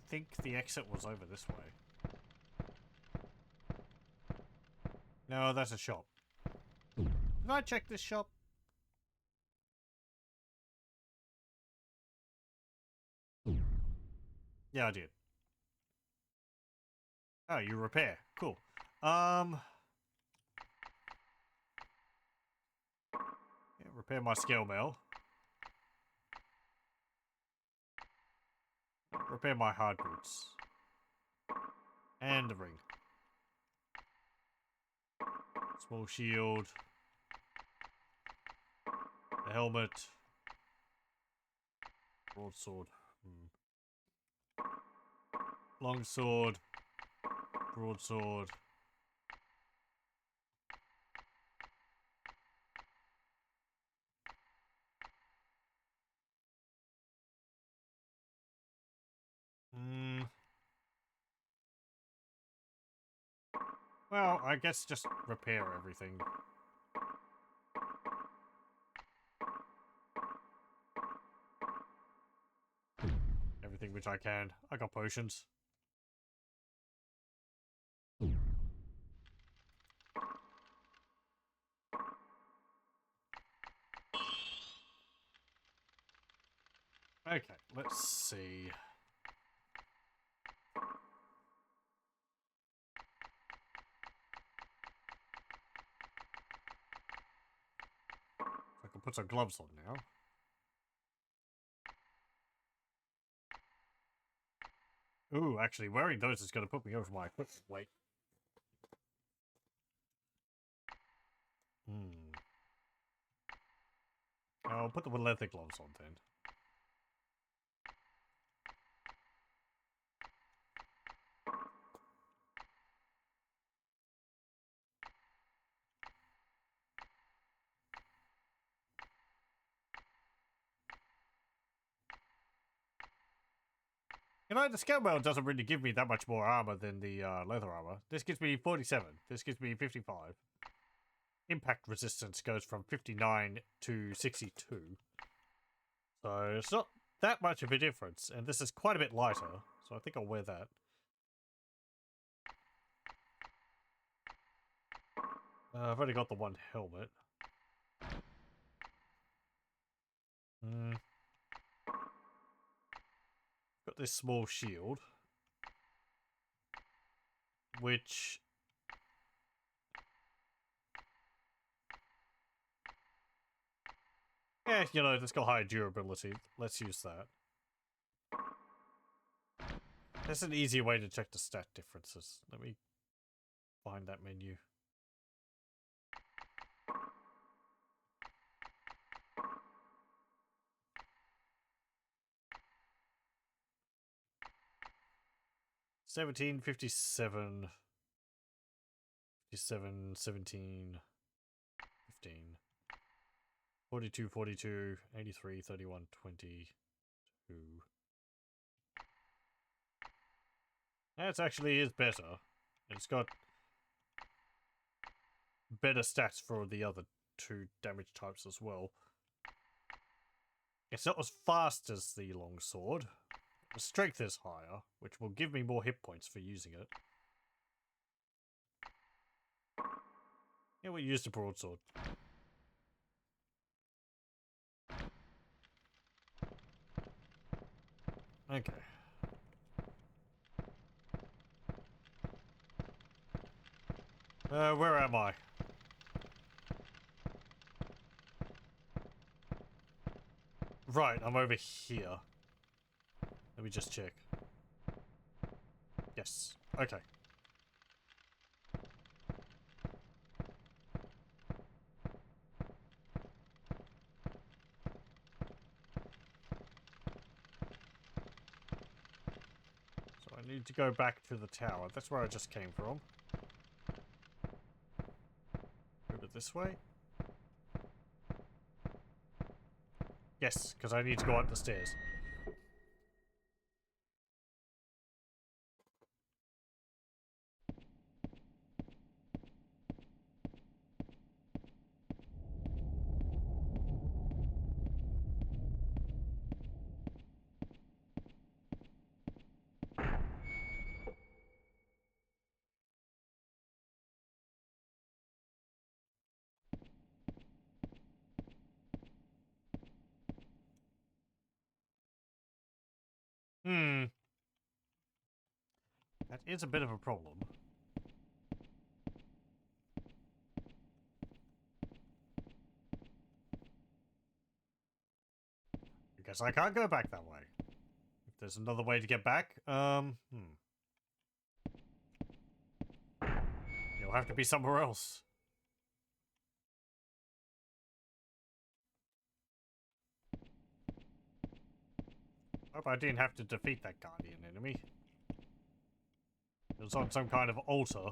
Speaker 1: think the exit was over this way. No, that's a shop. Did I check this shop? Yeah, I did. Oh, you repair. Cool. Yeah, repair my scale mail. Repair my hard boots. And the ring. Small shield. The helmet. Broadsword. Long sword. Broadsword. Well, I guess just repair everything. Everything which I can. I got potions. Okay, let's see. I can put some gloves on now. Ooh, actually, wearing those is going to put me over my equipment weight. I'll put the leather gloves on then. You know, the scale mail doesn't really give me that much more armor than the leather armor. This gives me 47. This gives me 55. Impact resistance goes from 59 to 62. So it's not that much of a difference. And this is quite a bit lighter. So I think I'll wear that. I've only got the one helmet. Got this small shield. Which... eh, you know, it's got high durability. Let's use that. That's an easier way to check the stat differences. Let me find that menu. $17, 57, 57, 17, 15, 42, 42, 83, 31, 22. That actually is better. It's got better stats for the other two damage types as well. It's not as fast as the longsword. The strength is higher, which will give me more hit points for using it. Yeah, we used the broadsword. Okay. Where am I? Right, I'm over here. Let me just check. Yes. Okay. So I need to go back to the tower. That's where I just came from. Move it this way. Yes, because I need to go up the stairs. That is a bit of a problem. I guess I can't go back that way. If there's another way to get back, it'll have to be somewhere else. Hope I didn't have to defeat that guardian enemy. It was on some kind of altar.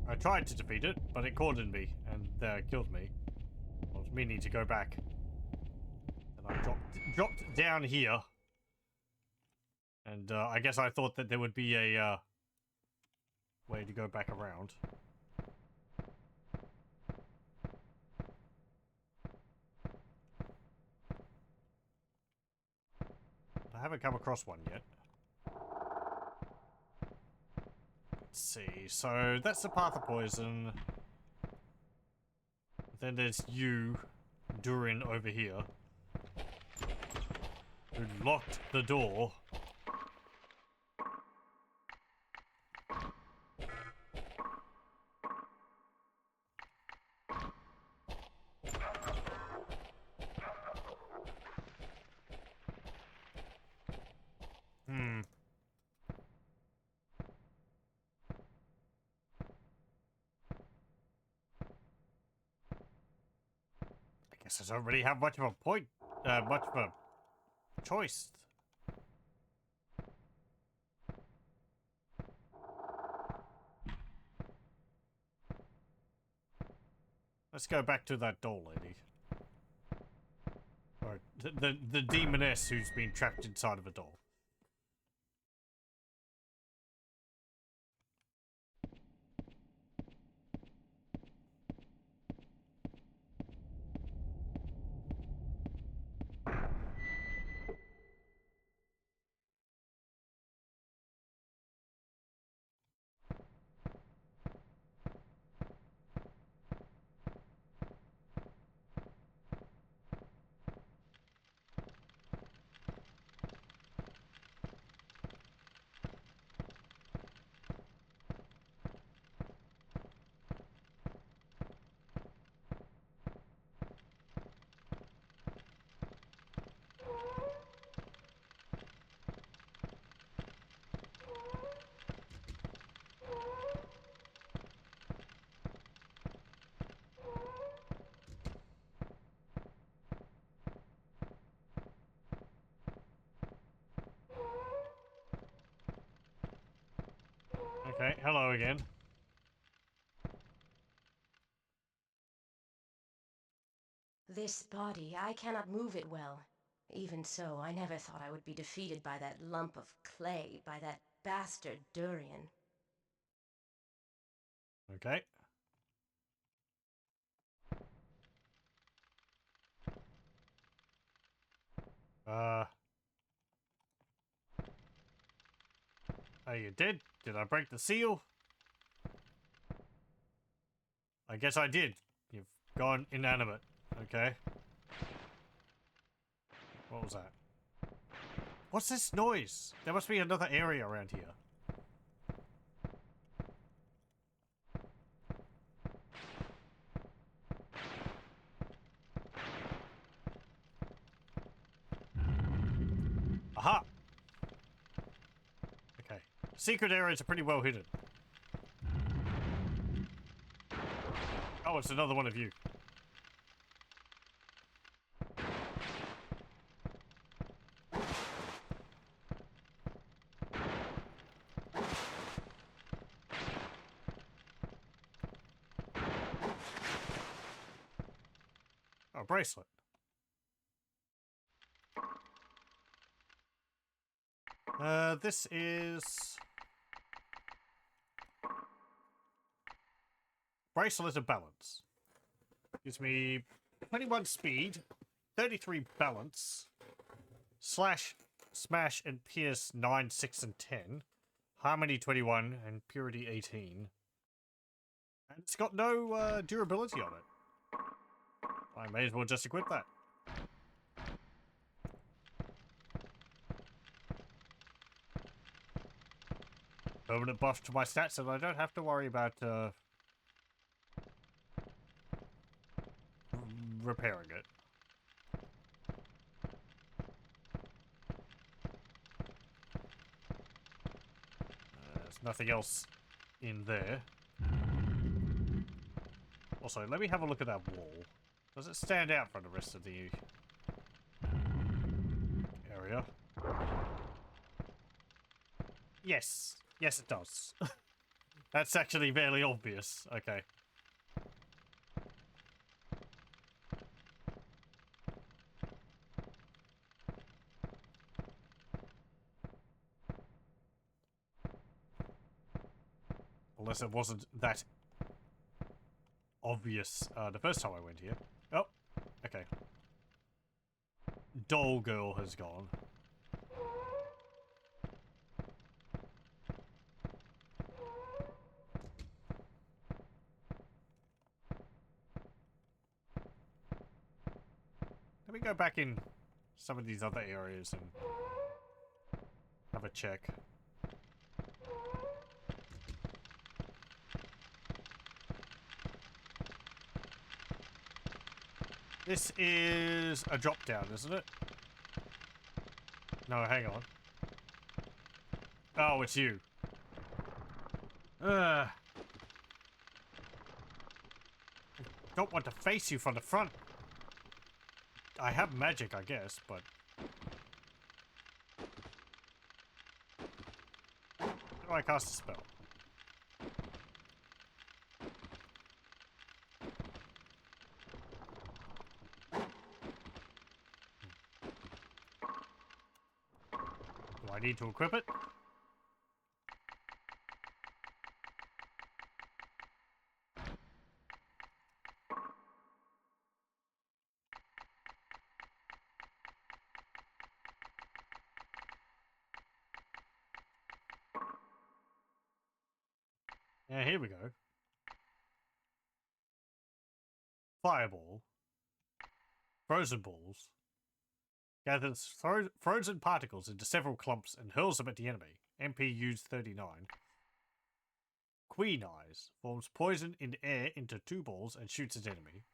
Speaker 1: I tried to defeat it, but it cornered me and killed me. I was meaning to go back. And I dropped down here. And I guess I thought that there would be a way to go back around. I haven't come across one yet. Let's see. So that's the path of poison. Then there's you, Durin, over here, who locked the door. I guess I don't really have much of a point, much of a choice. Let's go back to that doll lady. Or the demoness who's been trapped inside of a doll. Okay, hello again.
Speaker 6: This body, I cannot move it well. Even so, I never thought I would be defeated by that lump of clay, by that bastard Durian.
Speaker 1: Okay. Are you dead? Did I break the seal? I guess I did. You've gone inanimate. Okay. What was that? What's this noise? There must be another area around here. Aha! Okay. Secret areas are pretty well hidden. Oh, it's another one of you. Oh, bracelet. This is... Bracelet of Balance. Gives me 21 speed, 33 balance, slash, smash, and pierce 9, 6, and 10. Harmony 21, and purity 18. And it's got no durability on it. I may as well just equip that. Permanent buff to my stats, and I don't have to worry about repairing it. There's nothing else in there. Also, let me have a look at that wall. Does it stand out from the rest of the area? Yes. Yes, it does. That's actually fairly obvious. Okay. Unless it wasn't that obvious the first time I went here. Oh, okay. Doll girl has gone. me go back in some of these other areas and have a check. This is a drop down, isn't it? No, hang on. Oh, it's you. I don't want to face you from the front. I have magic, I guess, but... How do I cast a spell? Do I need to equip it? Yeah, here we go. Fireball. Frozen balls. Gathers frozen particles into several clumps and hurls them at the enemy. MP used 39. Queen Eyes. Forms poison in the air into 2 balls and shoots at enemy.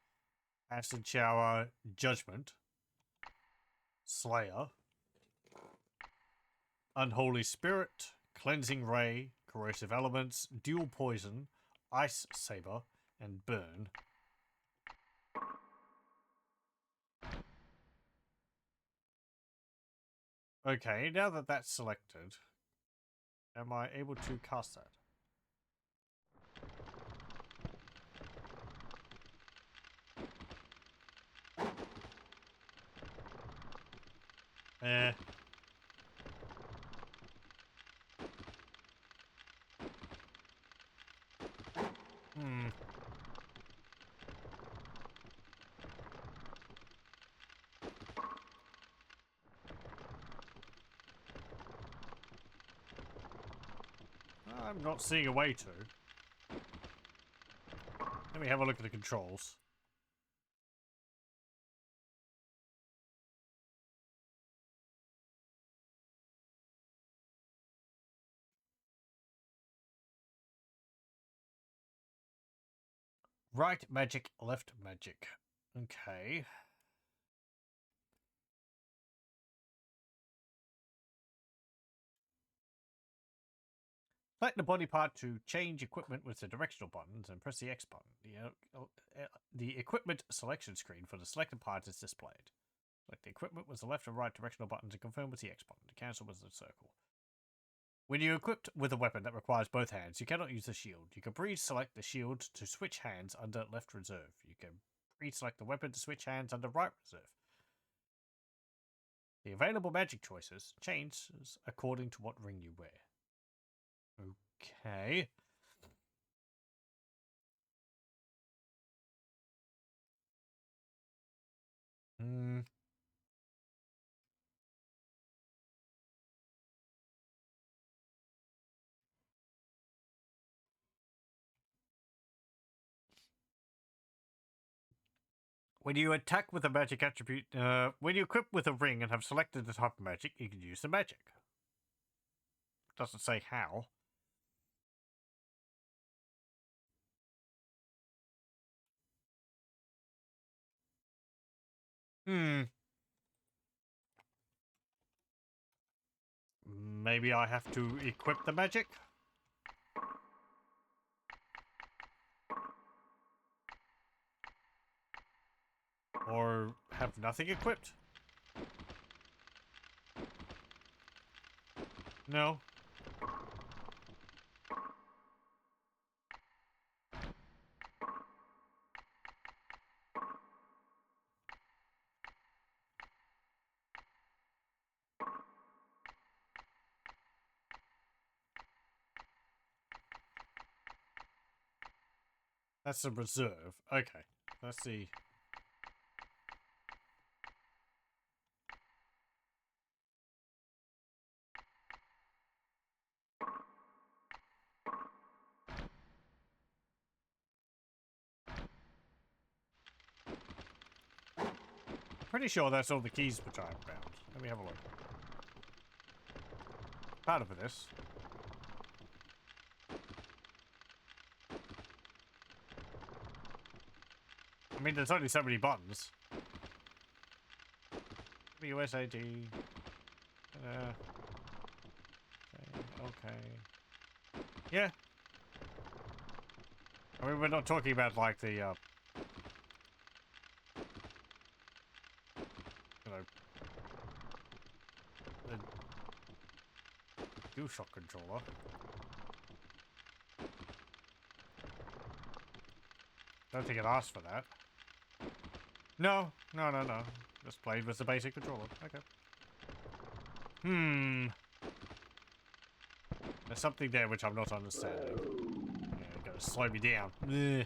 Speaker 1: Acid Shower. Judgment. Slayer. Unholy Spirit. Cleansing Ray. Corrosive Elements. Dual Poison. Ice Saber. And Burn. Okay, now that that's selected, am I able to cast that? Eh. Hmm. I'm not seeing a way to. Let me have a look at the controls. Right magic, left magic. Okay. Select the body part to change equipment with the directional buttons and press the X button. The equipment selection screen for the selected part is displayed. Select the equipment with the left and right directional buttons and confirm with the X button. To cancel with the circle. When you're equipped with a weapon that requires both hands, you cannot use the shield. You can pre-select the shield to switch hands under left reserve. You can pre-select the weapon to switch hands under right reserve. The available magic choices change according to what ring you wear. Okay. When you attack with a magic attribute, when you equip with a ring and have selected the type of magic, you can use the magic. Doesn't say how. Maybe I have to equip the magic? Or have nothing equipped? No. That's a reserve. Okay. Let's see. Pretty sure that's all the keys which I found. Let me have a look. Part of this. I mean, there's only so many buttons. WSAD. Okay. Yeah. I mean, we're not talking about like the, you know, the DualShock controller. Don't think it asked for that. No. Just played with the basic controller. Okay. There's something there which I'm not understanding. Yeah, you gotta slow me down. Ugh.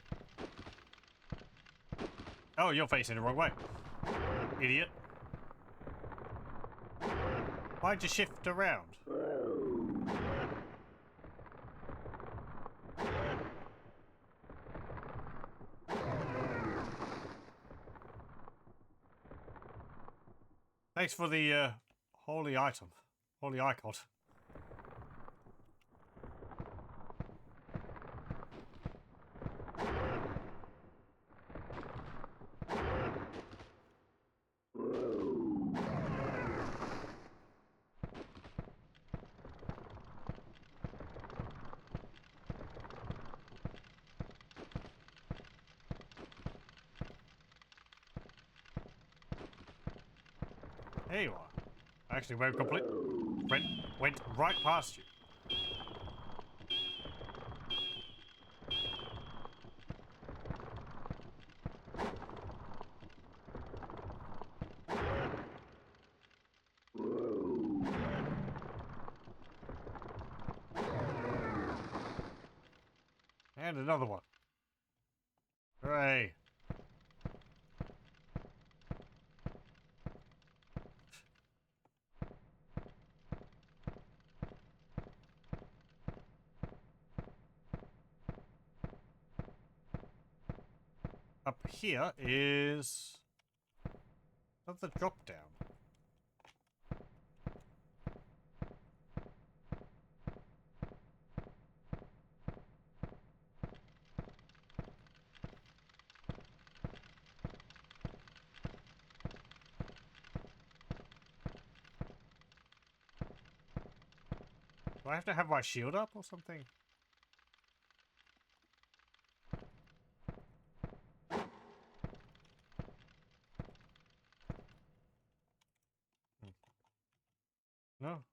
Speaker 1: Oh, you're facing the wrong way. Idiot. Why'd you shift around? Thanks for the holy item. Holy icon. There you are. Actually, went went right past you. And another one. Hooray. Up here is another drop down. Do I have to have my shield up or something? No.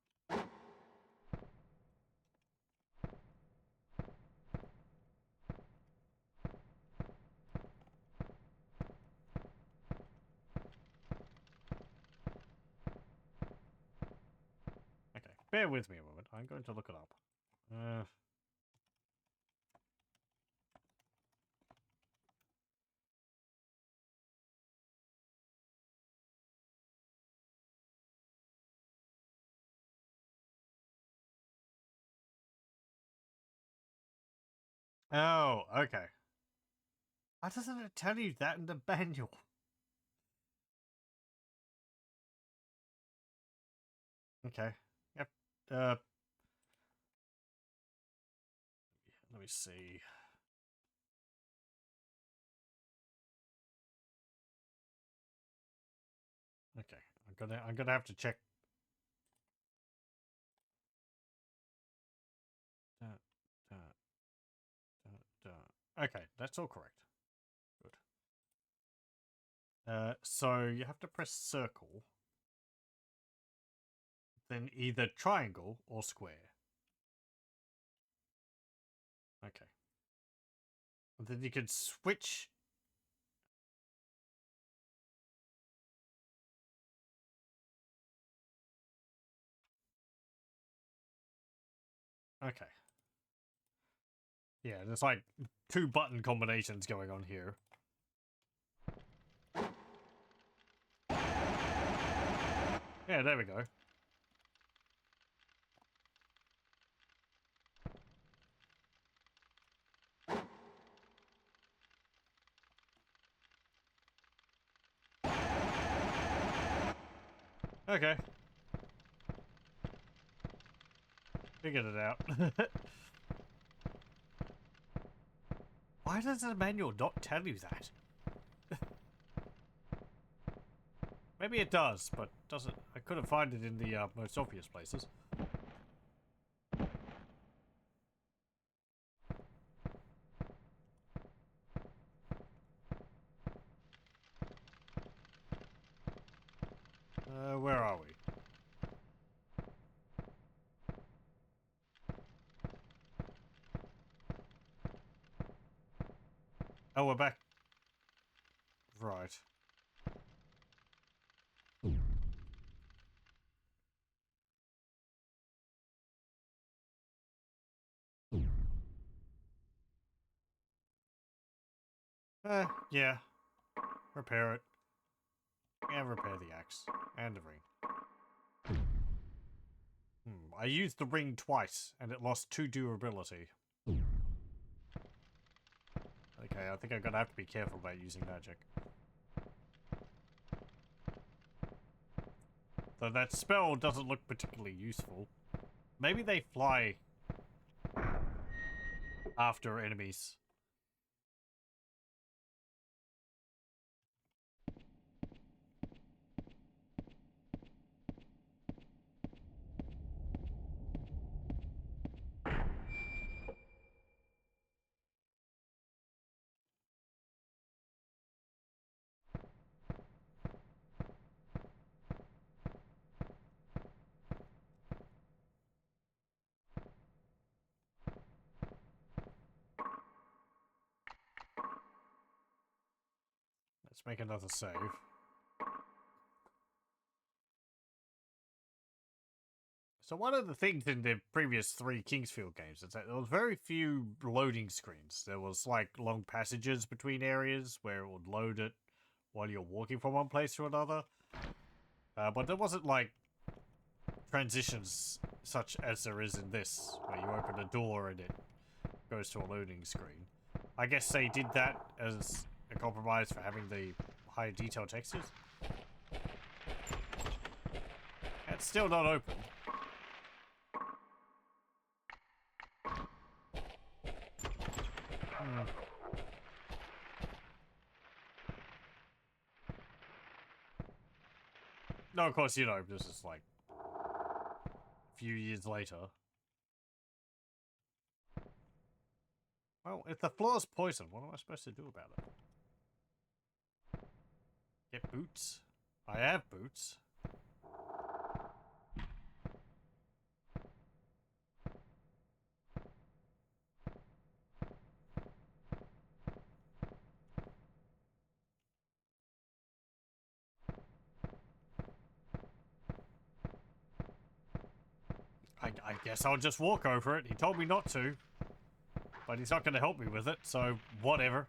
Speaker 1: Okay, bear with me a moment. I'm going to look it up. Oh, okay. Why doesn't it tell you that in the manual? Okay. Yep. Let me see. Okay, I'm gonna have to check. Da, da, Okay, that's all correct. Good. So you have to press circle, then either triangle or square. Okay. And then you can switch. Okay. Yeah, there's like 2 button combinations going on here. Yeah, there we go. Okay. Figured it out. Why does the manual not tell you that? Maybe it does, but doesn't. I couldn't find it in the most obvious places. Where are we? Oh, we're back. Right. Yeah. Repair it. And repair the axe. And the ring. I used the ring twice, and it lost 2 durability. Okay, I think I'm gonna have to be careful about using magic. Though that spell doesn't look particularly useful. Maybe they fly after enemies. Let's make another save. So one of the things in the previous 3 Kingsfield games is that there was very few loading screens. There was like long passages between areas where it would load it while you're walking from one place to another. But there wasn't like transitions such as there is in this, where you open a door and it goes to a loading screen. I guess they did that as a compromise for having the high detail textures. It's still not open. No, of course, you know, this is like a few years later. Well, if the floor's poisoned, what am I supposed to do about it? Get boots? I have boots. I guess I'll just walk over it. He told me not to. But he's not going to help me with it, so whatever.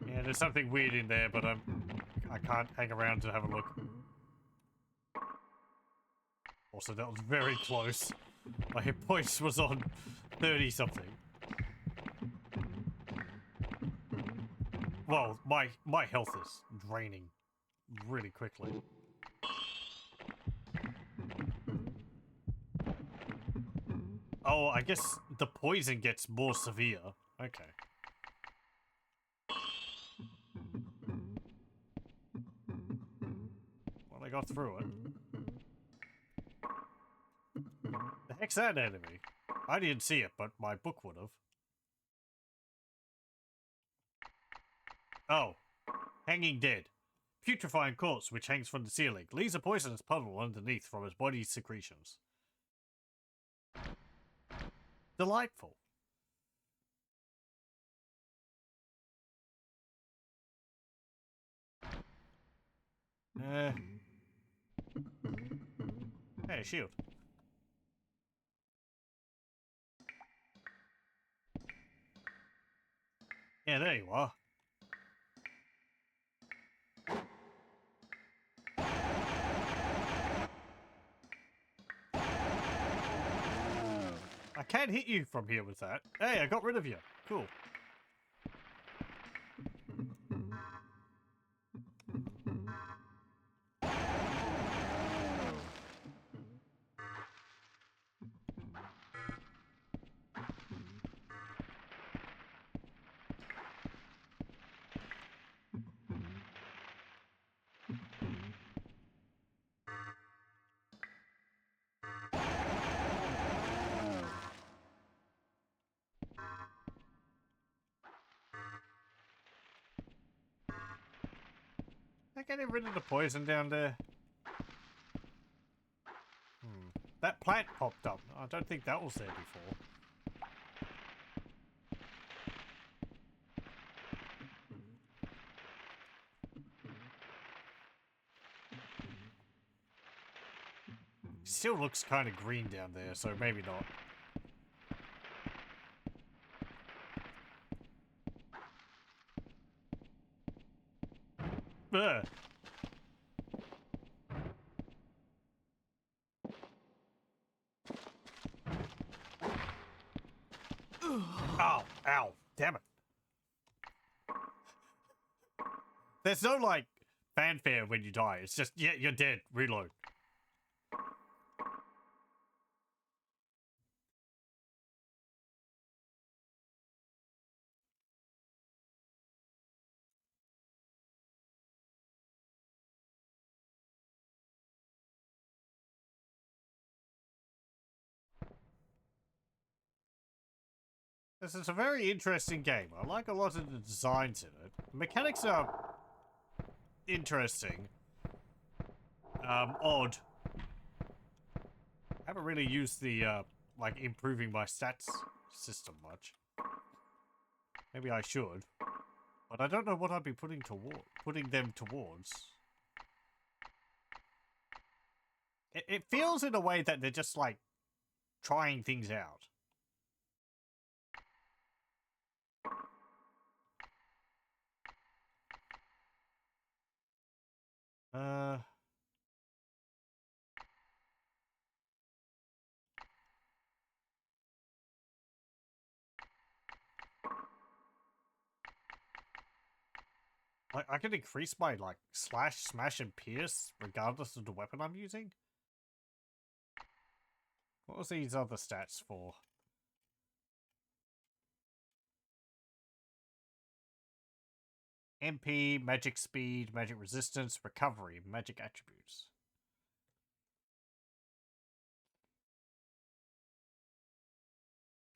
Speaker 1: Yeah, there's something weird in there, but I can't hang around to have a look. Also, that was very close. My hit points was on 30 something. Well, my health is draining really quickly. Oh, I guess the poison gets more severe. Okay. Well, I got through it. The heck's that enemy? I didn't see it, but my book would have. Oh. Hanging dead. Putrefying corpse which hangs from the ceiling. Leaves a poisonous puddle underneath from his body's secretions. Delightful. Hey, shield. Yeah, there you are. can't hit you from here with that. Hey, I got rid of you. Cool. I getting rid of the poison down there? That plant popped up. I don't think that was there before. Still looks kind of green down there, so maybe not. Ugh. Ow, ow, damn it. There's no, like, fanfare when you die. It's just, yeah, you're dead. Reload. This is a very interesting game. I like a lot of the designs in it. The mechanics are interesting. Odd. I haven't really used the, like, improving my stats system much. Maybe I should. But I don't know what I'd be putting them towards. It feels in a way that they're just, like, trying things out. I can increase my, like, slash, smash, and pierce regardless of the weapon I'm using? What was these other stats for? MP, magic speed, magic resistance, recovery, magic attributes.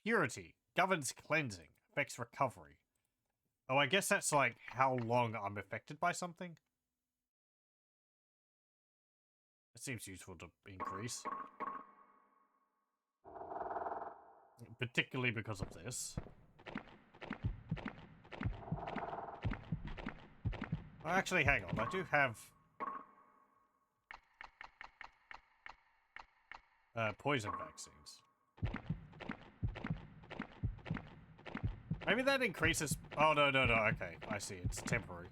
Speaker 1: Purity, governs cleansing, affects recovery. Oh, I guess that's like how long I'm affected by something. It seems useful to increase. Particularly because of this. Well, actually, hang on. I do have poison vaccines. Maybe that increases... Oh, no. Okay, I see. It's temporary.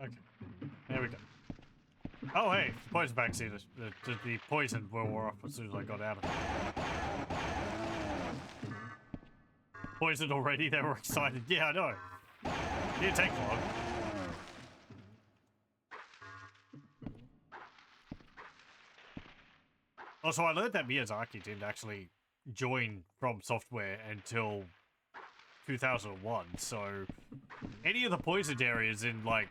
Speaker 1: Okay, there we go. Oh, hey, poison vaccine. The poison wore off as soon as I got out of it. Poisoned already? They were excited. Yeah, I know. Didn't take long. Also, I learned that Miyazaki didn't actually join FromSoftware until 2001, so any of the poisoned areas in, like,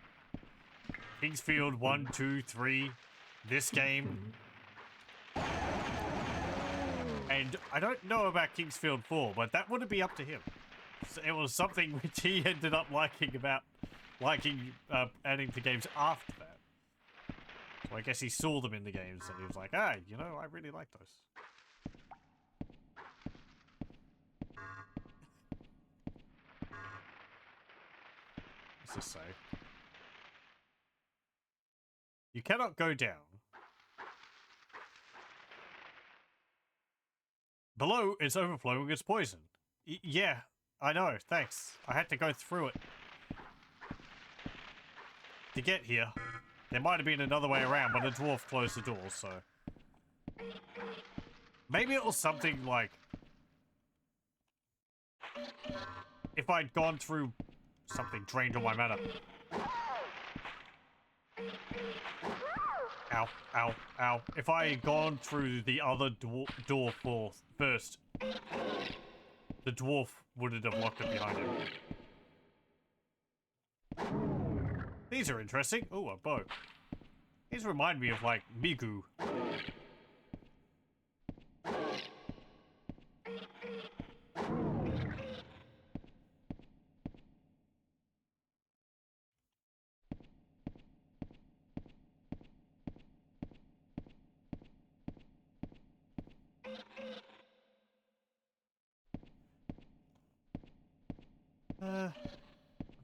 Speaker 1: Kingsfield 1, 2, 3, this game. And I don't know about Kingsfield 4, but that wouldn't be up to him. So it was something which he ended up liking adding to games after that. So I guess he saw them in the games and he was like, ah, you know, I really like those. What's this say? You cannot go down. Below, it's overflowing with poison. Yeah, I know, thanks. I had to go through it. To get here. There might have been another way around, but a dwarf closed the door, so... Maybe it was something like... If I'd gone through something drained all my mana. Ow, ow, ow. If I had gone through the other door first, the dwarf wouldn't have locked it behind him. These are interesting. Ooh, a bow. These remind me of, like, Migu. Have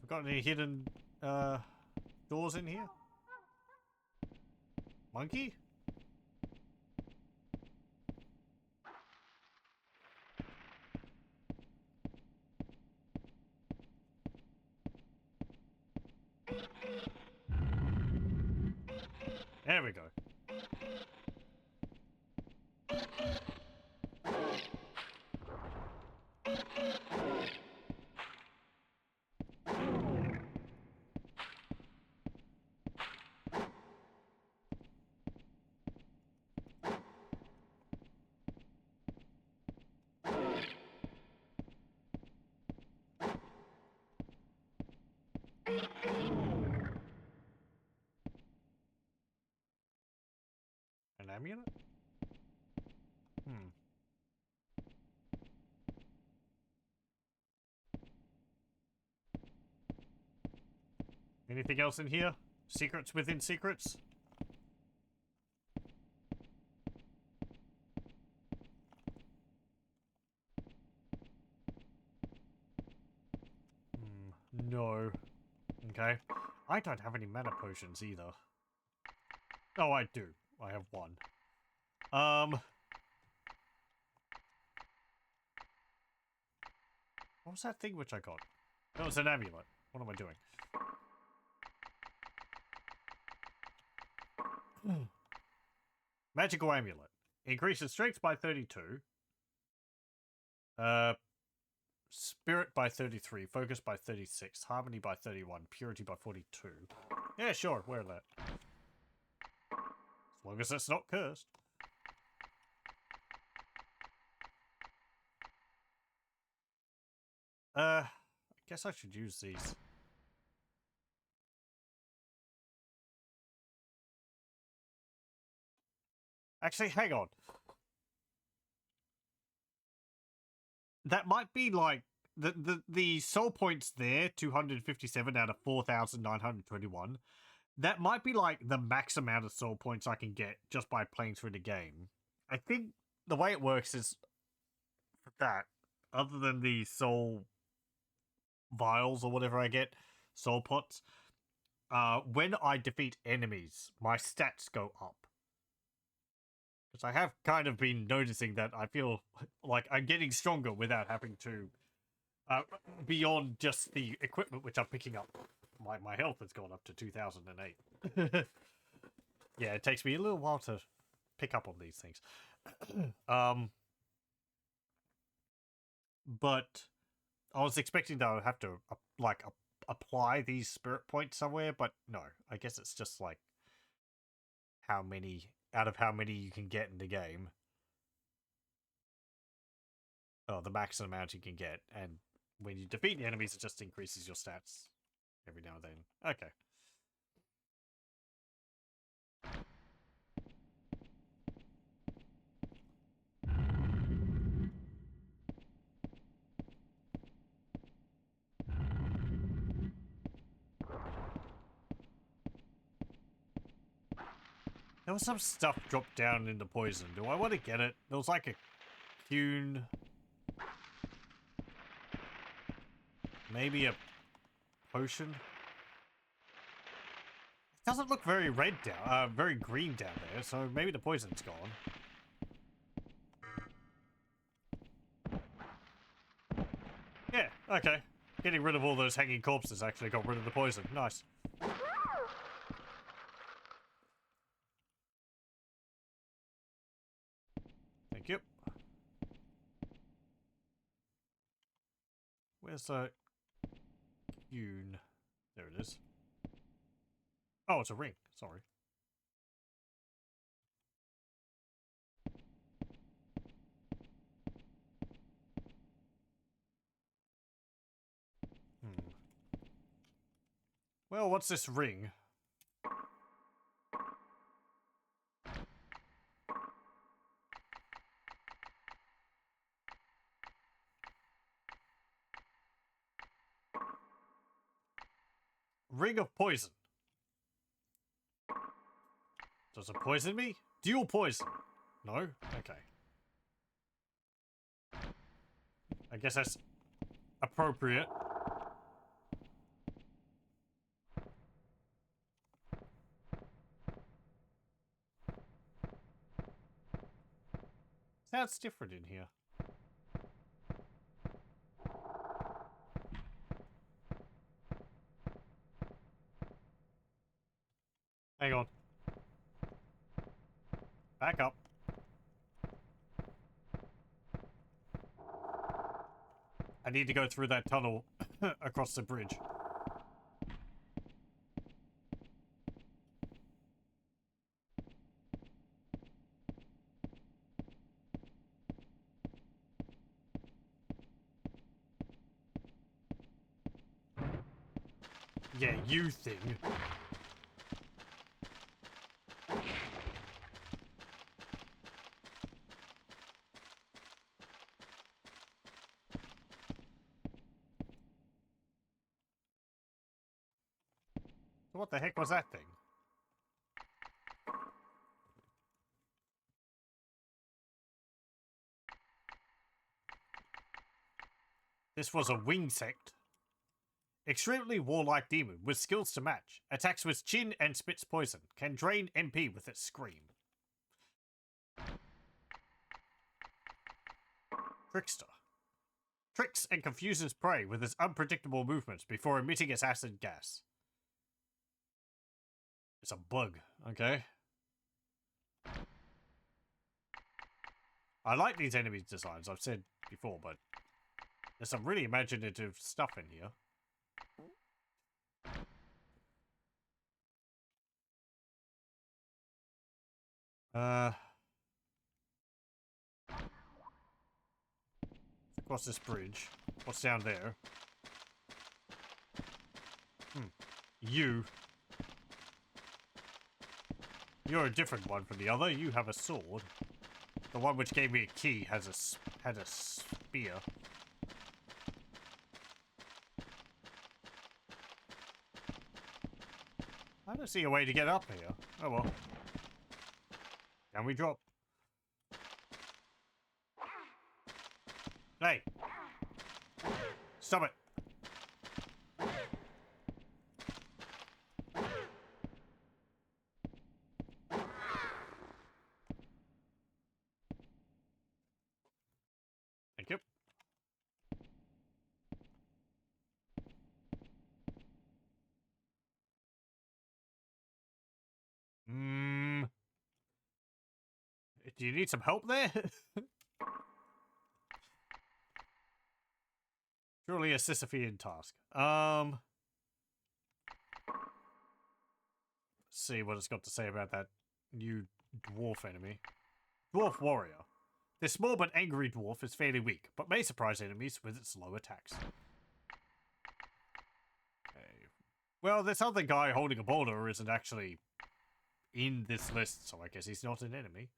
Speaker 1: we got any hidden, doors in here? Monkey? There we go. An amulet? Hmm. Anything else in here? Secrets within secrets? No. Okay. I don't have any mana potions either. Oh, I do. I have one. What was that thing which I got? That was an amulet. What am I doing? Magical amulet. Increases strength by 32. Spirit by 33. Focus by 36. Harmony by 31. Purity by 42. Yeah, sure. Wear that. As long as it's not cursed. I guess I should use these. Actually, hang on. That might be like the soul points there, 257 out of 4,921. That might be like the max amount of soul points I can get just by playing through the game. I think the way it works is for that, other than the soul vials or whatever I get, soul pots, when I defeat enemies, my stats go up. Because I have kind of been noticing that I feel like I'm getting stronger without having to, beyond just the equipment which I'm picking up. My health has gone up to 2008. Yeah, it takes me a little while to pick up on these things. But I was expecting that I would have to, apply these spirit points somewhere, but no. I guess it's just, like, how many you can get in the game. Oh, the maximum amount you can get, and when you defeat the enemies, it just increases your stats every now and then. Okay. There was some stuff dropped down in the poison. Do I want to get it? There was like a Cune. Maybe a potion. It doesn't look very red down, very green down there, so maybe the poison's gone. Yeah, okay. Getting rid of all those hanging corpses actually got rid of the poison. Nice. Thank you. Where's the Cune? There it is. Oh, it's a ring. Sorry. Well, what's this ring? Ring of poison. Does it poison me? Dual poison. No? Okay. I guess that's appropriate. Sounds different in here. Hang on. Back up. I need to go through that tunnel across the bridge. Yeah, you thing. So what the heck was that thing? This was a wing sect. Extremely warlike demon with skills to match. Attacks with chin and spits poison. Can drain MP with its scream. Trickster. Tricks and confuses prey with its unpredictable movements before emitting its acid gas. It's a bug, okay? I like these enemy designs, I've said before, but there's some really imaginative stuff in here. Across this bridge. What's down there? You. You're a different one from the other. You have a sword. The one which gave me a key had a spear. I don't see a way to get up here. Oh well. Can we drop? Hey! Stop it! Thank you. Do you need some help there? Surely a Sisyphean task. Let's see what it's got to say about that new dwarf enemy. Dwarf warrior. This small but angry dwarf is fairly weak, but may surprise enemies with its low attacks. Okay. Well, this other guy holding a boulder isn't actually in this list, so I guess he's not an enemy.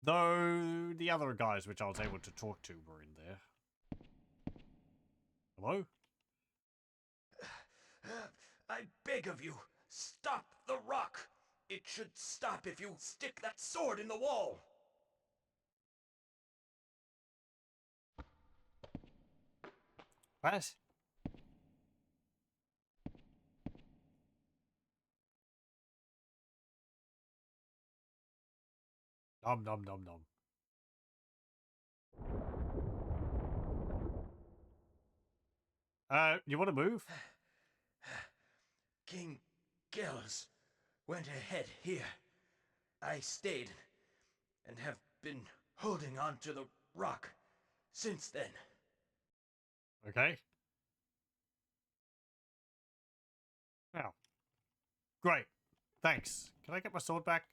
Speaker 1: Though the other guys which I was able to talk to were in there. Hello?
Speaker 5: I beg of you, stop the rock. It should stop if you stick that sword in the wall.
Speaker 1: What? Nom nom nom nom. You want to move?
Speaker 5: King Gills went ahead here. I stayed and have been holding on to the rock since then.
Speaker 1: Okay. Now. Great. Thanks. Can I get my sword back?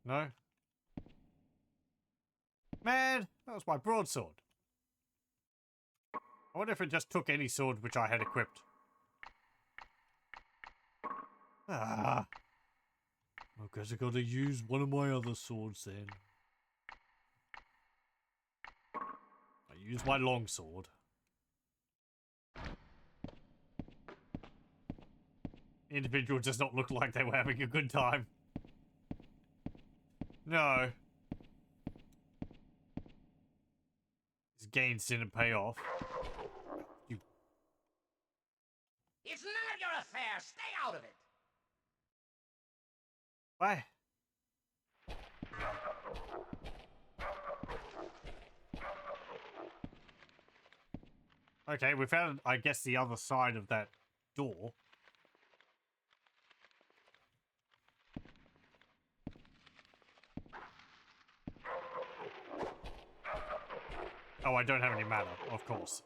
Speaker 1: No? Man, that was my broadsword. I wonder if it just took any sword which I had equipped. Ah. I guess I gotta use one of my other swords then. I use my longsword. Individual does not look like they were having a good time. No. His gains didn't pay off. You.
Speaker 7: It's none of your affair. Stay out of it.
Speaker 1: Why? Okay, we found, I guess, the other side of that door. Oh, I don't have any mana, of course.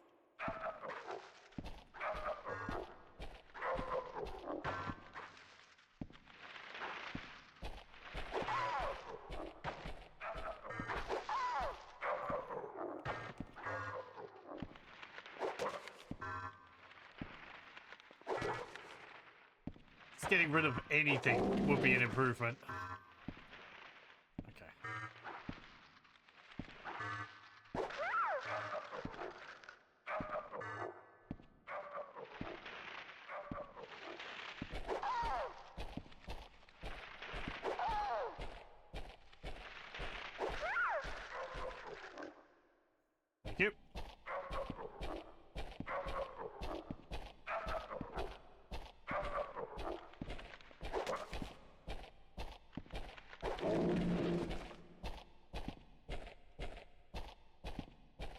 Speaker 1: Just getting rid of anything would be an improvement. Okay. Thank you.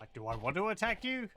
Speaker 1: Like, do I want to attack you?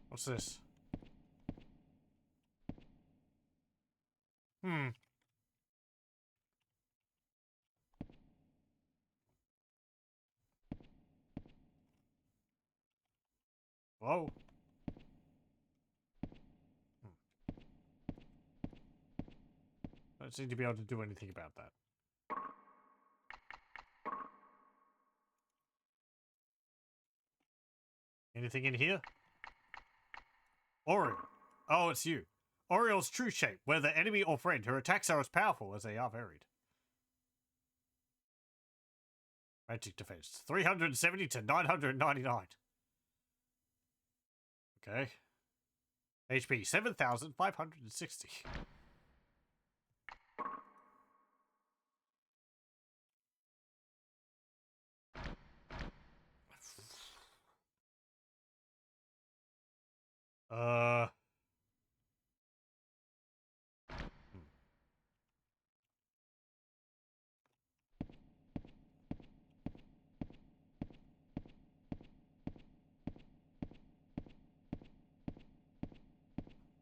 Speaker 1: What's this? Hmm. Whoa. Don't seem to be able to do anything about that. Anything in here? Oriole. Oh, it's you. Oriole's true shape, whether enemy or friend, her attacks are as powerful as they are varied. Magic defense. 370 to 999. Okay. HP 7,560.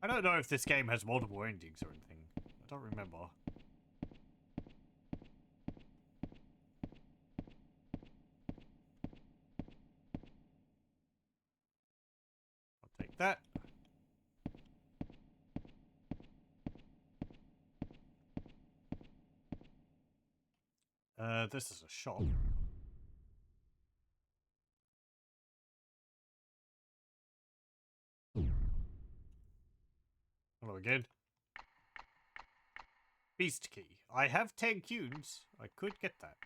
Speaker 1: I don't know if this game has multiple endings or anything. I don't remember. I'll take that. This is a shop. Hello again. Beast key. I have 10 cunes. I could get that.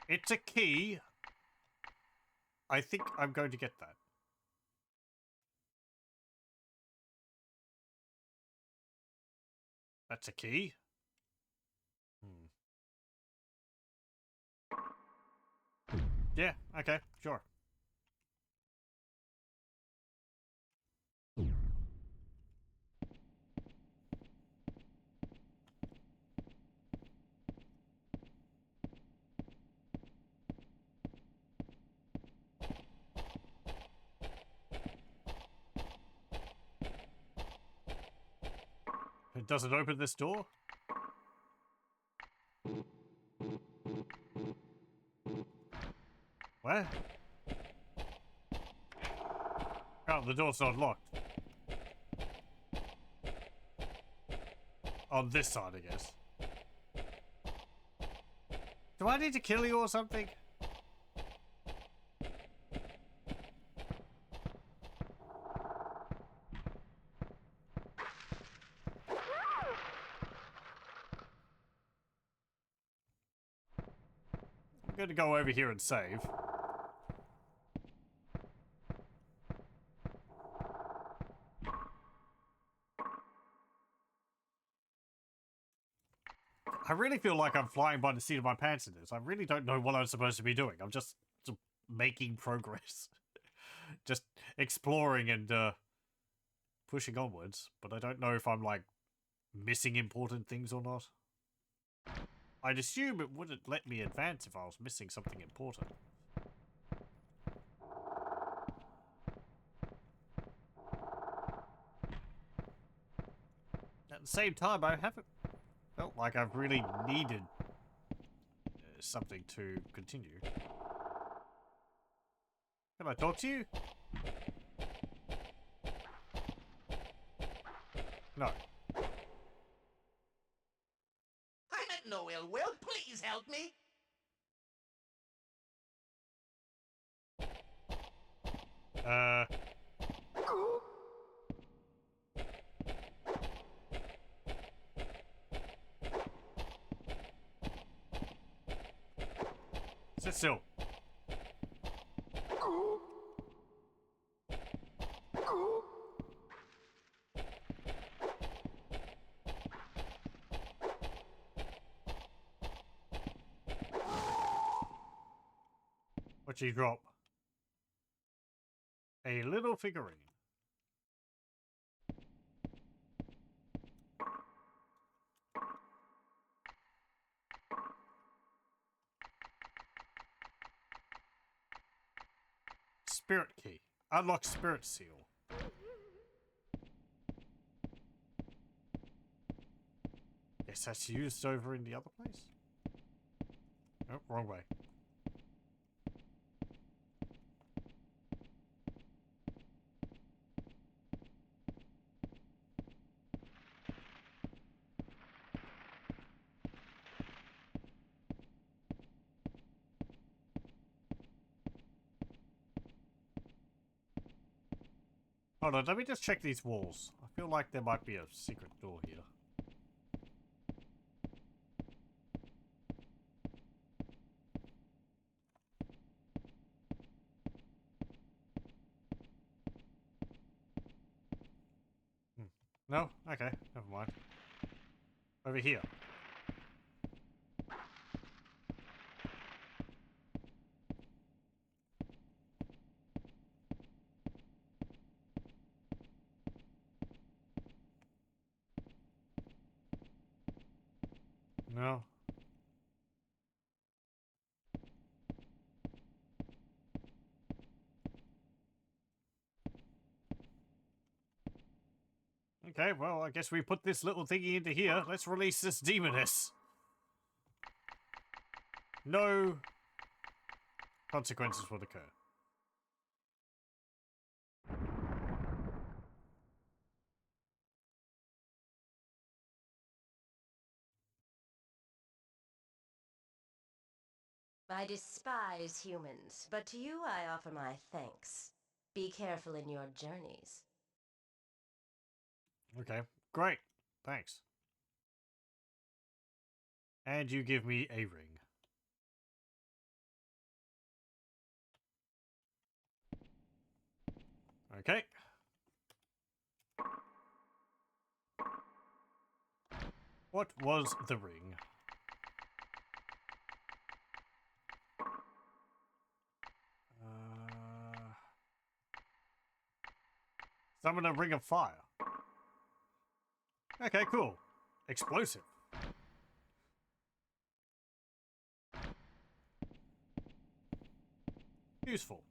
Speaker 1: It's a key. I think I'm going to get that. That's a key. Yeah, okay, sure. It doesn't open this door? What? Oh, the door's not locked. On this side, I guess. Do I need to kill you or something? I'm gonna go over here and save. I really feel like I'm flying by the seat of my pants in this. I really don't know what I'm supposed to be doing. I'm just making progress. Just exploring and pushing onwards. But I don't know if I'm like missing important things or not. I'd assume it wouldn't let me advance if I was missing something important. At the same time, I haven't felt like I've really needed something to continue. Can I talk to you? No.
Speaker 7: I meant no ill will. Please help me.
Speaker 1: Sit still. What'd you drop? A little figurine. Spirit key. Unlock spirit seal. Guess that's used over in the other place? Oh, wrong way. Hold on, let me just check these walls. I feel like there might be a secret door here. No? Okay, never mind. Over here. No. Okay, well, I guess we put this little thingy into here. Let's release this demoness. No consequences would occur.
Speaker 6: I despise humans, but to you I offer my thanks. Be careful in your journeys.
Speaker 1: Okay, great. Thanks. And you give me a ring. Okay. What was the ring? Summon a ring of fire. Okay, cool. Explosive. Useful.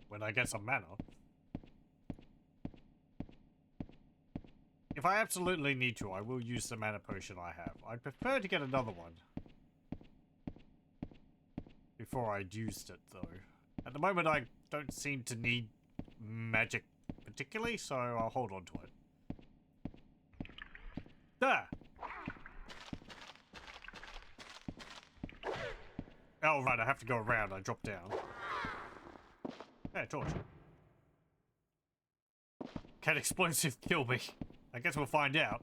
Speaker 1: When I get some mana. If I absolutely need to, I will use the mana potion I have. I'd prefer to get another one. Before I'd used it, though. At the moment, I don't seem to need magic particularly, so I'll hold on to it. There! Oh, right, I have to go around. I dropped down. Hey, torch. Can explosive kill me? I guess we'll find out.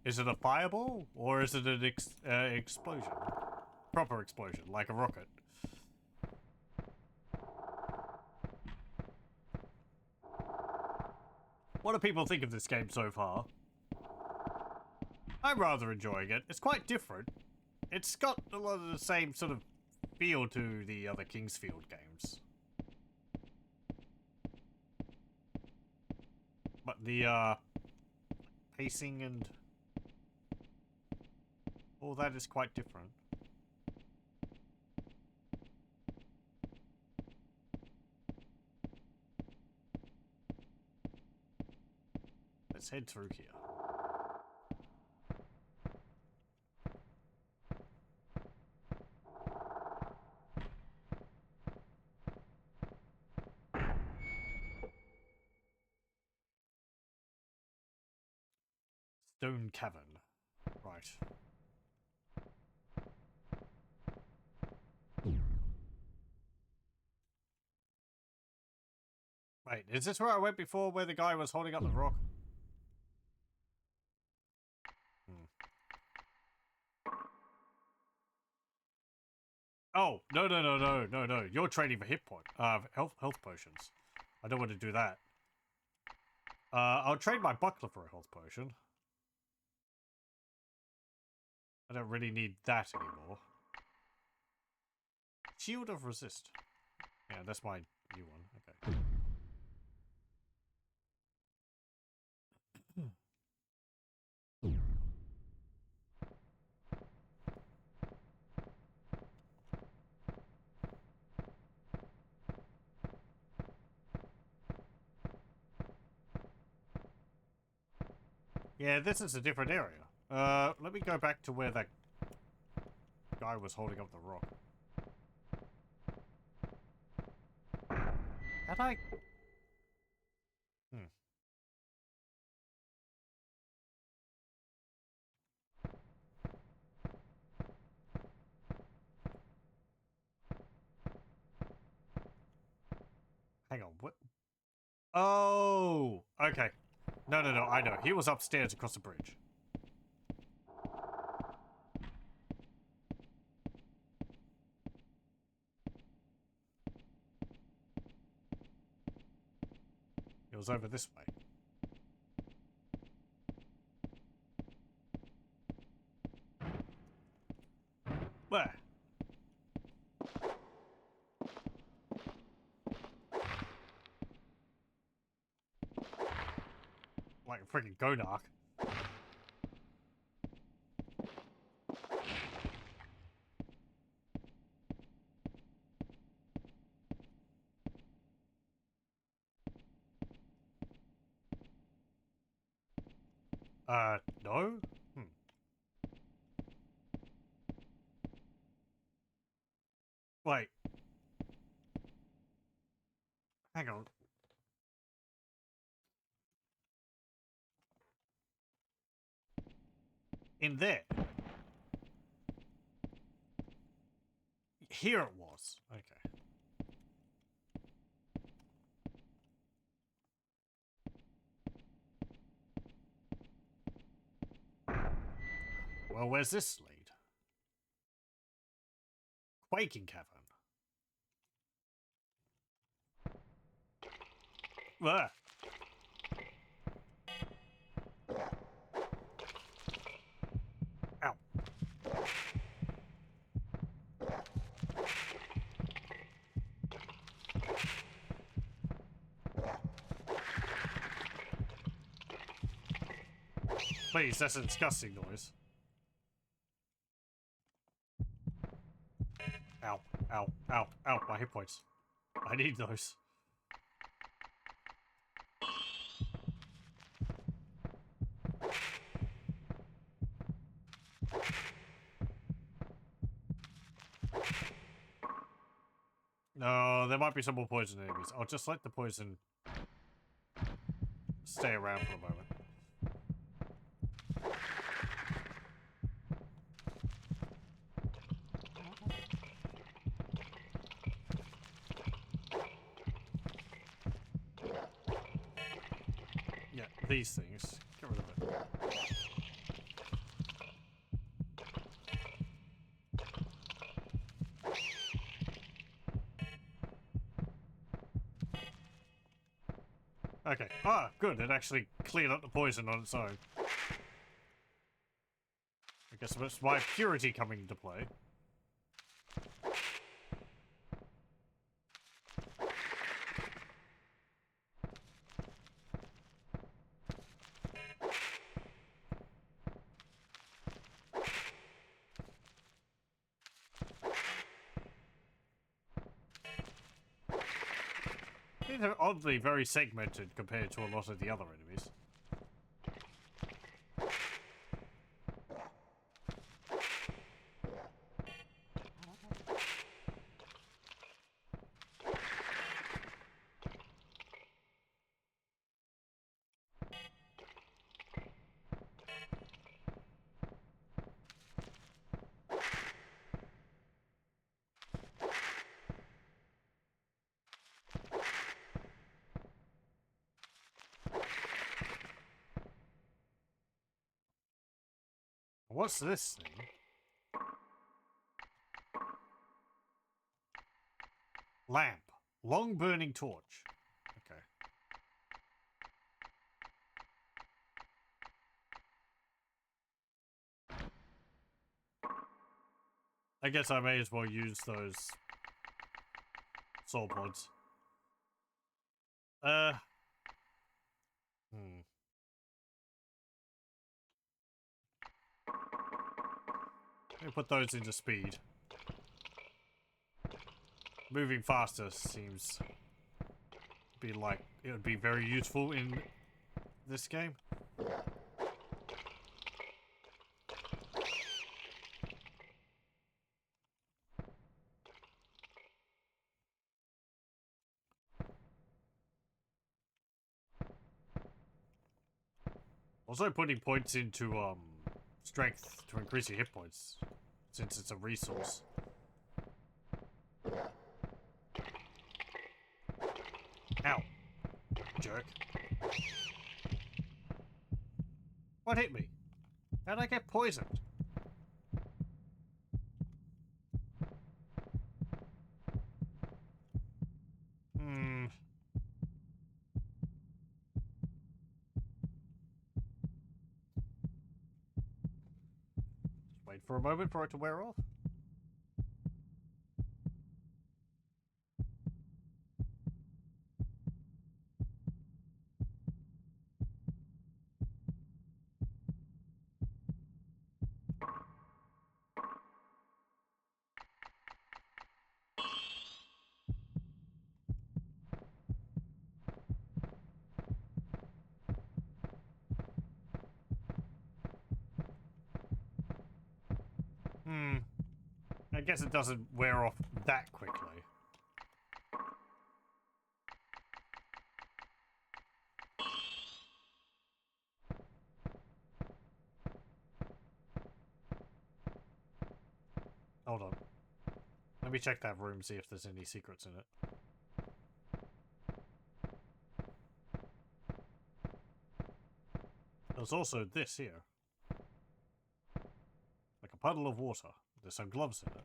Speaker 1: Is it a fireball? Or is it an explosion? Proper explosion, like a rocket. What do people think of this game so far? I'm rather enjoying it. It's quite different. It's got a lot of the same sort of feel to the other Kingsfield games. But the, pacing and all that is quite different. Let's head through here. Stone Cavern. Right. Wait, is this where I went before, where the guy was holding up the rock? Oh, no. You're trading for hit point, health potions. I don't want to do that. I'll trade my buckler for a health potion. I don't really need that anymore. Shield of Resist. Yeah, that's my new one. Okay. Yeah, this is a different area. Let me go back to where that guy was holding up the rock. Had I... Hang on, what? Oh! Okay. No, I know. He was upstairs across the bridge. It was over this way. Where? Like a freaking Gonark. No? Wait. Hang on. In there. Here it was. Okay. Well, where's this lead? Quaking Cavern. Ah. Ow. Please, that's a disgusting noise. Ow, ow, ow, ow, my hit points. I need those. No, there might be some more poison enemies. I'll just let the poison stay around for a moment. Yeah, these things. Get rid of it. Okay. Ah, good. It actually cleared up the poison on its own. I guess it's my purity coming into play. These are oddly very segmented compared to a lot of the other enemies. What's this thing? Lamp. Long burning torch. Okay. I guess I may as well use those soul pods. Let me put those into speed. Moving faster seems be like it would be very useful in this game. Also putting points into strength to increase your hit points, since it's a resource. Ow. Jerk. What hit me? How'd I get poisoned? Wait for a moment for it to wear off. I guess it doesn't wear off that quickly. Hold on. Let me check that room, see if there's any secrets in it. There's also this here. Like a puddle of water. There's some gloves in it.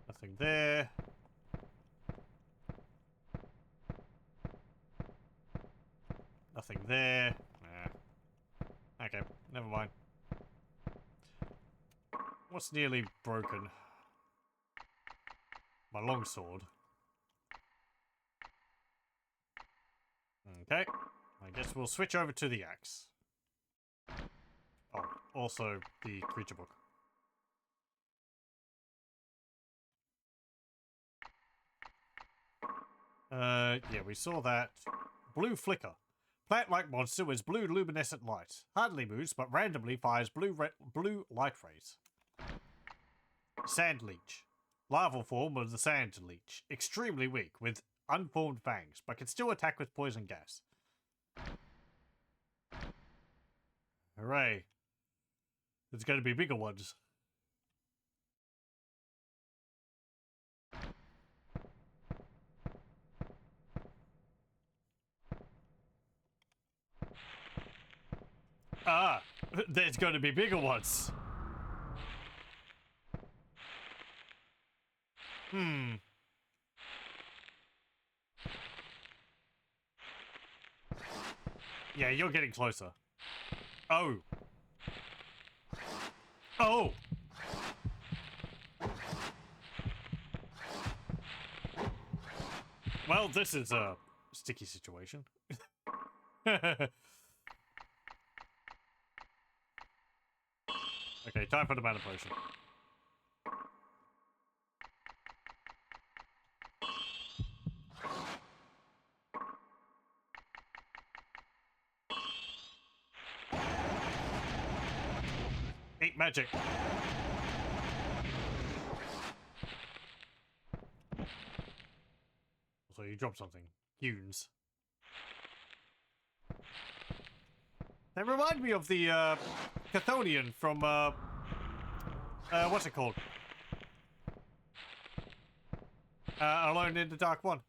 Speaker 1: Nothing there. Nothing there. Nah. Okay, never mind. What's nearly broken? My longsword. Okay. I guess we'll switch over to the axe. Oh, also the creature book. Yeah, we saw that. Blue flicker. Plant-like monster with blue luminescent light. Hardly moves, but randomly fires blue light rays. Sand leech. Larval form of the sand leech. Extremely weak, with unformed fangs, but can still attack with poison gas. Hooray. There's going to be bigger ones. Ah, there's going to be bigger ones. Yeah, you're getting closer. Oh. Oh! Well, this is a sticky situation. Okay, time for the mana potion. Eat magic. So you dropped something. Hunes. They remind me of the Chthonian from what's it called? Alone in the Dark One.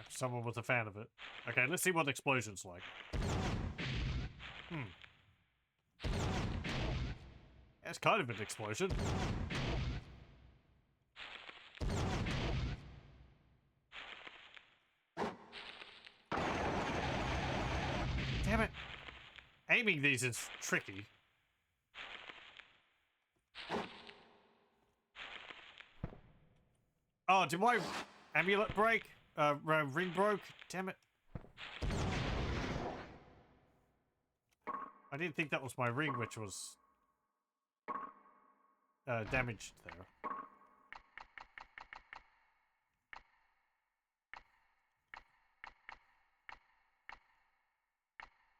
Speaker 1: Someone was a fan of it. Okay, let's see what the explosion's like. That's kind of an explosion. Damn it. Aiming these is tricky. Oh, did my amulet break? Ring broke? Damn it. I didn't think that was my ring, which was damaged there.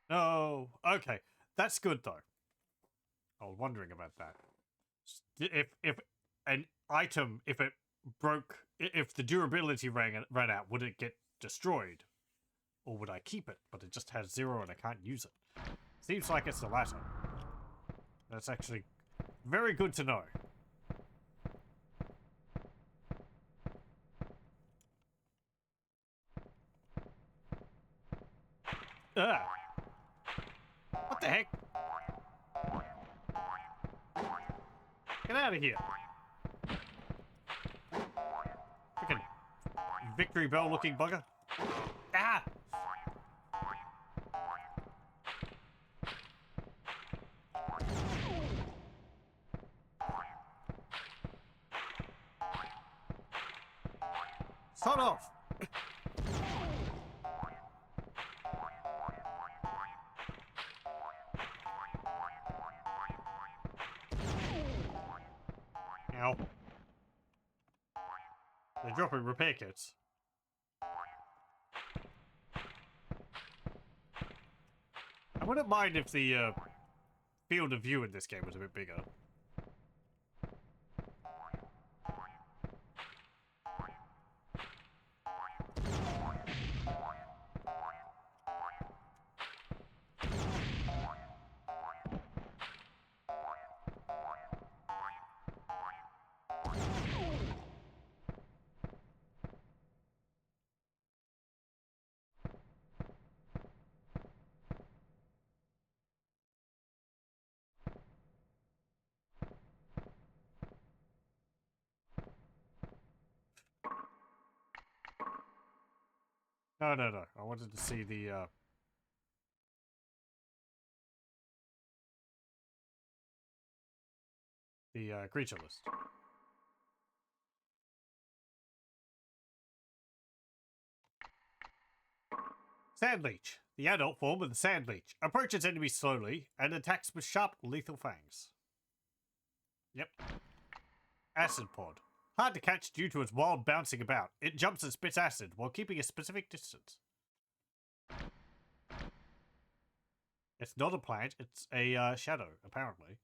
Speaker 1: No. Okay. That's good, though. I was wondering about that. If an item, if it broke, if the durability ran out, would it get destroyed? Or would I keep it, but it just has 0 and I can't use it? Seems like it's the latter. That's actually very good to know. Ah! What the heck? Get out of here. Freaking Victory Bell looking bugger. Ah! Shut off! Ow. They're dropping repair kits. I wouldn't mind if the field of view in this game was a bit bigger. No, no, no. I wanted to see the creature list. Sand leech. The adult form of the sand leech approaches enemies slowly and attacks with sharp, lethal fangs. Yep. Acid pod. Hard to catch due to its wild bouncing about. It jumps and spits acid while keeping a specific distance. It's not a plant, it's a shadow, apparently.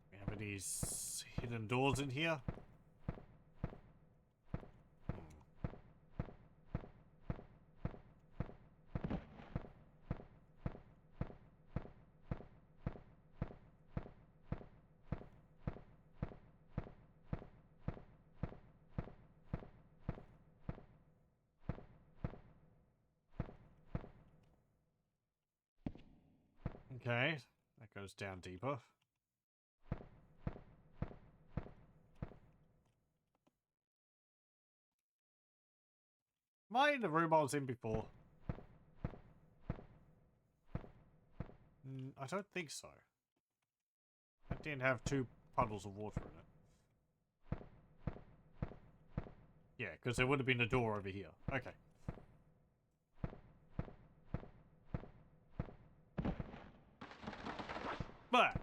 Speaker 1: We have any hidden doors in here? Okay, that goes down deeper. Am I in the room I was in before? I don't think so. I didn't have 2 puddles of water in it. Yeah, because there would have been a door over here. Okay. But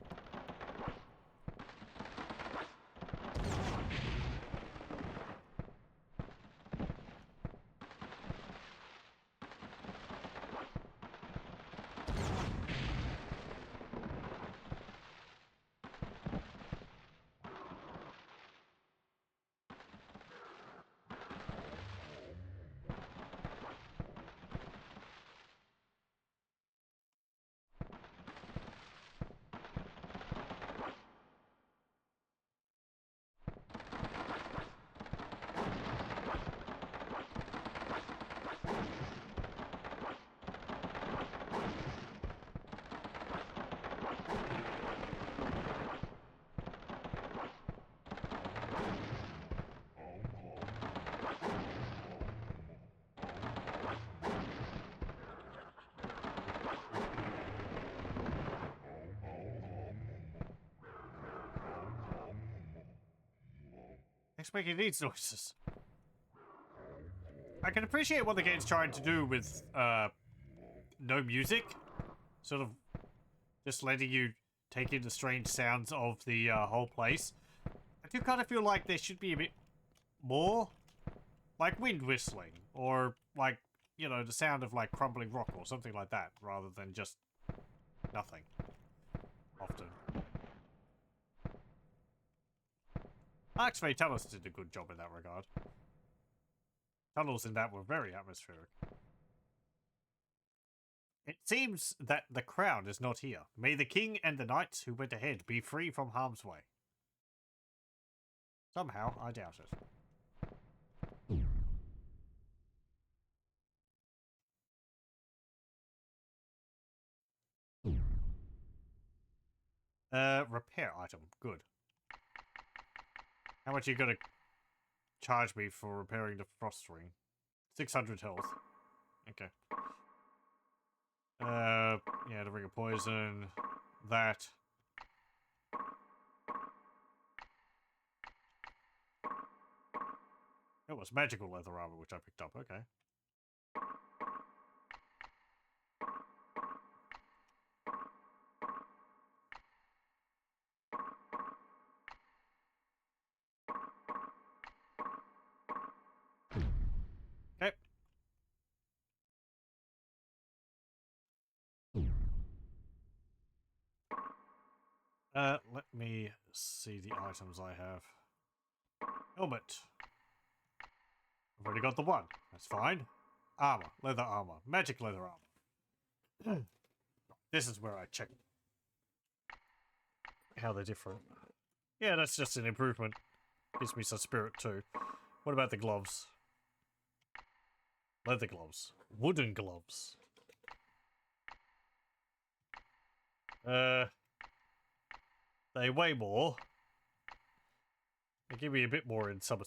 Speaker 1: it's making these noises. I can appreciate what the game's trying to do with no music. Sort of just letting you take in the strange sounds of the whole place. I do kind of feel like there should be a bit more. Like wind whistling. Or like, you know, the sound of like crumbling rock or something like that. Rather than just nothing. Often. Actually, Tunnels did a good job in that regard. Tunnels in that were very atmospheric. It seems that the crown is not here. May the king and the knights who went ahead be free from harm's way. Somehow, I doubt it. Repair item. Good. How much are you gonna charge me for repairing the frost ring? 600 health. Okay. Yeah, the ring of poison. That. It was magical leather armor, which I picked up. Okay. Okay. Let me see the items I have. Helmet. I've already got the one. That's fine. Armor. Leather armor. Magic leather armor. This is where I check how they're different. Yeah, that's just an improvement. Gives me some spirit too. What about the gloves? Leather gloves. Wooden gloves. They weigh more. They give me a bit more in some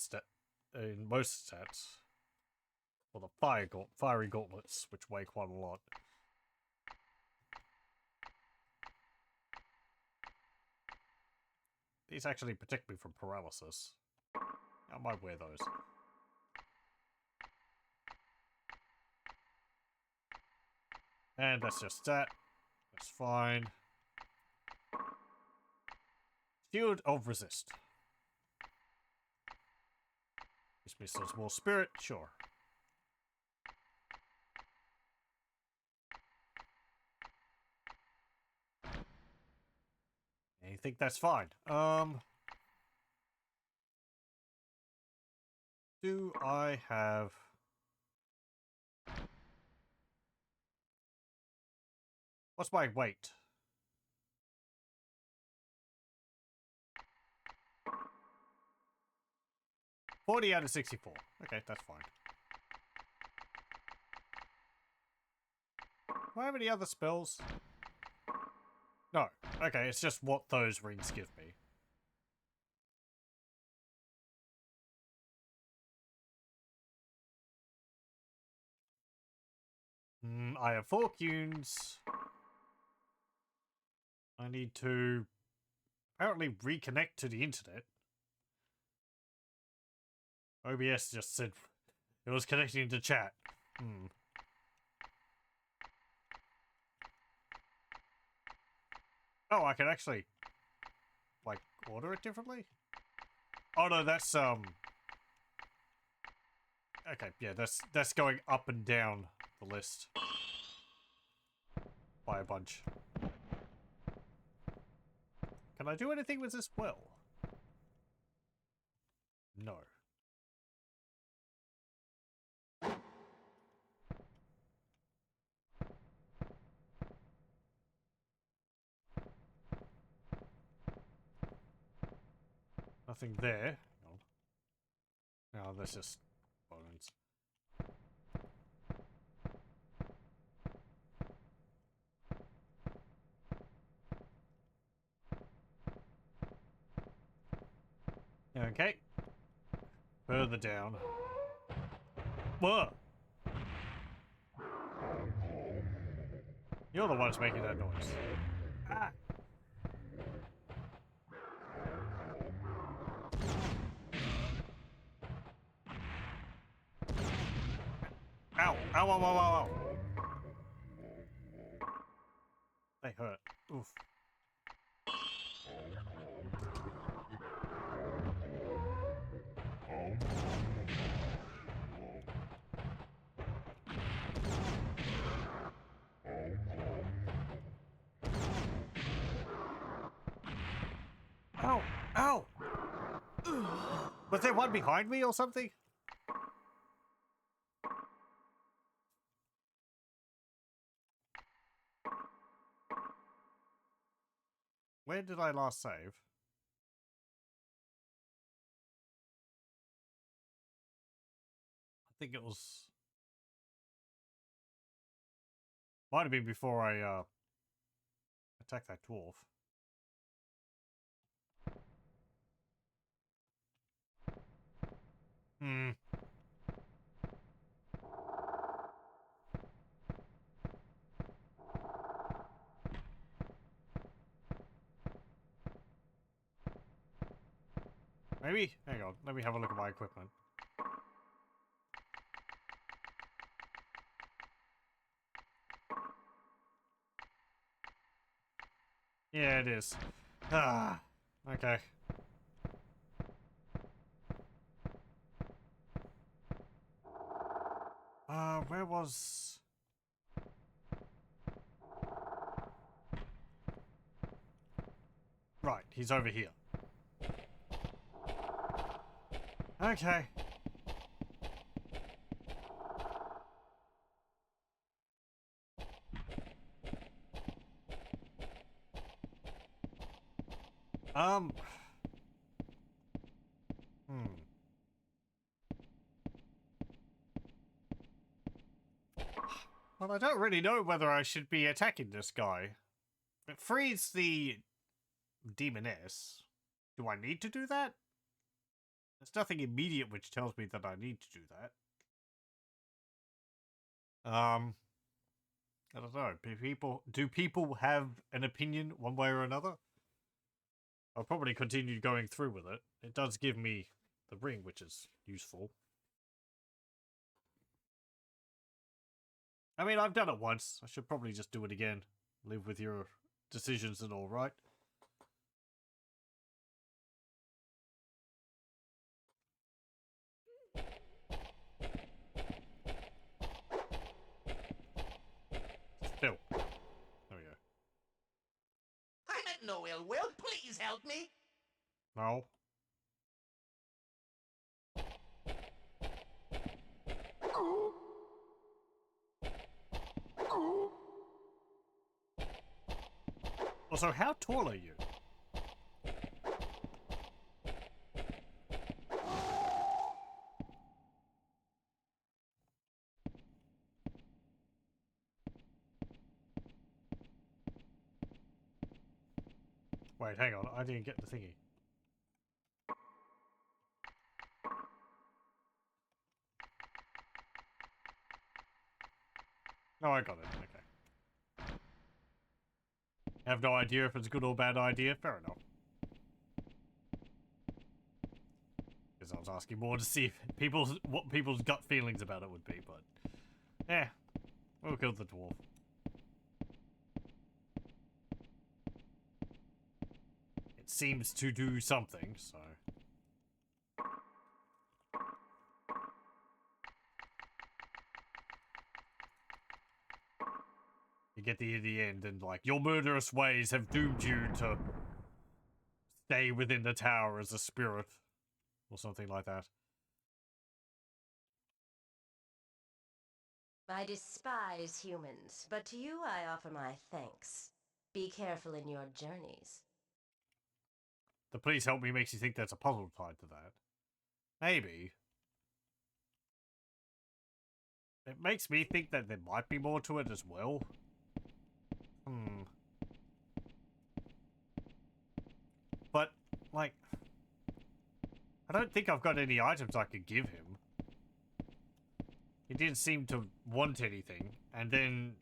Speaker 1: in most stats. Well, the fiery gauntlets, which weigh quite a lot. These actually protect me from paralysis. I might wear those. And that's just that. That's fine. Shield of resist. Gives me some more spirit, sure. I think that's fine. Do I have... What's my weight? $40 out of 64. Okay, that's fine. Do I have any other spells? No. Okay, it's just what those rings give me. I have 4 cunes. I need to apparently reconnect to the internet. OBS just said it was connecting to chat. Oh, I can actually, like, order it differently? Oh no, that's, okay, yeah, that's going up and down the list. By a bunch. Can I do anything with this well? No. Nothing there. No, that's just bones. Okay. Further down. Whoa! You're the ones making that noise. Ah! Ow! Ow, ow, ow, ow, ow! They hurt. Oof. Ow! Ow! Was there one behind me or something? Where did I last save? I think it was... Might have been before I, attacked that dwarf. Maybe, hang on, let me have a look at my equipment. Yeah, it is. Ah, okay. Where was... Right, he's over here. Okay. Well, I don't really know whether I should be attacking this guy. It frees the demoness. Do I need to do that? There's nothing immediate which tells me that I need to do that. I don't know. Do people have an opinion one way or another? I'll probably continue going through with it. It does give me the ring, which is useful. I mean, I've done it once. I should probably just do it again. Live with your decisions and all, right? Still. There we go.
Speaker 7: I meant no ill will. Please help me.
Speaker 1: No. Also, how tall are you? Wait, hang on. I didn't get the thingy. No, I got it. Okay. I have no idea if it's a good or bad idea. Fair enough. Because I was asking more to see if what people's gut feelings about it would be, but... Eh. We'll kill the dwarf. It seems to do something, so... You get the end and like, your murderous ways have doomed you to stay within the tower as a spirit. Or something like that.
Speaker 6: I despise humans, but to you I offer my thanks. Be careful in your journeys.
Speaker 1: The please help me makes you think there's a puzzle tied to that. Maybe. It makes me think that there might be more to it as well. But, like... I don't think I've got any items I could give him. He didn't seem to want anything. And then...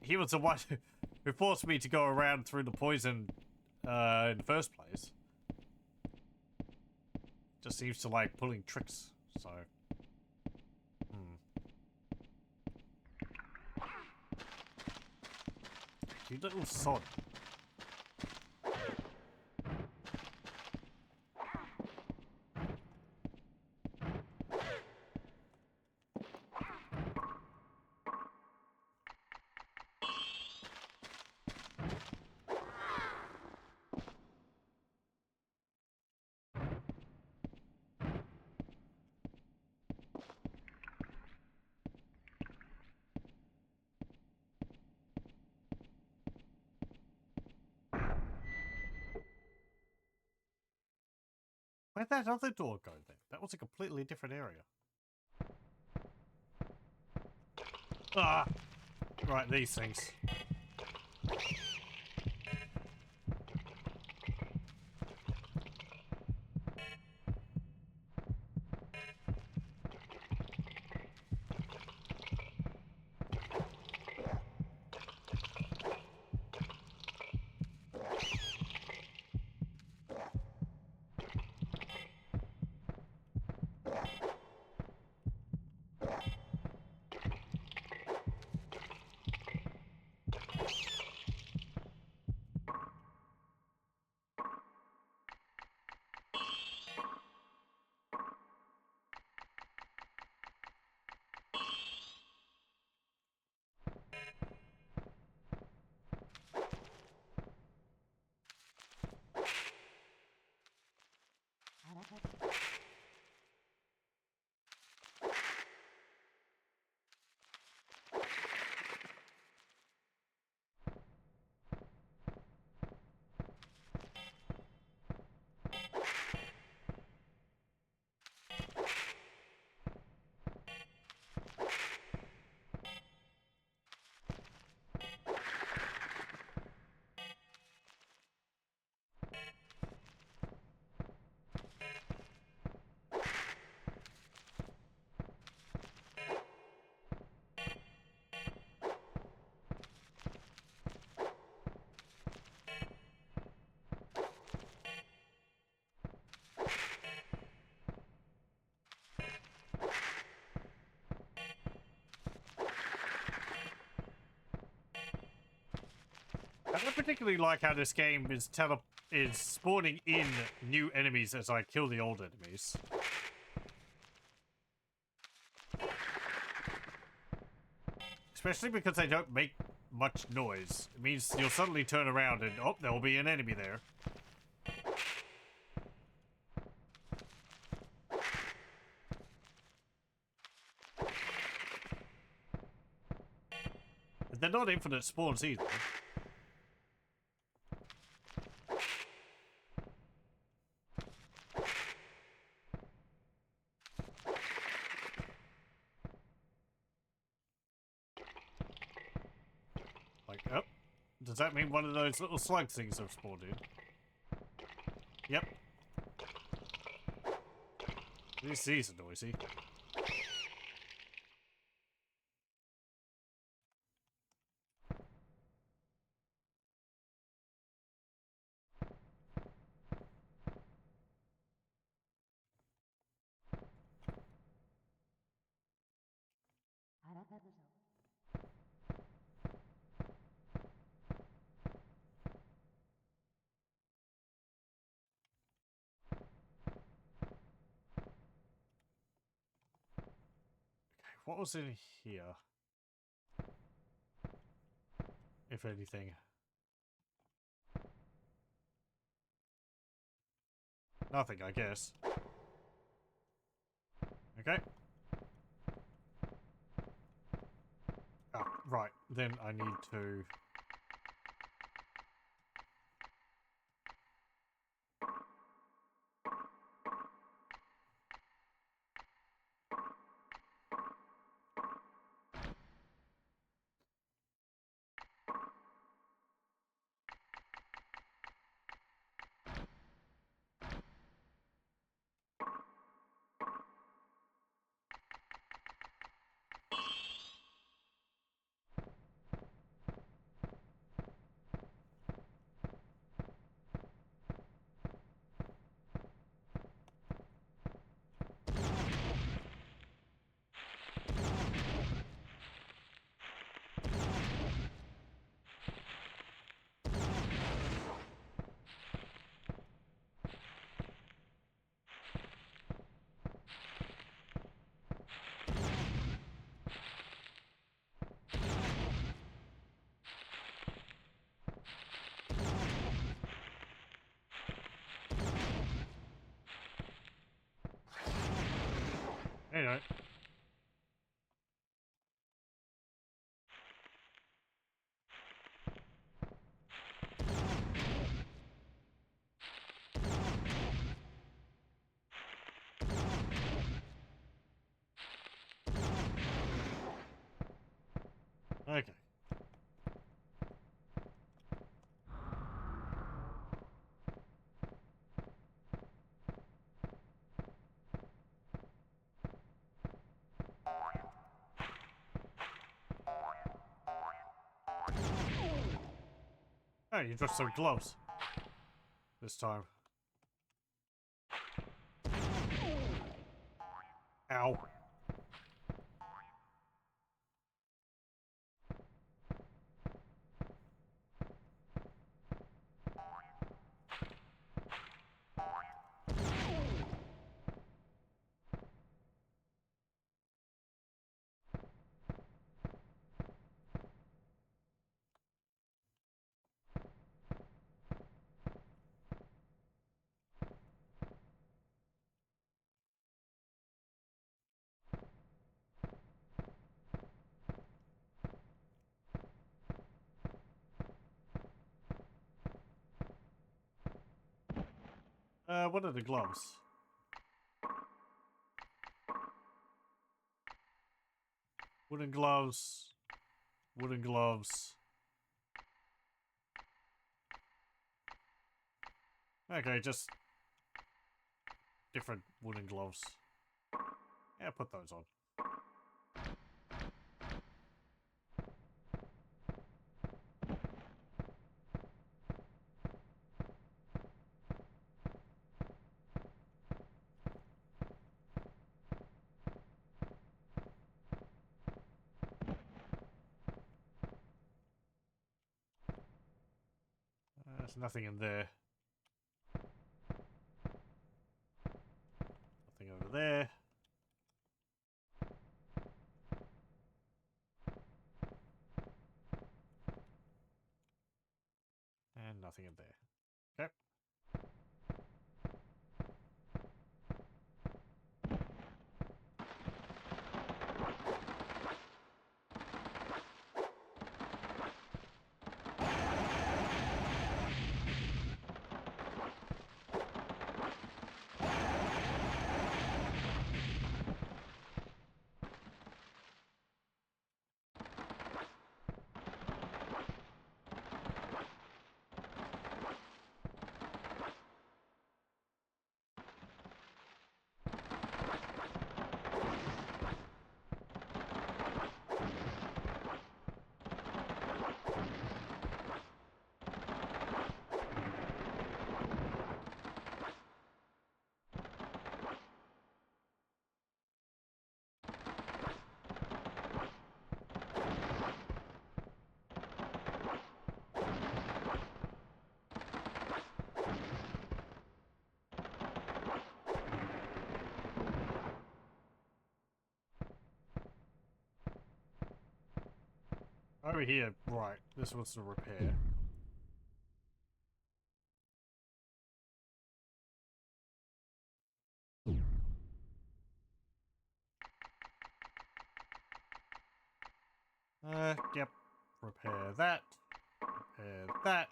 Speaker 1: He was the one who forced me to go around through the poison in the first place. Just seems to like pulling tricks, so... You little sod. Where'd that other door go then? That was a completely different area. Ah! Right, these things. I don't particularly like how this game is spawning in new enemies as I kill the old enemies. Especially because they don't make much noise. It means you'll suddenly turn around and, oh, there will be an enemy there. They're not infinite spawns either. Like, oh, does that mean one of those little slug things have spawned in? Yep. These are noisy. What was in here? If anything. Nothing, I guess. Okay. Oh, right. Then I need to... Anyway. Okay. Oh, you dropped some gloves. This time. Ow. What are the gloves? Wooden gloves. Wooden gloves. Okay, just different wooden gloves. Yeah, put those on. There's nothing in there. Nothing over there. And nothing in there. Okay. Over here, right. This was the repair. Yep. Repair that. Repair that.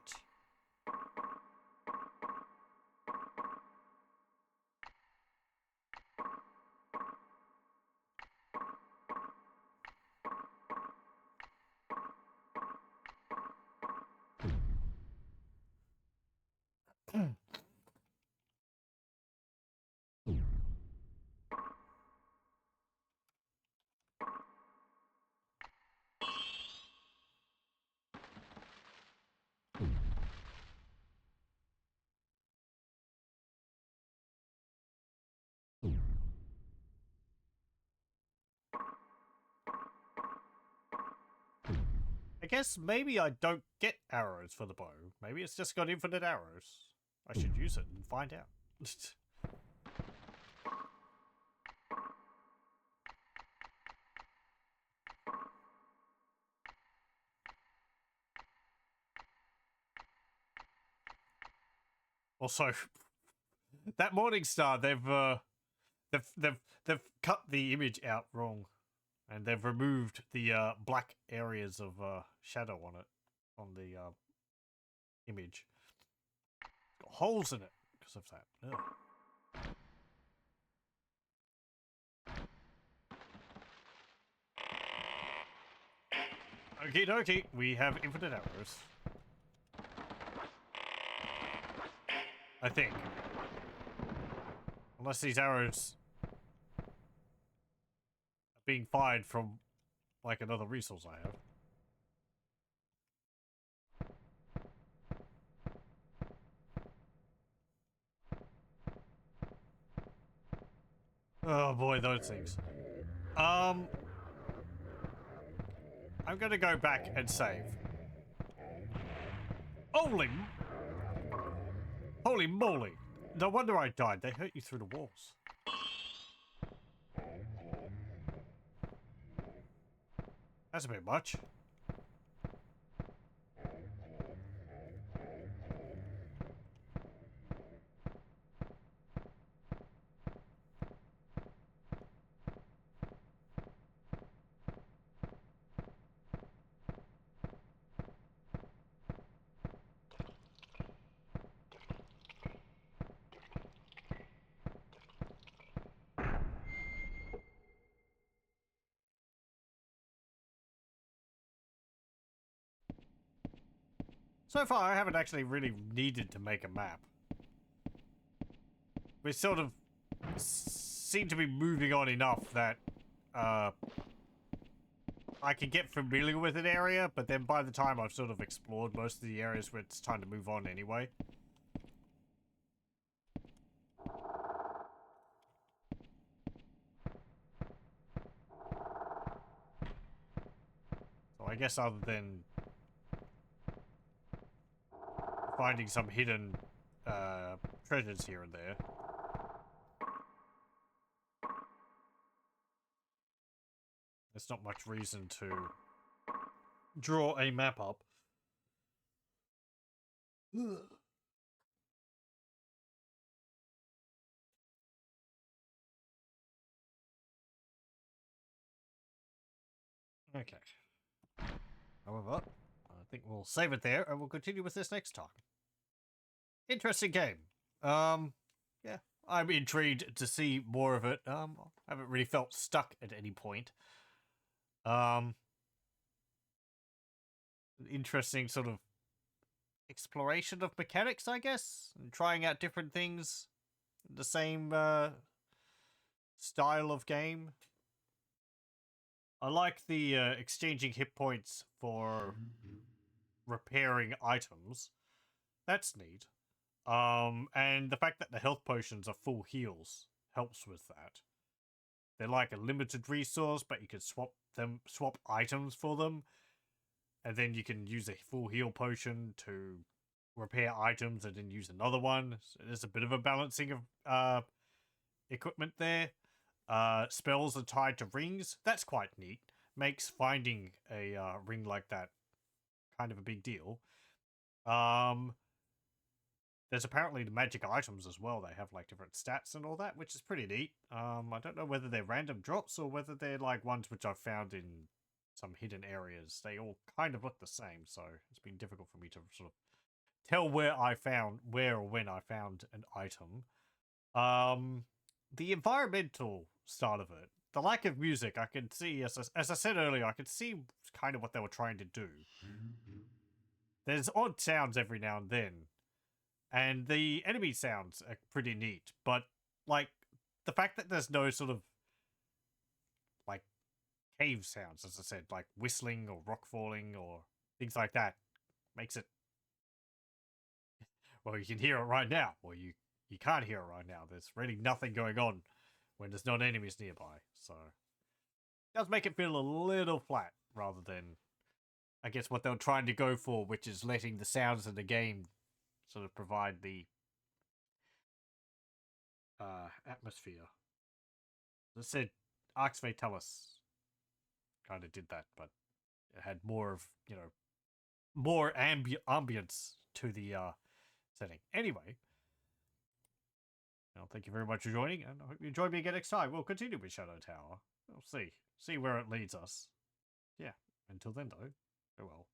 Speaker 1: I guess maybe I don't get arrows for the bow. Maybe it's just got infinite arrows. I should use it and find out. Also, that morning star, they've cut the image out wrong, and they've removed the black areas of shadow on it, on the image. It's got holes in it because of that. Ugh. Okie dokie, we have infinite arrows. I think. Unless these arrows are being fired from, like, another resource I have. Oh boy, those things. I'm gonna go back and save. Holy moly! No wonder I died. They hurt you through the walls. That's a bit much. So far, I haven't actually really needed to make a map. We sort of seem to be moving on enough that I can get familiar with an area, but then by the time I've sort of explored most of the areas where it's time to move on anyway. So I guess other than finding some hidden treasures here and there. There's not much reason to draw a map up. Okay. However, I think we'll save it there and we'll continue with this next time. Interesting game. Yeah, I'm intrigued to see more of it. I haven't really felt stuck at any point. Interesting sort of exploration of mechanics, I guess, and trying out different things. The same style of game. I like the exchanging hit points for repairing items. That's neat. And the fact that the health potions are full heals helps with that. They're like a limited resource, but you can swap items for them, and then you can use a full heal potion to repair items, and then use another one. So there's a bit of a balancing of equipment there. Spells are tied to rings. That's quite neat. Makes finding a ring like that kind of a big deal. There's apparently the magic items as well. They have like different stats and all that, which is pretty neat. I don't know whether they're random drops or whether they're like ones which I've found in some hidden areas. They all kind of look the same, so it's been difficult for me to sort of tell where or when I found an item. The environmental start of it, the lack of music, I can see, as I said earlier, I could see kind of what they were trying to do. There's odd sounds every now and then, and the enemy sounds are pretty neat, but, like, the fact that there's no sort of, like, cave sounds, as I said, like whistling or rock falling or things like that, makes it... Well, you can hear it right now, or you can't hear it right now. There's really nothing going on when there's not enemies nearby, so it does make it feel a little flat, rather than, I guess, what they were trying to go for, which is letting the sounds of the game sort of provide the atmosphere. As I said, Arx Fatalis kind of did that, but it had more of, more ambience to the setting. Anyway, well, thank you very much for joining, and I hope you join me again next time. We'll continue with Shadow Tower. We'll see where it leads us. Yeah, until then, though, farewell.